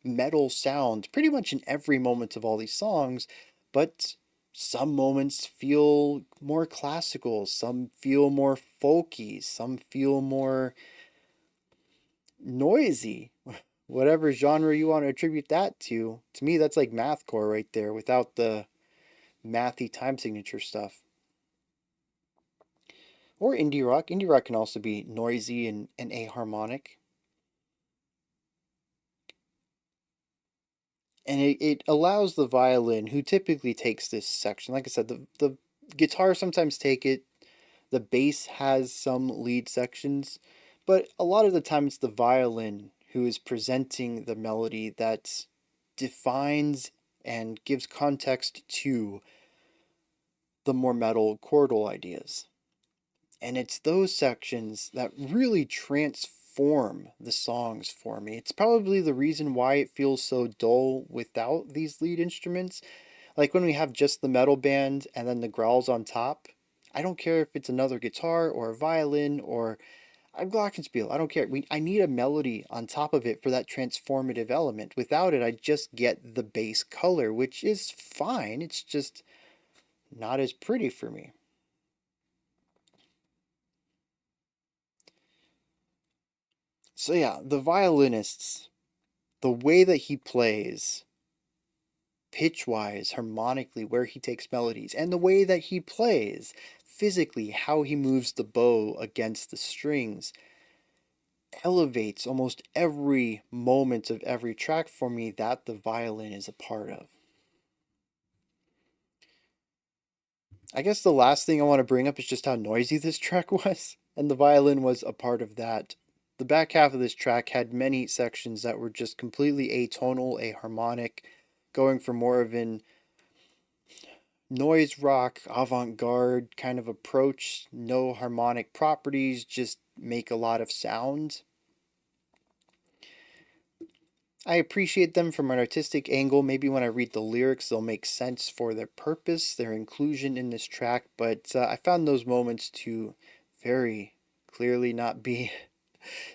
metal sound pretty much in every moment of all these songs, but some moments feel more classical, some feel more folky, some feel more noisy. Whatever genre you want to attribute that to me, that's like mathcore right there without the mathy time signature stuff. Or indie rock. Indie rock can also be noisy and aharmonic. And it allows the violin, who typically takes this section, like I said, the guitar sometimes take it, the bass has some lead sections, but a lot of the time it's the violin who is presenting the melody that defines and gives context to the more metal chordal ideas. And it's those sections that really transform the songs for me. It's probably the reason why it feels so dull without these lead instruments. Like when we have just the metal band and then the growls on top, I don't care if it's another guitar or a violin or a glockenspiel. I don't care. I need a melody on top of it for that transformative element. Without it, I just get the base color, which is fine. It's just not as pretty for me. So yeah, the violinists, the way that he plays, pitch wise, harmonically, where he takes melodies, and the way that he plays physically, how he moves the bow against the strings, elevates almost every moment of every track for me that the violin is a part of. I guess the last thing I want to bring up is just how noisy this track was, and the violin was a part of that. The back half of this track had many sections that were just completely atonal, aharmonic, going for more of an noise rock, avant-garde kind of approach. No harmonic properties, just make a lot of sound. I appreciate them from an artistic angle. Maybe when I read the lyrics, they'll make sense for their purpose, their inclusion in this track, but I found those moments to very clearly not be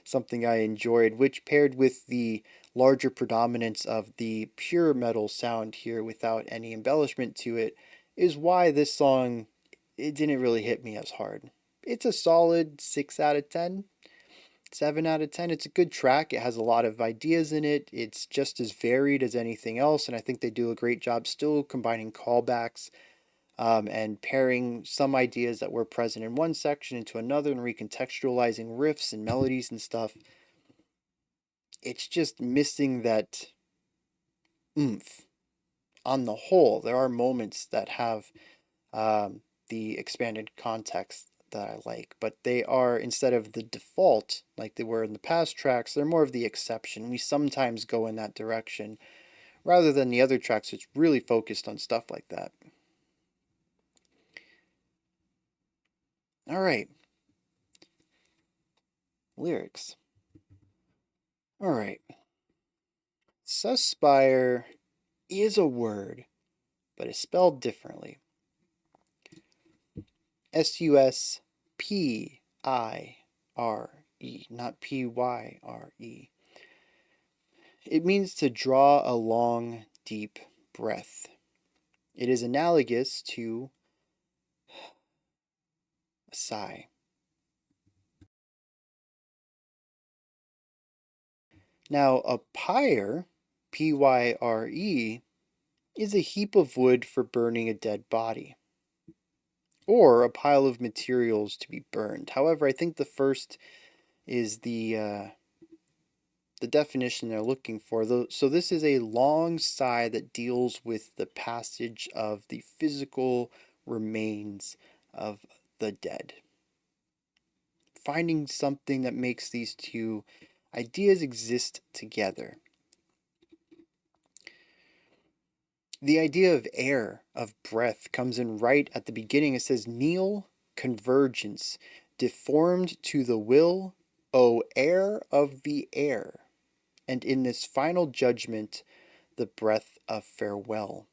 something I enjoyed, which paired with the larger predominance of the pure metal sound here without any embellishment to it, is why this song, it didn't really hit me as hard. It's a solid 6 out of 10. 7 out of 10. It's a good track. It has a lot of ideas in it. It's just as varied as anything else, and I think they do a great job still combining callbacks and pairing some ideas that were present in one section into another and recontextualizing riffs and melodies and stuff. It's just missing that oomph. On the whole, there are moments that have the expanded context that I like, but they are, instead of the default like they were in the past tracks, they're more of the exception. We sometimes go in that direction rather than the other tracks which really focused on stuff like that. All right. Lyrics. All right. Suspyre is a word, but it's spelled differently. S-U-S-P-I-R-E, not P-Y-R-E. It means to draw a long, deep breath. It is analogous to a sigh. Now, a pyre, P-Y-R-E, is a heap of wood for burning a dead body, or a pile of materials to be burned. However, I think the first is the definition they're looking for. So this is a long sigh that deals with the passage of the physical remains of the dead. Finding something that makes these two ideas exist together. The idea of air, of breath, comes in right at the beginning. It says, kneel, convergence, deformed to the will, O air of the air. And in this final judgment, the breath of farewell.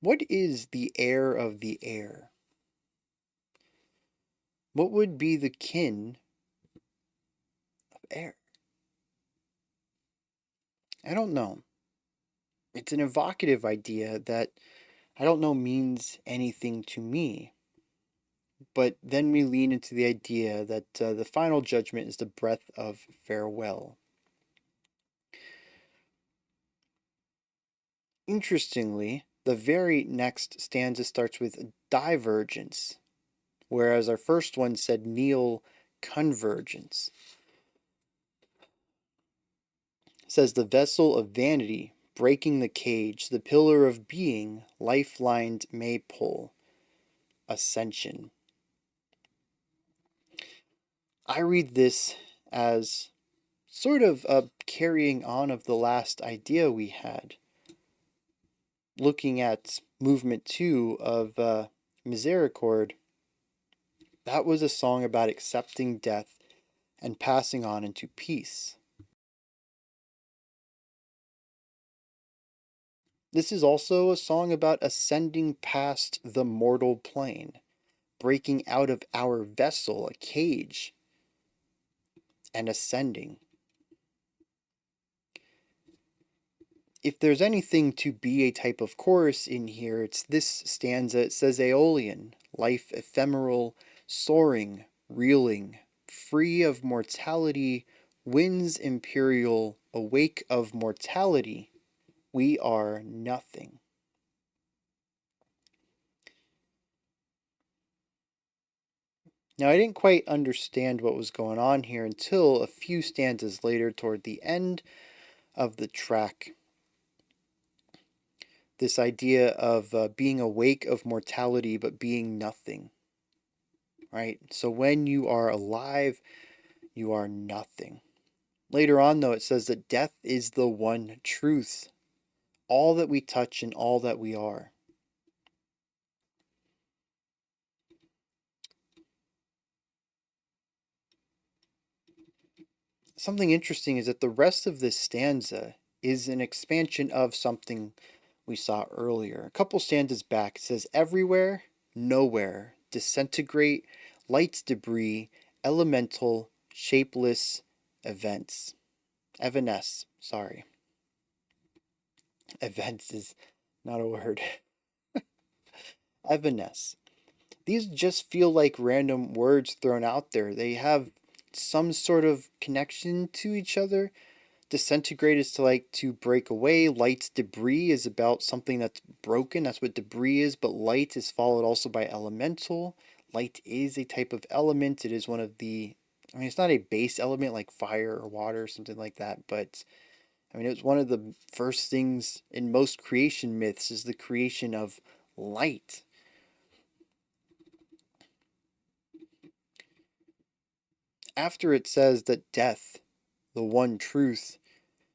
What is the air of the air? What would be the kin of air? I don't know. It's an evocative idea that I don't know means anything to me. But then we lean into the idea that the final judgment is the breath of farewell. Interestingly, the very next stanza starts with divergence, whereas our first one said kneel convergence. It says the vessel of vanity, breaking the cage, the pillar of being, life-lined maypole, ascension. I read this as sort of a carrying on of the last idea we had. Looking at movement 2 of Misericorde, that was a song about accepting death and passing on into peace. This is also a song about ascending past the mortal plane, breaking out of our vessel, a cage, and ascending. If there's anything to be a type of chorus in here, it's this stanza. It says Aeolian, life ephemeral, soaring, reeling, free of mortality, winds imperial, awake of mortality, we are nothing. Now, I didn't quite understand what was going on here until a few stanzas later toward the end of the track. This idea of being awake of mortality but being nothing. Right? So when you are alive, you are nothing. Later on, though, it says that death is the one truth, all that we touch and all that we are. Something interesting is that the rest of this stanza is an expansion of something we saw earlier. A couple stanzas back, it says, everywhere, nowhere, disintegrate, light's debris, elemental, shapeless events. Heaviness, sorry. Events is not a word. Heaviness. These just feel like random words thrown out there. They have some sort of connection to each other. Disintegrate is to like to break away. Light's debris is about something that's broken. That's what debris is. But light is followed also by elemental. Light is a type of element. It is one of the, I mean, it's not a base element like fire or water or something like that. But I mean, it was one of the first things in most creation myths is the creation of light. After it says that death, the one truth,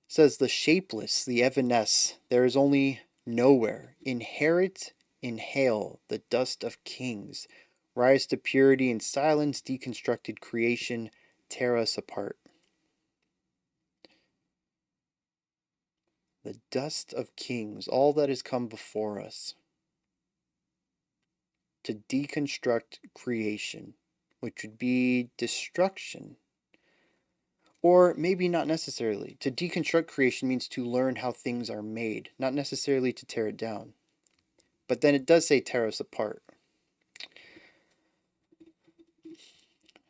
says the shapeless, the Heaviness, there is only nowhere. Inherit, inhale the dust of kings. Rise to purity and silence, deconstructed creation, tear us apart. The dust of kings, all that has come before us. To deconstruct creation, which would be destruction. Or maybe not necessarily. To deconstruct creation means to learn how things are made, not necessarily to tear it down. But then it does say tear us apart.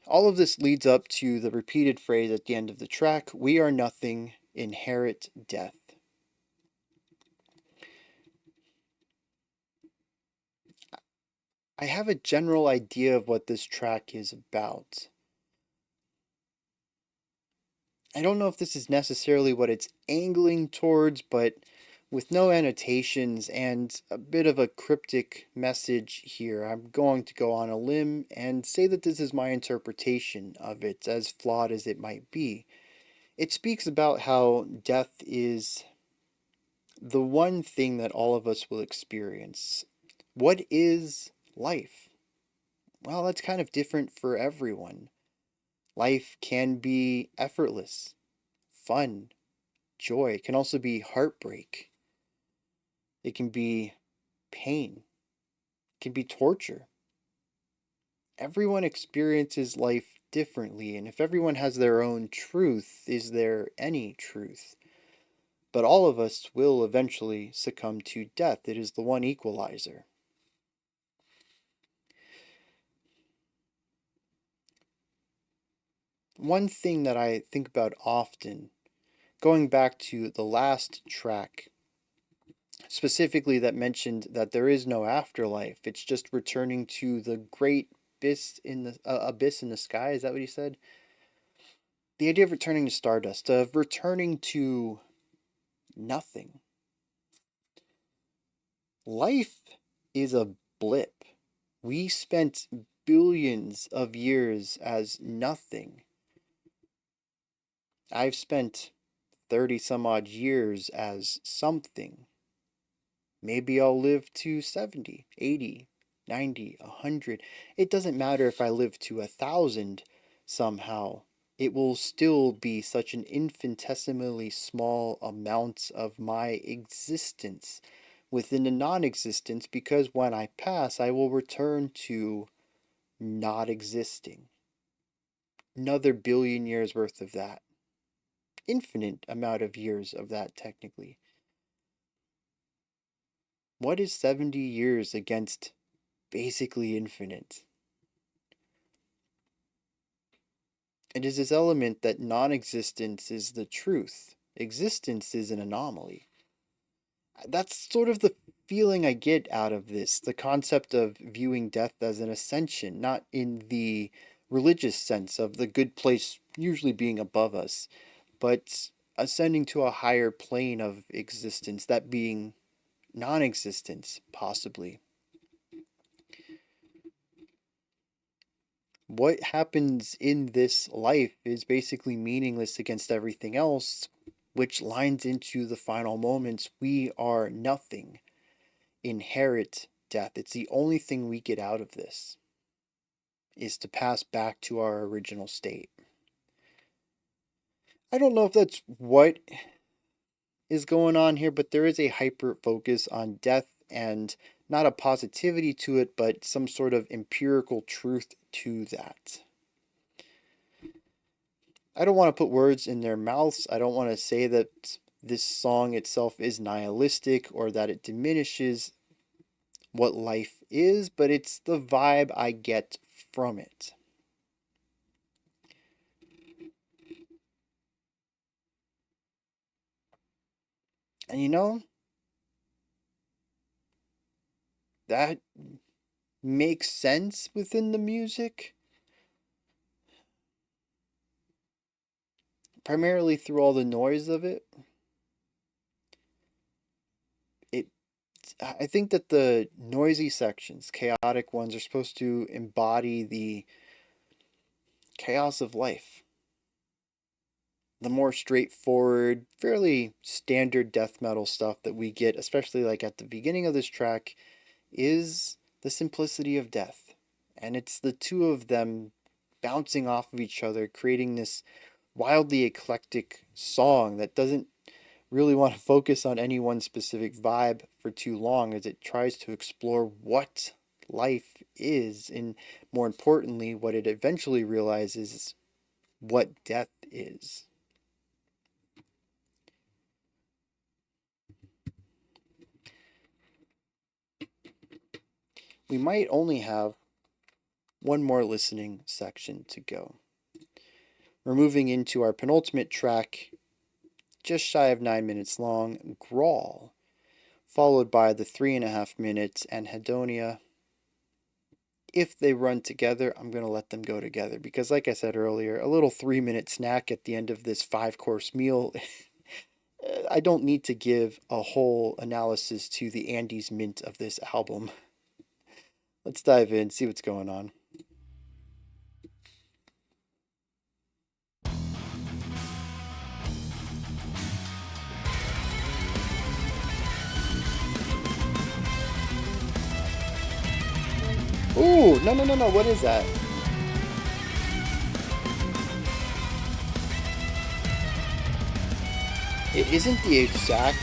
All of this leads up to the repeated phrase at the end of the track, we are nothing, inherit death. I have a general idea of what this track is about. I don't know if this is necessarily what it's angling towards, but with no annotations and a bit of a cryptic message here, I'm going to go on a limb and say that this is my interpretation of it, as flawed as it might be. It speaks about how death is the one thing that all of us will experience. What is life? Well, that's kind of different for everyone. Life can be effortless, fun, joy. It can also be heartbreak. It can be pain. It can be torture. Everyone experiences life differently, and if everyone has their own truth, is there any truth? But all of us will eventually succumb to death. It is the one equalizer. One thing that I think about often, going back to the last track, specifically that mentioned that there is no afterlife, it's just returning to the great abyss in the sky. Is that what he said? The idea of returning to stardust, of returning to nothing. Life is a blip. We spent billions of years as nothing. I've spent 30 some odd years as something. Maybe I'll live to 70, 80, 90, 100. It doesn't matter if I live to 1,000 somehow. It will still be such an infinitesimally small amount of my existence within the non existence, because when I pass, I will return to not existing. Another billion years worth of that. Infinite amount of years of that, technically. What is 70 years against basically infinite? It is this element that non existence is the truth, existence is an anomaly. That's sort of the feeling I get out of this, the concept of viewing death as an ascension, not in the religious sense of the good place usually being above us, but ascending to a higher plane of existence, that being non existence, possibly. what happens in this life is basically meaningless against everything else, which lines into the final moments. We are nothing. Inherit death. It's the only thing we get out of this, is to pass back to our original state. I don't know if that's what is going on here, but there is a hyper focus on death, and not a positivity to it, but some sort of empirical truth to that. I don't want to put words in their mouths. I don't want to say that this song itself is nihilistic or that it diminishes what life is, but it's the vibe I get from it. And you know, that makes sense within the music, primarily through all the noise of it. I think that the noisy sections, chaotic ones, are supposed to embody the chaos of life. The more straightforward, fairly standard death metal stuff that we get, especially like at the beginning of this track, is the simplicity of death. And it's the two of them bouncing off of each other, creating this wildly eclectic song that doesn't really want to focus on any one specific vibe for too long, as it tries to explore what life is, and more importantly, what it eventually realizes is what death is. We might only have one more listening section to go. We're moving into our penultimate track, just shy of 9 minutes long, Graal, followed by the 3.5 minutes Anhedonia. If they run together, I'm going to let them go together, because like I said earlier, a little 3-minute snack at the end of this 5-course meal, I don't need to give a whole analysis to the Andes Mint of this album. Let's dive in, see what's going on. Ooh, no, what is that? It isn't the exact...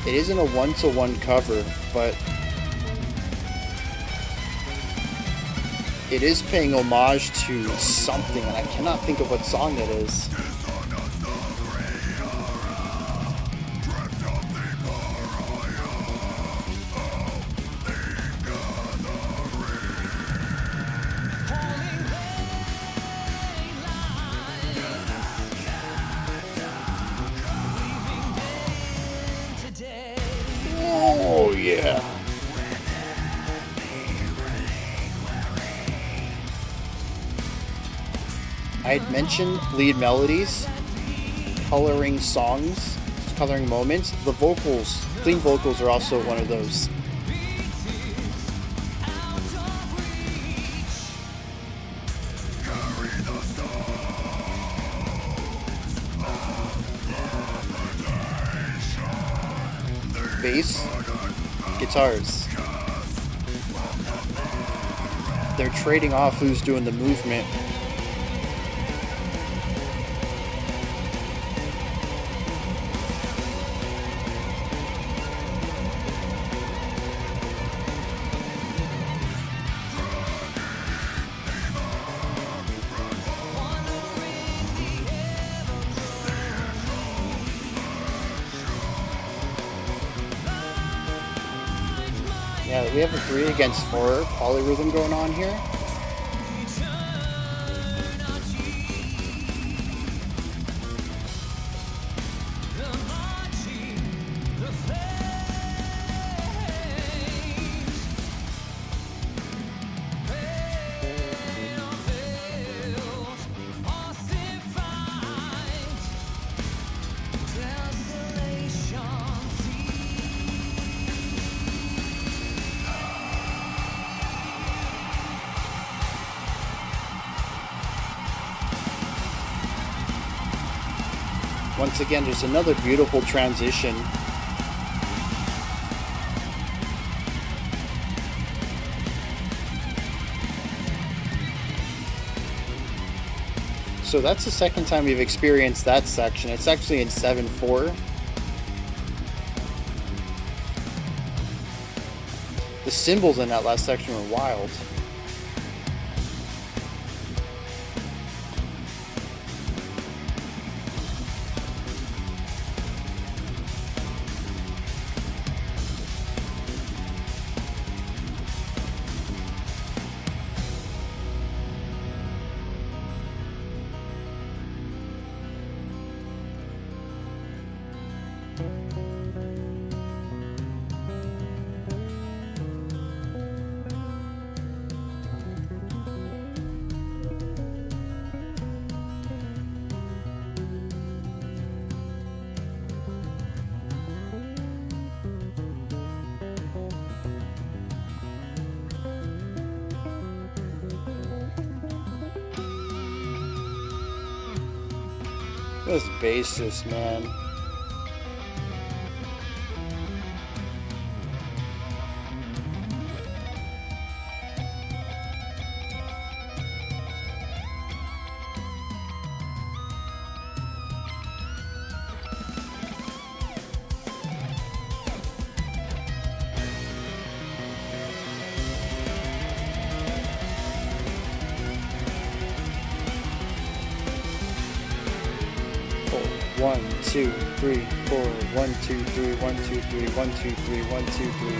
It isn't a one-to-one cover, but... it is paying homage to something, and I cannot think of what song it is. Oh, yeah. I had mentioned lead melodies, coloring songs, coloring moments. The vocals, clean vocals, are also one of those. Bass, guitars. They're trading off who's doing the movement. Yeah, we have a 3 against 4 polyrhythm going on here. Once again, just another beautiful transition. So that's the second time we've experienced that section. It's actually in 7/4. The cymbals in that last section were wild. This bassist, man. One, two, three, four. 1, 2, 3, 1, 2, 3, 1, 2, 3, 1, 2, 3.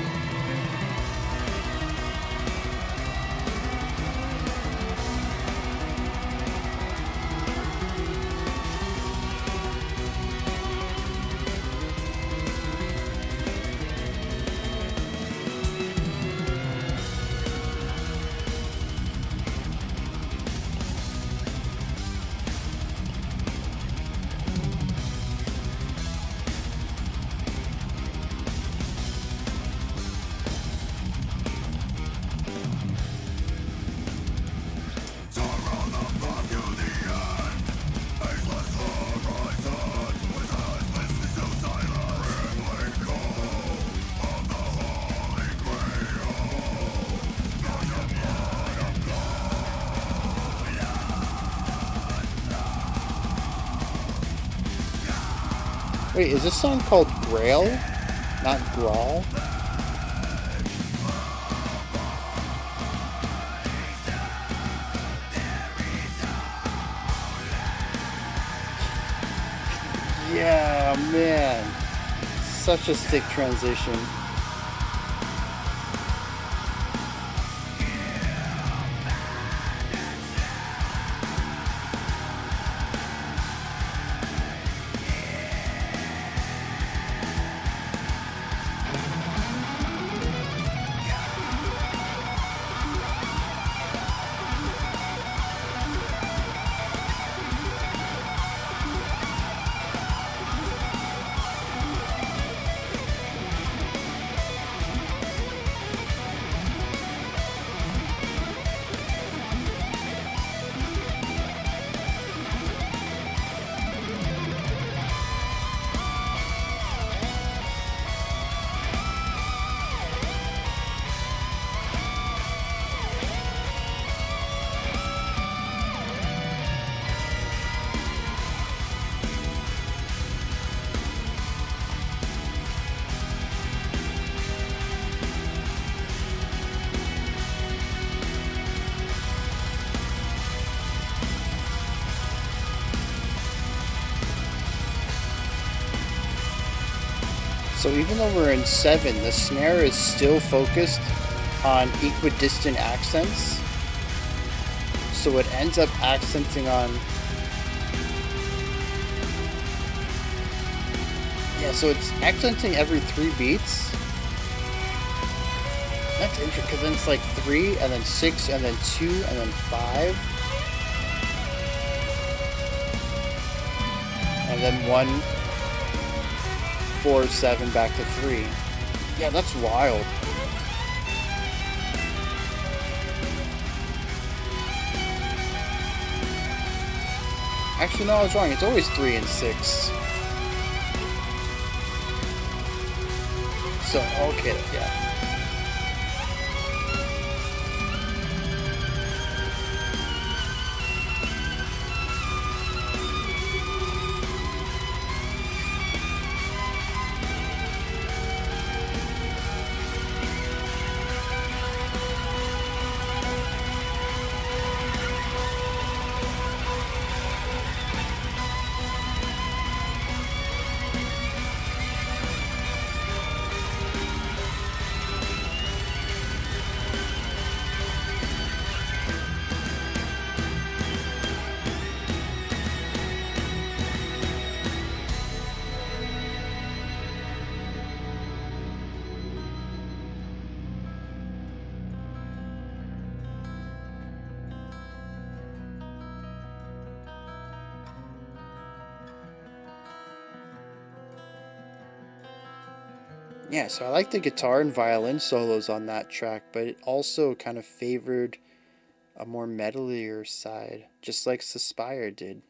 Wait, is this song called Graal? Not Graal? Yeah, man. Such a sick transition. So even though we're in 7, the snare is still focused on equidistant accents. So it ends up accenting on... Yeah, so it's accenting every 3 beats. That's interesting, because then it's like 3, and then 6, and then 2, and then 5. And then 1... 4, 7, back to 3. Yeah, that's wild. Actually, no, I was wrong. It's always 3 and 6. So, okay, yeah. Yeah, so I like the guitar and violin solos on that track, but it also kind of favored a more metalier side, just like Suspyre did.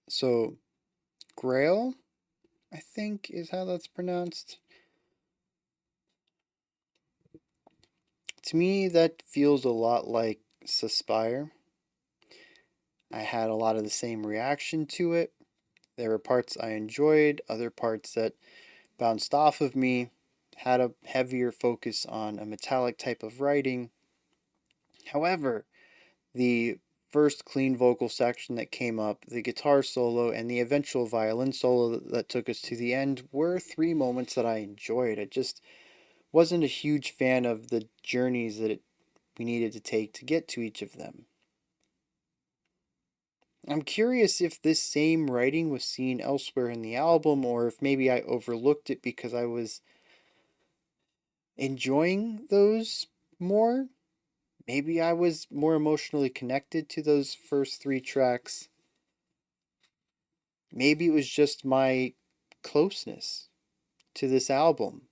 So, Graal, I think, is how that's pronounced. To me, that feels a lot like Suspyre. I had a lot of the same reaction to it. There were parts I enjoyed, other parts that bounced off of me, had a heavier focus on a metallic type of writing. However, the first clean vocal section that came up, the guitar solo, and the eventual violin solo that took us to the end were three moments that I enjoyed. I just wasn't a huge fan of the journeys that we needed to take to get to each of them. I'm curious if this same writing was seen elsewhere in the album, or if maybe I overlooked it because I was enjoying those more. Maybe I was more emotionally connected to those first three tracks. Maybe it was just my closeness to this album.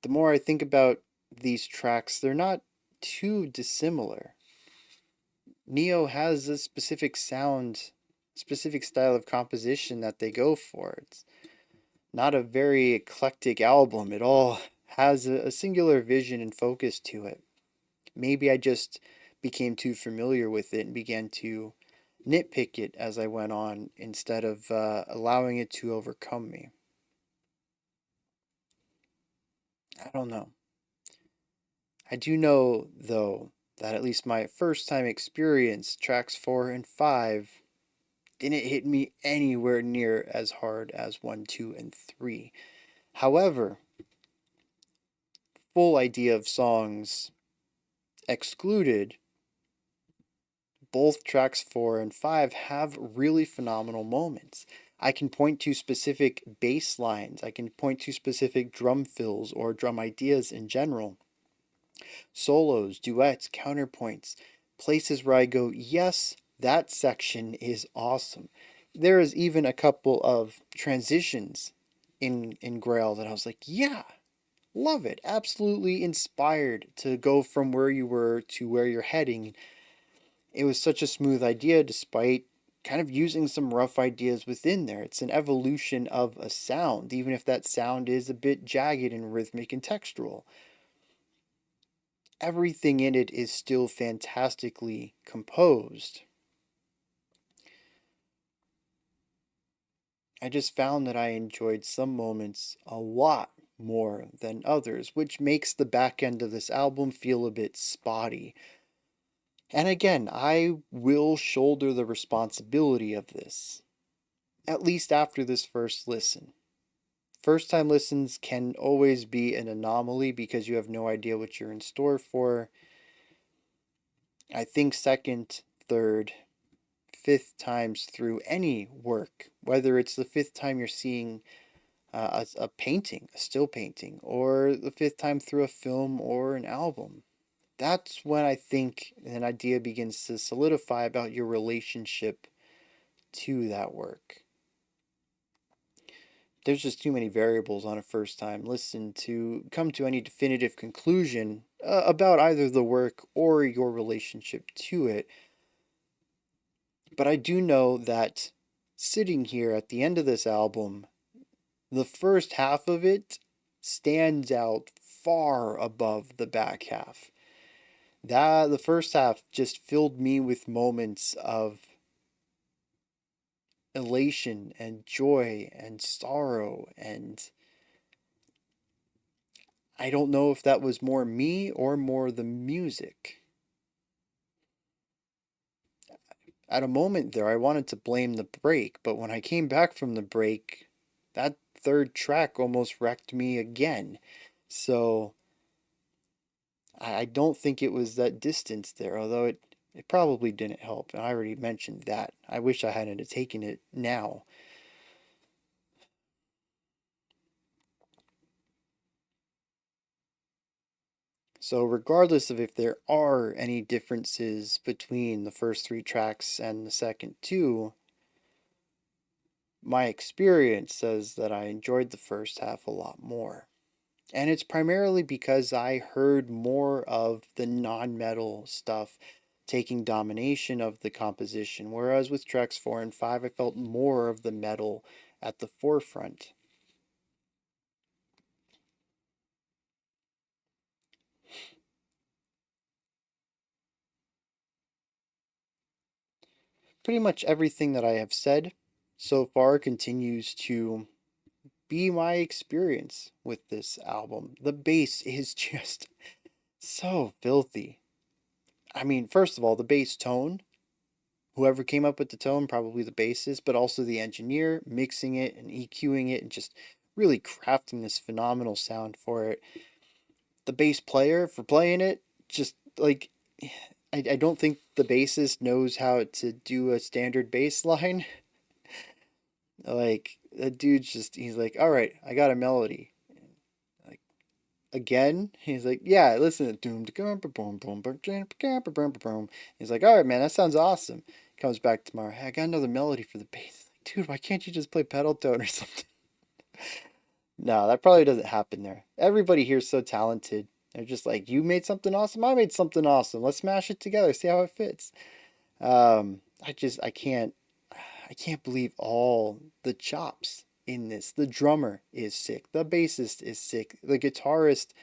The more I think about these tracks, they're not too dissimilar. Neo has a specific sound, specific style of composition that they go for. It's not a very eclectic album. It all has a singular vision and focus to it. Maybe I just became too familiar with it and began to nitpick it as I went on instead of allowing it to overcome me. I don't know. I do know, though, that at least my first time experience, tracks 4 and 5, didn't hit me anywhere near as hard as 1, 2, and 3. However, full idea of songs excluded, both tracks 4 and 5 have really phenomenal moments. I can point to specific bass lines, I can point to specific drum fills or drum ideas in general. Solos, duets, counterpoints, places where I go, yes, that section is awesome. There is even a couple of transitions in Grail that I was like, yeah, love it. Absolutely inspired to go from where you were to where you're heading. It was such a smooth idea despite kind of using some rough ideas within there. It's an evolution of a sound, even if that sound is a bit jagged and rhythmic and textural. Everything in it is still fantastically composed. I just found that I enjoyed some moments a lot more than others, which makes the back end of this album feel a bit spotty. And again, I will shoulder the responsibility of this, at least after this first listen. First time listens can always be an anomaly because you have no idea what you're in store for. I think second, third, fifth times through any work, whether it's the fifth time you're seeing a painting, a still painting, or the fifth time through a film or an album. That's when I think an idea begins to solidify about your relationship to that work. There's just too many variables on a first time listen to come to any definitive conclusion about either the work or your relationship to it. But I do know that sitting here at the end of this album, the first half of it stands out far above the back half. The first half just filled me with moments of elation and joy and sorrow, and I don't know if that was more me or more the music. At a moment there I wanted to blame the break, but when I came back from the break, that third track almost wrecked me again. So I don't think it was that distance there, although it probably didn't help. And I already mentioned that. I wish I hadn't taken it now. So, regardless of if there are any differences between the first three tracks and the second two, my experience says that I enjoyed the first half a lot more. And it's primarily because I heard more of the non metal stuff taking domination of the composition, whereas with tracks 4 and 5, I felt more of the metal at the forefront. Pretty much everything that I have said so far continues to be my experience with this album. The bass is just so filthy. I mean, first of all, the bass tone, whoever came up with the tone, probably the bassist, but also the engineer, mixing it and EQing it and just really crafting this phenomenal sound for it. The bass player for playing it, just like, I don't think the bassist knows how to do a standard bass line. Like, the dude's just, he's like, all right, I got a melody. Like, again, he's like, yeah, listen to boom. He's like, all right, man, that sounds awesome. Comes back tomorrow. Hey, I got another melody for the bass. Like, dude, why can't you just play pedal tone or something? No, that probably doesn't happen there. Everybody here's so talented. They're just like, you made something awesome. I made something awesome. Let's smash it together. See how it fits. I can't believe all the chops in this. The drummer is sick. The bassist is sick. The guitarist,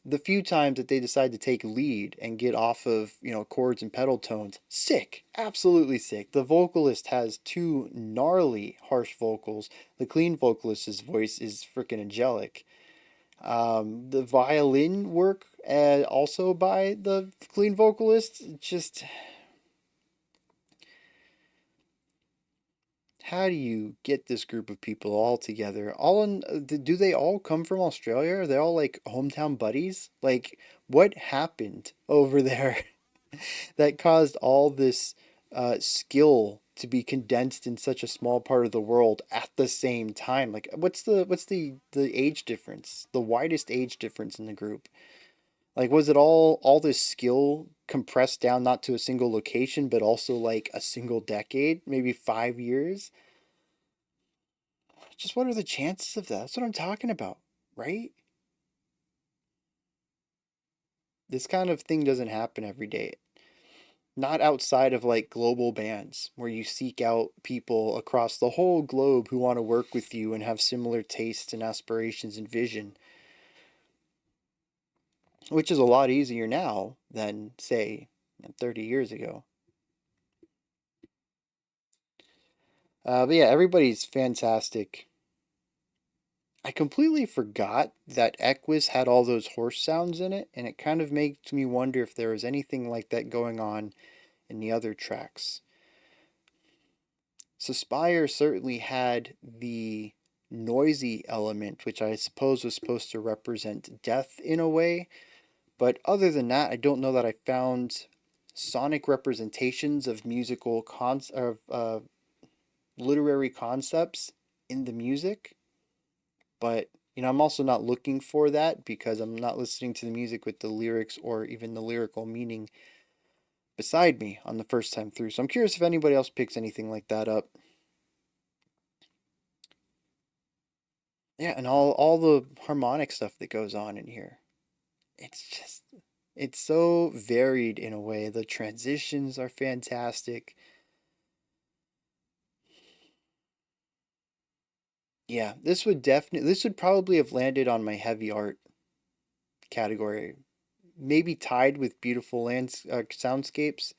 the few times that they decide to take lead and get off of, chords and pedal tones, sick. Absolutely sick. The vocalist has two gnarly harsh vocals. The clean vocalist's voice is freaking angelic. The violin work, also by the clean vocalist, just, how do you get this group of people all together? Do they all come from Australia? Are they all like hometown buddies? Like, what happened over there that caused all this skill to be condensed in such a small part of the world at the same time? Like, what's the age difference? The widest age difference in the group? Like, was it all this skill compressed down not to a single location, but also like a single decade, maybe 5 years? Just what are the chances of that? That's what I'm talking about, right? This kind of thing doesn't happen every day. Not outside of like global bands where you seek out people across the whole globe who want to work with you and have similar tastes and aspirations and vision, which is a lot easier now than, say, 30 years ago. But yeah, everybody's fantastic. I completely forgot that Equus had all those horse sounds in it, and it kind of makes me wonder if there was anything like that going on in the other tracks. Suspyre certainly had the noisy element, which I suppose was supposed to represent death in a way, but other than that, I don't know that I found sonic representations of literary concepts in the music. But I'm also not looking for that because I'm not listening to the music with the lyrics or even the lyrical meaning beside me on the first time through. So I'm curious if anybody else picks anything like that up. Yeah, and all the harmonic stuff that goes on in here. It's just, it's so varied in a way. The transitions are fantastic. Yeah, this would probably have landed on my heavy art category. Maybe tied with beautiful soundscapes.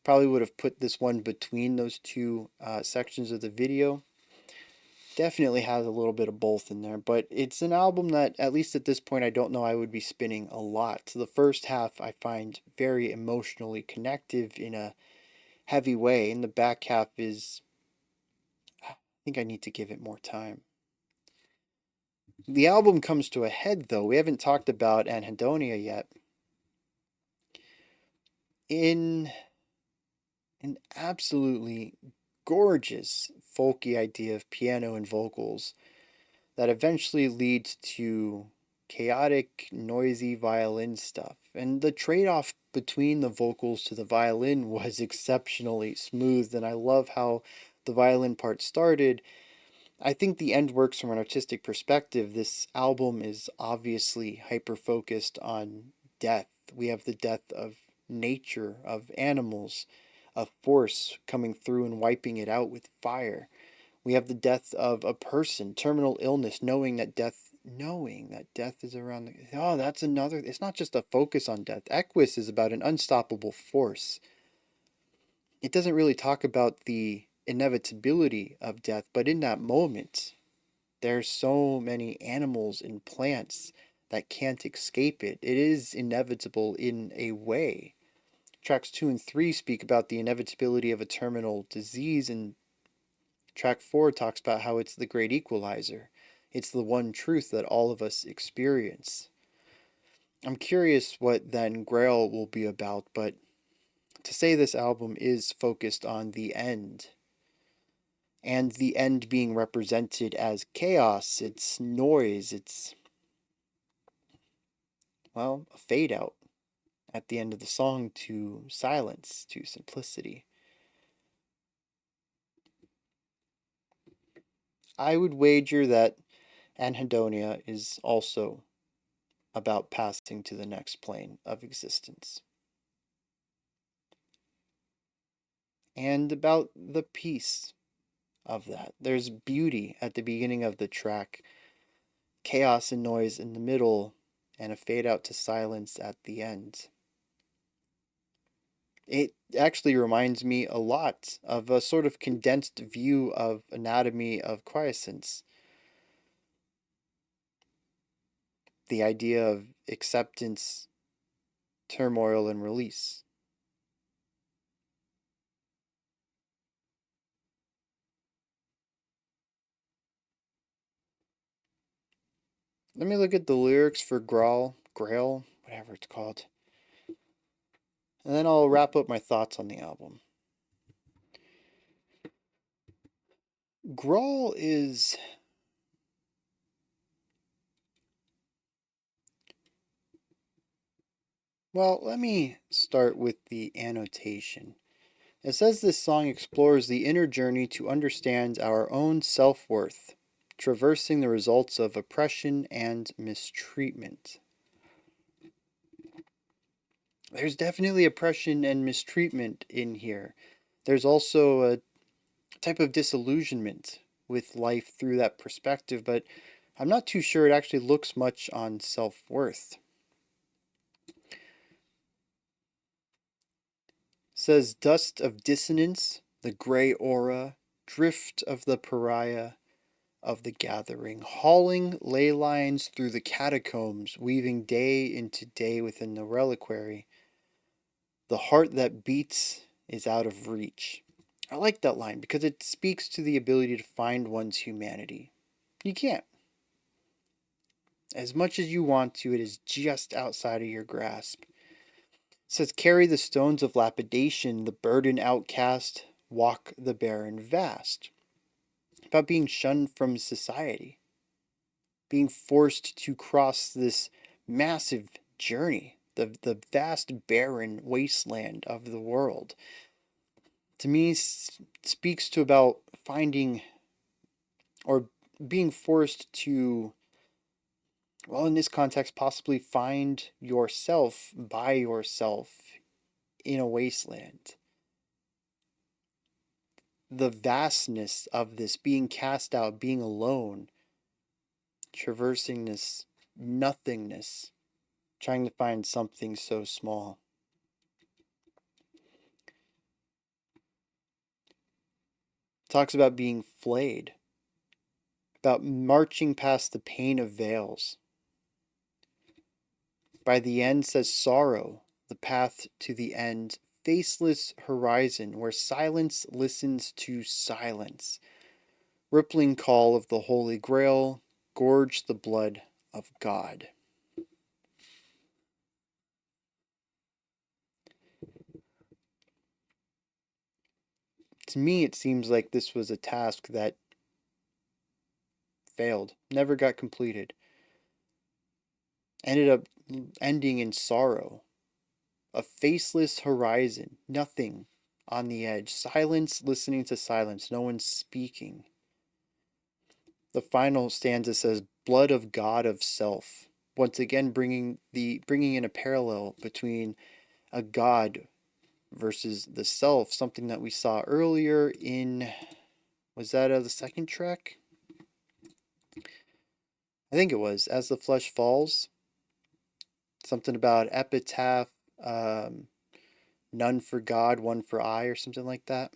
Probably would have put this one between those two sections of the video. Definitely has a little bit of both in there, but it's an album that, at least at this point, I don't know I would be spinning a lot. The first half I find very emotionally connective in a heavy way, and the back half is, I think I need to give it more time. The album comes to a head, though. We haven't talked about Anhedonia yet. In an absolutely gorgeous folky idea of piano and vocals that eventually leads to chaotic, noisy violin stuff. And the trade off between the vocals to the violin was exceptionally smooth, and I love how the violin part started. I think the end works from an artistic perspective. This album is obviously hyper focused on death. We have the death of nature of animals, a force coming through and wiping it out with fire. We have the death of a person, terminal illness, knowing that death is around the, oh, that's another, it's not just a focus on death. Equus is about an unstoppable force. It doesn't really talk about the inevitability of death, but in that moment, there's so many animals and plants that can't escape it. It is inevitable in a way. Tracks 2 and 3 speak about the inevitability of a terminal disease, and track 4 talks about how it's the great equalizer. It's the one truth that all of us experience. I'm curious what then Graal will be about, but to say this album is focused on the end, and the end being represented as chaos, it's noise, it's, well, a fade out at the end of the song to silence, to simplicity. I would wager that Anhedonia is also about passing to the next plane of existence. And about the peace of that. There's beauty at the beginning of the track, chaos and noise in the middle, and a fade out to silence at the end. It actually reminds me a lot of a sort of condensed view of anatomy of quiescence. The idea of acceptance, turmoil, and release. Let me look at the lyrics for Graal, whatever it's called. And then I'll wrap up my thoughts on the album. Graal is, well, let me start with the annotation. It says this song explores the inner journey to understand our own self-worth, traversing the results of oppression and mistreatment. There's definitely oppression and mistreatment in here. There's also a type of disillusionment with life through that perspective, but I'm not too sure it actually looks much on self-worth. It says dust of dissonance, the gray aura, drift of the pariah of the gathering, hauling ley lines through the catacombs, weaving day into day within the reliquary. The heart that beats is out of reach. I like that line because it speaks to the ability to find one's humanity. You can't. As much as you want to, it is just outside of your grasp. It says, carry the stones of lapidation, the burden outcast, walk the barren vast. About being shunned from society, being forced to cross this massive journey, the vast barren wasteland of the world. To me, speaks to about finding or being forced to, well, in this context, possibly find yourself by yourself in a wasteland. The vastness of this, being cast out, being alone, traversing this nothingness, trying to find something so small. Talks about being flayed, about marching past the pain of veils. By the end says sorrow, the path to the end, faceless horizon where silence listens to silence. Rippling call of the Holy Grail, gorge the blood of God. To me, it seems like this was a task that failed, never got completed. Ended up ending in sorrow. A faceless horizon, nothing on the edge, silence listening to silence, no one speaking. The final stanza says, blood of God of self. Once again, bringing in a parallel between a god versus the self, something that we saw earlier in, was that the second track? I think it was, As the Flesh Falls. Something about epitaph, none for God, one for I, or something like that.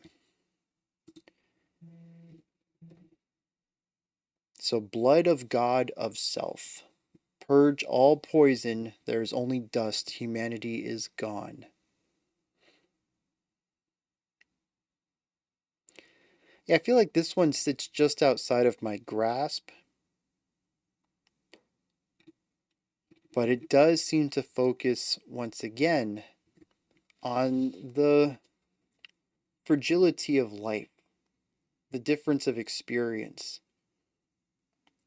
So, blood of God of self. Purge all poison, there is only dust, humanity is gone. Yeah, I feel like this one sits just outside of my grasp, but it does seem to focus once again on the fragility of life, the difference of experience.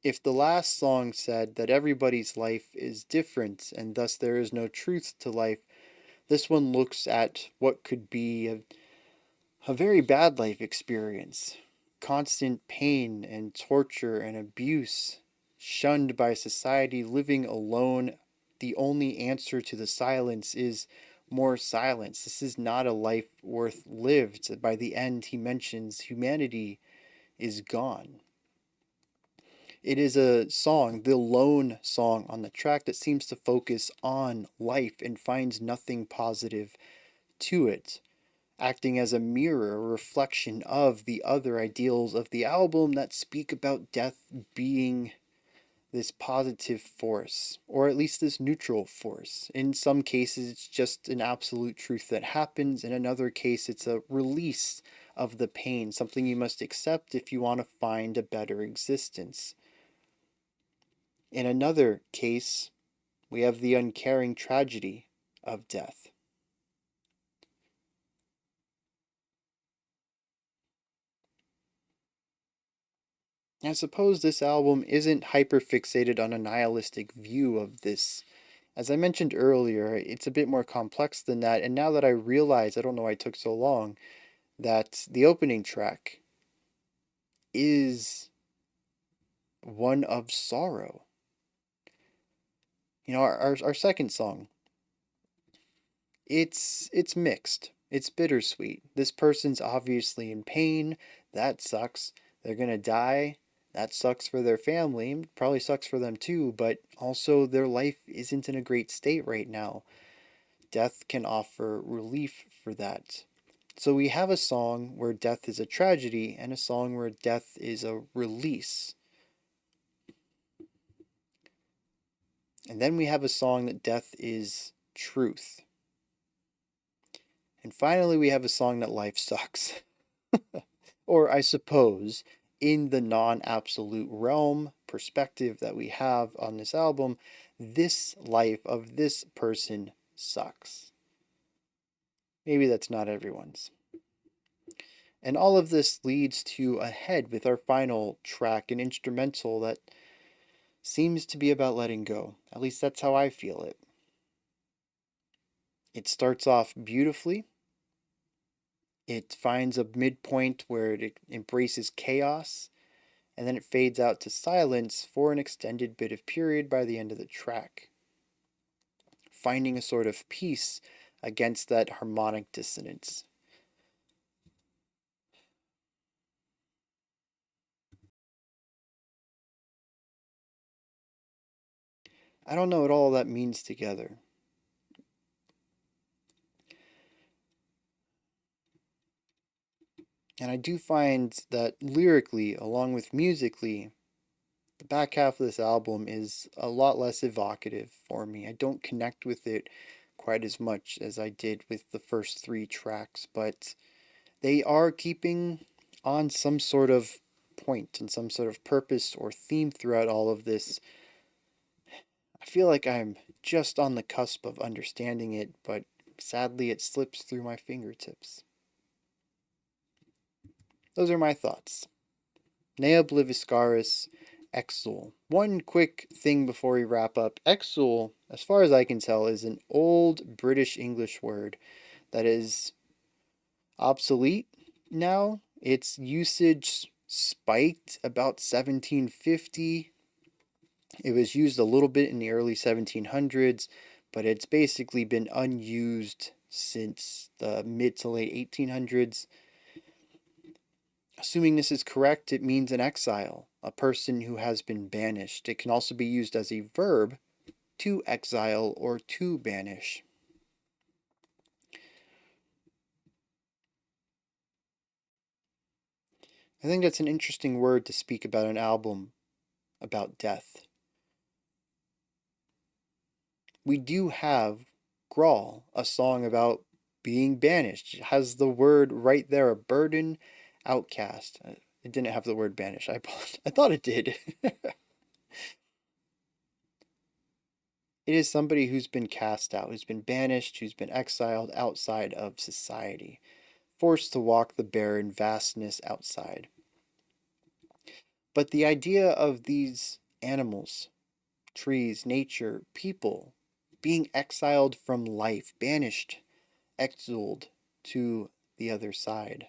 If the last song said that everybody's life is different and thus there is no truth to life, this one looks at what could be a very bad life experience. Constant pain and torture and abuse, shunned by society, living alone. The only answer to the silence is more silence. This is not a life worth lived. By the end, he mentions humanity is gone. It is a song, the lone song on the track, that seems to focus on life and finds nothing positive to it, acting as a mirror, a reflection of the other ideals of the album that speak about death being this positive force, or at least this neutral force. In some cases, it's just an absolute truth that happens. In another case, it's a release of the pain, something you must accept if you want to find a better existence. In another case, we have the uncaring tragedy of death. I suppose this album isn't hyperfixated on a nihilistic view of this. As I mentioned earlier, it's a bit more complex than that, and now that I realize, I don't know why it took so long, that the opening track is one of sorrow. You know, our second song, it's mixed. It's bittersweet. This person's obviously in pain. That sucks. They're gonna die. That sucks for their family. Probably sucks for them too, but also their life isn't in a great state right now. Death can offer relief for that. So we have a song where death is a tragedy and a song where death is a release. And then we have a song that death is truth. And finally, we have a song that life sucks. Or, I suppose, in the non absolute realm perspective that we have on this album, this life of this person sucks. Maybe that's not everyone's. And all of this leads to a head with our final track, an instrumental that seems to be about letting go. At least that's how I feel it. It starts off beautifully. It finds a midpoint where it embraces chaos, and then it fades out to silence for an extended bit of period by the end of the track, finding a sort of peace against that harmonic dissonance. I don't know what all that means together. And I do find that lyrically, along with musically, the back half of this album is a lot less evocative for me. I don't connect with it quite as much as I did with the first three tracks, but they are keeping on some sort of point and some sort of purpose or theme throughout all of this. I feel like I'm just on the cusp of understanding it, but sadly it slips through my fingertips. Those are my thoughts. Ne Obliviscaris, Exul. One quick thing before we wrap up. Exul, as far as I can tell, is an old British English word that is obsolete now. Its usage spiked about 1750. It was used a little bit in the early 1700s, but it's basically been unused since the mid to late 1800s. Assuming this is correct, it means an exile, a person who has been banished. It can also be used as a verb, to exile or to banish. I think that's an interesting word to speak about an album about death. We do have Graal, a song about being banished. It has the word right there, a burden, outcast. It didn't have the word banish. I thought it did. It is somebody who's been cast out, who's been banished, who's been exiled outside of society, forced to walk the barren vastness outside. But the idea of these animals, trees, nature, people, being exiled from life, banished, exuled to the other side.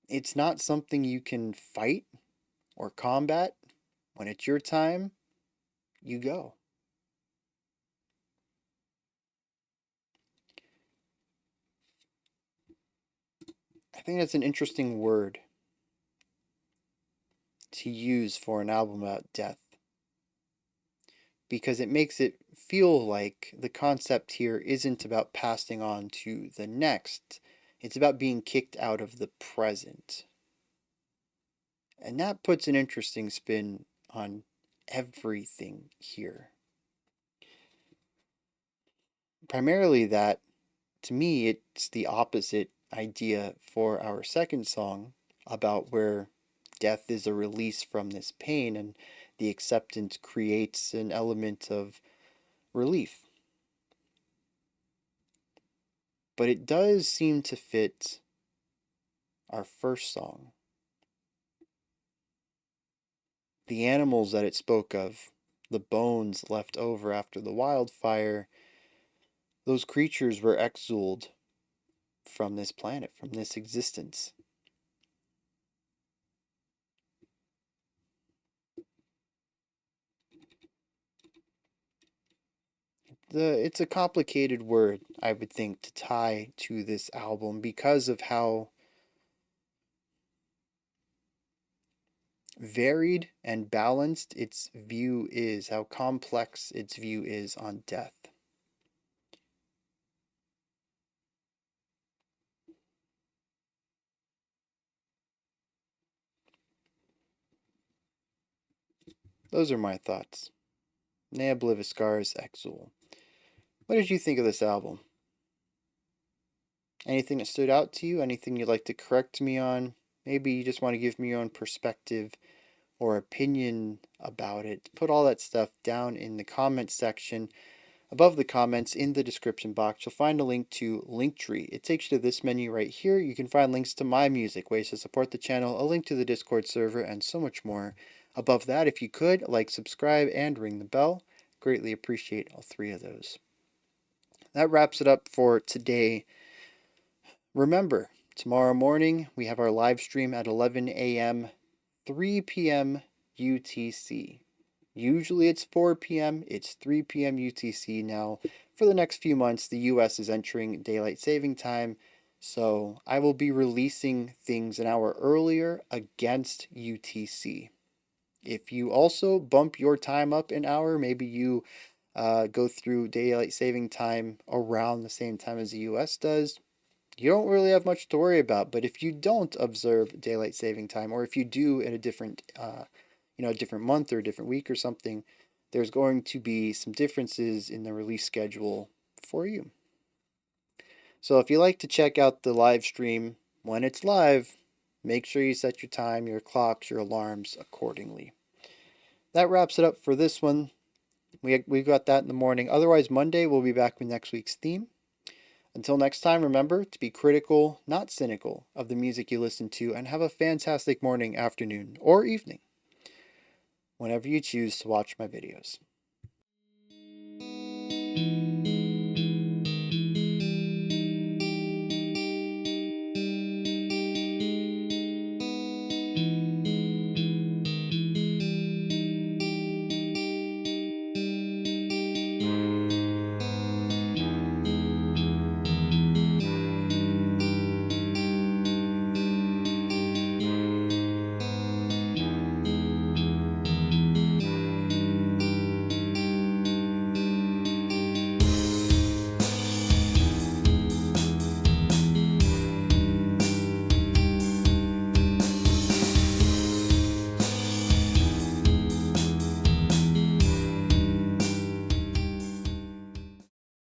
It's not something you can fight or combat. When it's your time, you go. I think that's an interesting word to use for an album about death, because it makes it feel like the concept here isn't about passing on to the next. It's about being kicked out of the present. And that puts an interesting spin on everything here. Primarily that, to me, it's the opposite idea for our second song about where death is a release from this pain and the acceptance creates an element of relief. But it does seem to fit our first song. The animals that it spoke of, the bones left over after the wildfire, those creatures were exiled from this planet, from this existence. It's a complicated word, I would think, to tie to this album because of how varied and balanced its view is, how complex its view is on death. Those are my thoughts. Ne Obliviscaris, Exul. What did you think of this album? Anything that stood out to you? Anything you'd like to correct me on? Maybe you just want to give me your own perspective or opinion about it. Put all that stuff down in the comments section. Above the comments in the description box, you'll find a link to Linktree. It takes you to this menu right here. You can find links to my music, ways to support the channel, a link to the Discord server, and so much more. Above that, if you could, like, subscribe, and ring the bell. Greatly appreciate all three of those. That wraps it up for today. Remember, tomorrow morning we have our live stream at 11 a.m., 3 p.m. UTC. Usually it's 4 p.m., it's 3 p.m. UTC now. For the next few months, the US is entering daylight saving time, so I will be releasing things an hour earlier against UTC. If you also bump your time up an hour, maybe you go through daylight saving time around the same time as the US does, you don't really have much to worry about. But if you don't observe daylight saving time, or if you do in a different a different month or a different week or something, there's going to be some differences in the release schedule for you. So if you like to check out the live stream when it's live, make sure you set your time, your clocks, your alarms accordingly. That wraps it up for this one. We got that in the morning. Otherwise, Monday we'll be back with next week's theme. Until next time, remember to be critical, not cynical, of the music you listen to, and have a fantastic morning, afternoon, or evening whenever you choose to watch my videos.